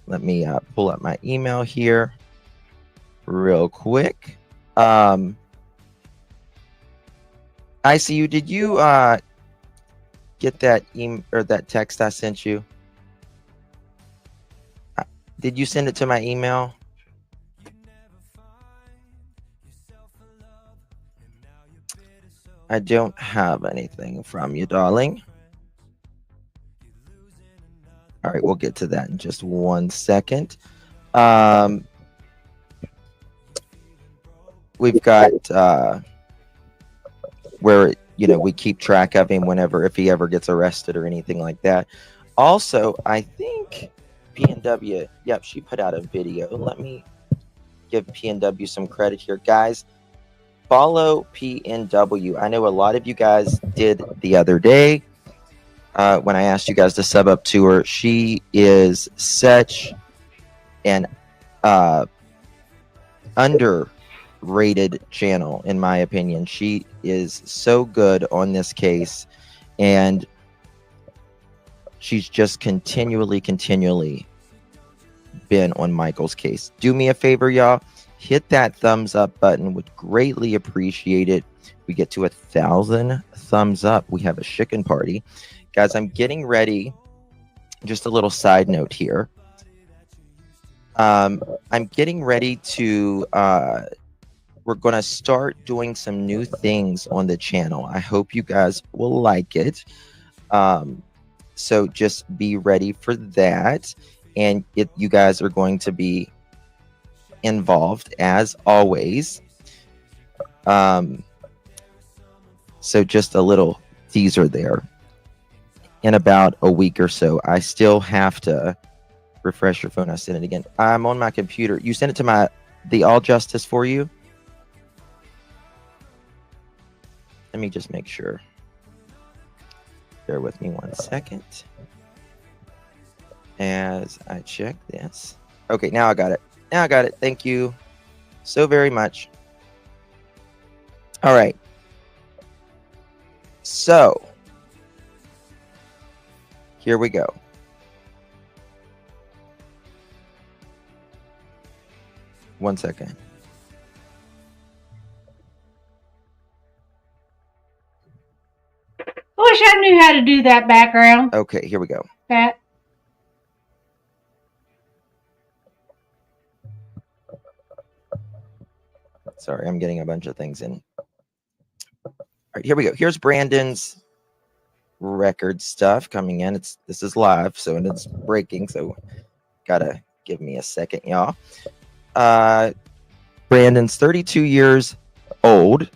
S15: Let me pull up my email here real quick. ICU, did you get that email or that text I sent you? Did you send it to my email? I don't have anything from you, darling. All right, we'll get to that in just 1 second. We've got where, you know, we keep track of him whenever, if he ever gets arrested or anything like that. Also, I think PNW, yep, she put out a video. Let me give PNW some credit here. Guys, follow PNW. I know a lot of you guys did the other day when I asked you guys to sub up to her. She is such an underrated channel, in my opinion. She is so good on this case, and she's just continually been on Michael's case. Do me a favor, y'all. Hit that thumbs up button. Would greatly appreciate it. We get to 1,000 thumbs up, we have a chicken party. Guys, I'm getting ready. Just a little side note here. I'm getting ready to we're going to start doing some new things on the channel. I hope you guys will like it. So just be ready for that. And you guys are going to be involved as always. So just a little teaser there. In about a week or so, I still have to refresh your phone. I sent it again. I'm on my computer. You sent it to the All Justice for you. Let me just make sure. Bear with me 1 second as I check this. Okay, now I got it. Now I got it. Thank you so very much. All right. So here we go. One second.
S2: I wish I knew how to do that background.
S15: Okay, here we go.
S2: That.
S15: Sorry, I'm getting a bunch of things in. All right, here we go. Here's Brandon's record stuff coming in. This is live, so and it's breaking, so gotta give me a second, y'all. Brandon's 32 years old.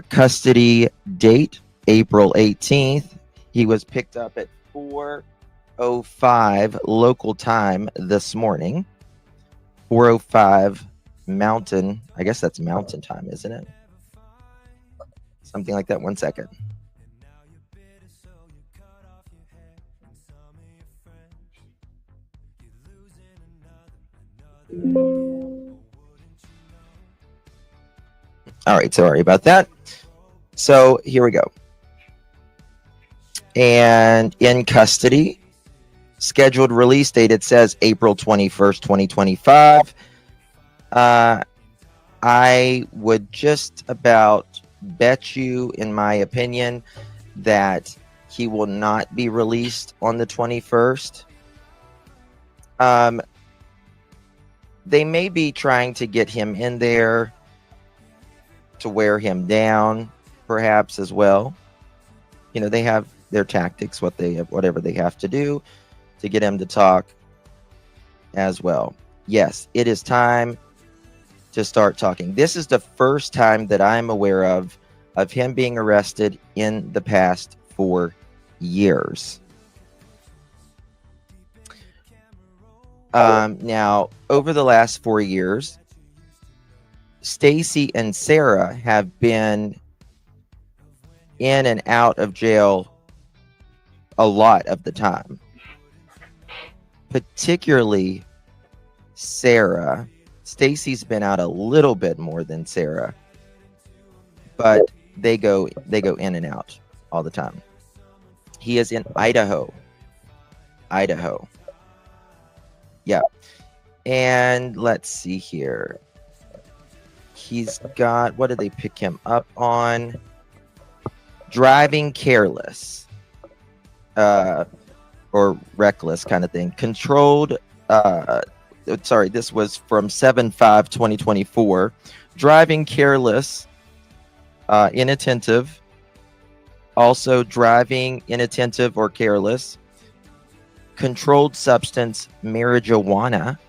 S15: Custody date April 18th. He was picked up at 4:05 local time this morning. 4:05 Mountain. I guess that's Mountain time, isn't it? Something like that. 1 second. All right, sorry about that. So here we go. And in custody, scheduled release date, it says April 21st, 2025. I would just about bet you, in my opinion, that he will not be released on the 21st. They may be trying to get him in there to wear him down, perhaps as well. You know, they have their tactics, whatever they have to do to get him to talk as well. Yes, it is time to start talking. This is the first time that I'm aware of him being arrested in the past 4 years. Now, over the last 4 years, Stacy and Sarah have been in and out of jail a lot of the time. Particularly Sarah. Stacy's been out a little bit more than Sarah, but they go in and out all the time. He is in Idaho. Yeah. And let's see here. He's got, what did they pick him up on? Driving careless. Or reckless kind of thing. Controlled, sorry, this was from 7/5/2024. Driving careless, inattentive. Also driving inattentive or careless. Controlled substance marijuana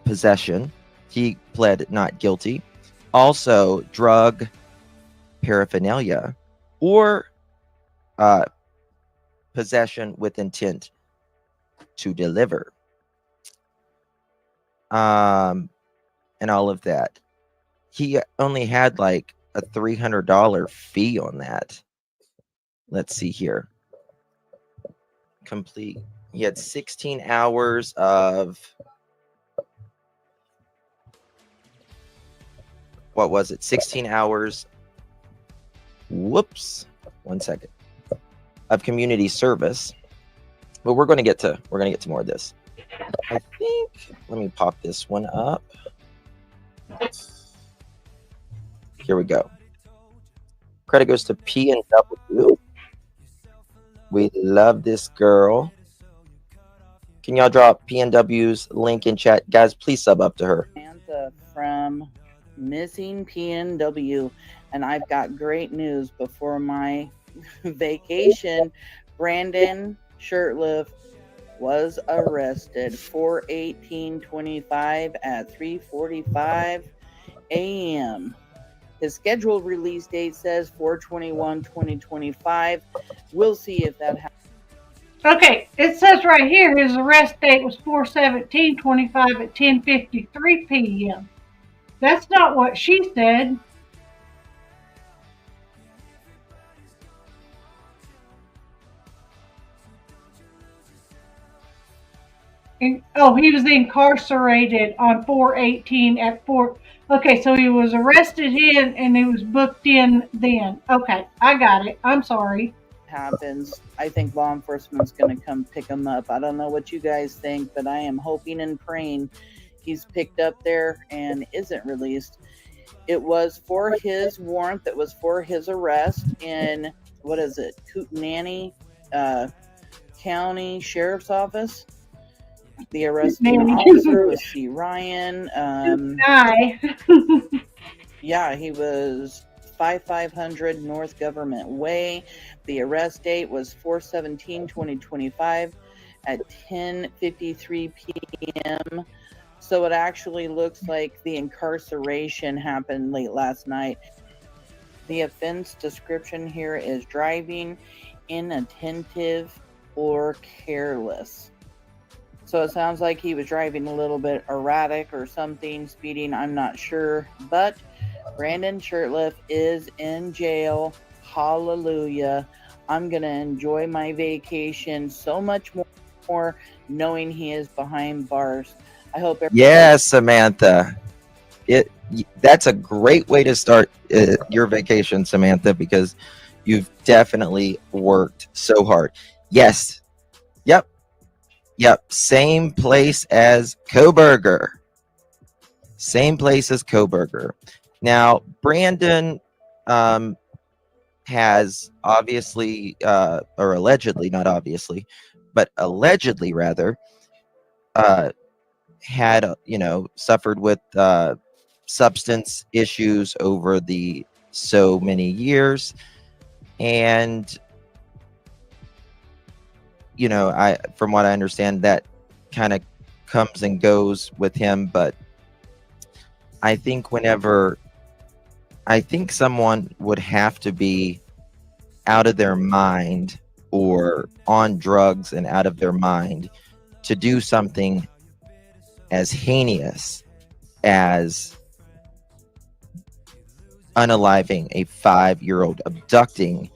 S15: possession. He pled not guilty. Also drug paraphernalia or possession with intent to deliver. And all of that. He only had like a $300 fee on that. Let's see here. Complete. He had 16 hours of, what was it? 16 hours. Whoops. 1 second. Of community service. But we're going to get to more of this. I think, let me pop this one up. Here we go. Credit goes to P&W. We love this girl. Can y'all drop P&W's link in chat? Guys, please sub up to her.
S14: Samantha from Missing P&W. And I've got great news before my vacation. Brandon Shirtliff was arrested 4/18/25 at 3:45 a.m. His scheduled release date says 4/21/2025. We'll see if that happens.
S2: Okay, it says right here his arrest date was 4/17/25 at 10:53 p.m. That's not what she said. He was incarcerated on 4/18 at 4. Okay, so he was arrested in and he was booked in then. Okay, I got it. I'm sorry.
S14: Happens. I think law enforcement's going to come pick him up. I don't know what you guys think, but I am hoping and praying he's picked up there and isn't released. It was for his warrant that was for his arrest in, what is it, Kootenai County Sheriff's Office. The arresting officer was C. Ryan. Yeah, he was 5500 North Government Way. The arrest date was 4/17/2025 at 10:53 p.m. So it actually looks like the incarceration happened late last night. The offense description here is driving inattentive or careless. So it sounds like he was driving a little bit erratic or something, speeding, I'm not sure. But Brandon Shirtliff is in jail. Hallelujah. I'm going to enjoy my vacation so much more knowing he is behind bars. I hope everybody...
S15: Yes, Samantha. That's a great way to start your vacation, Samantha, because you've definitely worked so hard. Yes. Yep. Same place as Coburger. Now, Brandon has obviously, or allegedly, not obviously, but allegedly rather, had, suffered with substance issues over the so many years. And, you know, from what I understand, that kind of comes and goes with him. But I think someone would have to be out of their mind or on drugs and out of their mind to do something as heinous as unaliving a 5-year-old, abducting,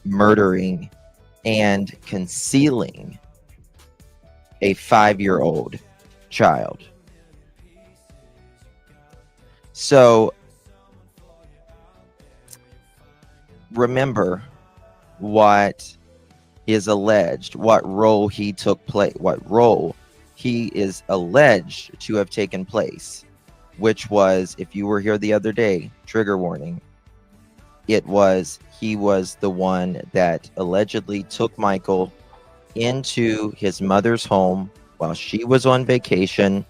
S15: murdering, and concealing a 5-year-old child. So remember what is alleged, what role he took place, what role he is alleged to have taken place, which was, if you were here the other day, trigger warning, he was the one that allegedly took Michael into his mother's home while she was on vacation,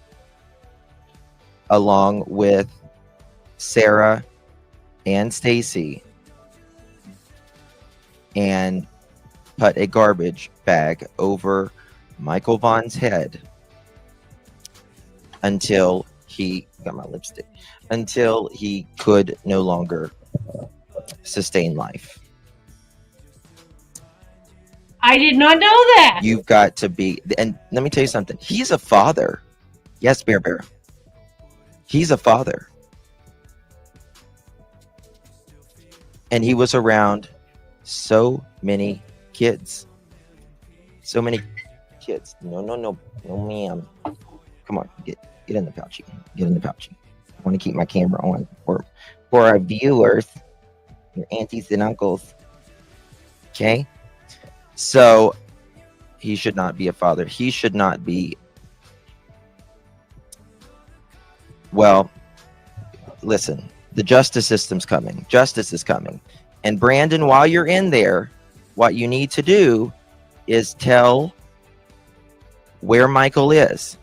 S15: along with Sarah and Stacy, and put a garbage bag over Michael Vaughan's head until he got my lipstick, until he could no longer sustain life.
S2: I did not know that.
S15: You've got to be, and let me tell you something. He's a father. Yes, Bear. He's a father. And he was around so many kids. So many kids. No, ma'am. Come on, get in the pouchy. Get in the pouchy. I want to keep my camera on for our viewers, your aunties and uncles. Okay? So he should not be a father. He should not be. Well, listen, the justice system's coming. Justice is coming. And Brandon, while you're in there, what you need to do is tell where Michael is.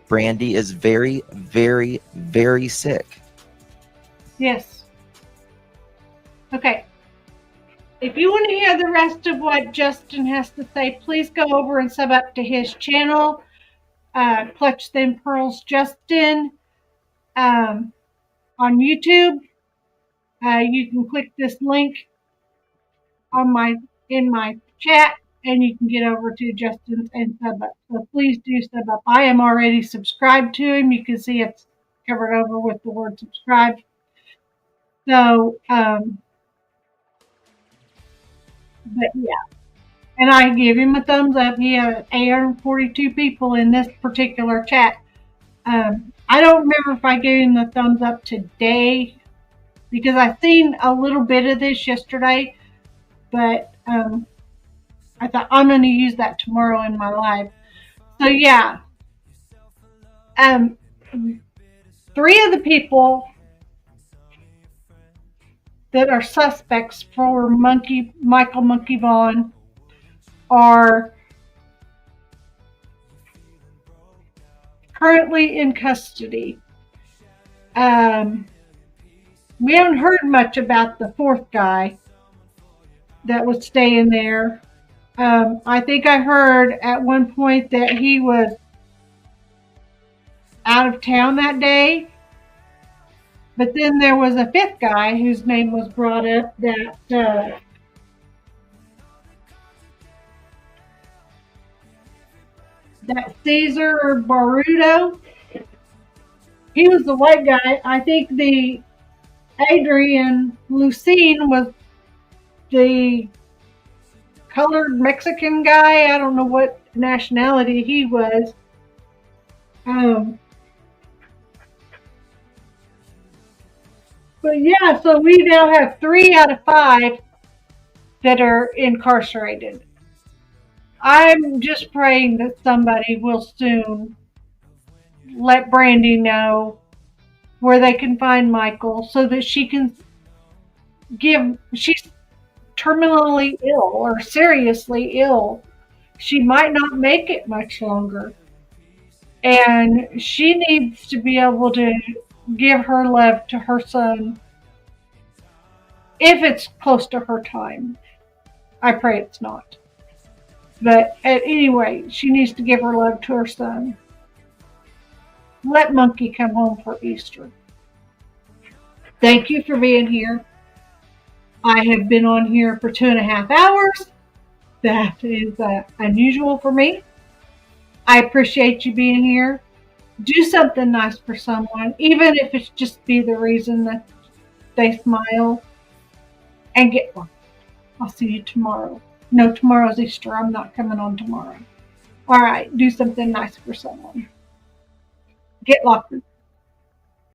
S15: Brandy is very, very, very sick.
S2: Yes. Okay. If you want to hear the rest of what Justin has to say, please go over and sub up to his channel, Clutch Them Pearls Justin, on YouTube. You can click this link in my chat, and you can get over to Justin's and sub up. So please do sub up. I am already subscribed to him. You can see it's covered over with the word subscribe. So, but yeah, and I give him a thumbs up. He had 842 people in this particular chat. I don't remember if I gave him the thumbs up today, because I seen a little bit of this yesterday, but I thought I'm going to use that tomorrow in my live. So yeah, 3 of the people that are suspects for Michael Monkey Vaughan are currently in custody. We haven't heard much about the 4th guy that was staying there. I think I heard at one point that he was out of town that day. But then there was a 5th guy whose name was brought up, that Cesar Baruto. He was the white guy. I think the Adrian Lucene was the colored Mexican guy. I don't know what nationality he was. But yeah, so we now have 3 out of 5 that are incarcerated. I'm just praying that somebody will soon let Brandy know where they can find Michael, so that she can she's terminally ill or seriously ill. She might not make it much longer. And she needs to be able to give her love to her son if it's close to her time. I pray it's not. But at any rate, she needs to give her love to her son. Let Monkey come home for Easter. Thank you for being here. I have been on here for 2.5 hours. That is unusual for me. I appreciate you being here. Do something nice for someone, even if it's just be the reason that they smile. And get one. I'll see you tomorrow. No, tomorrow's Easter. I'm not coming on tomorrow. All right, do something nice for someone. Get locked.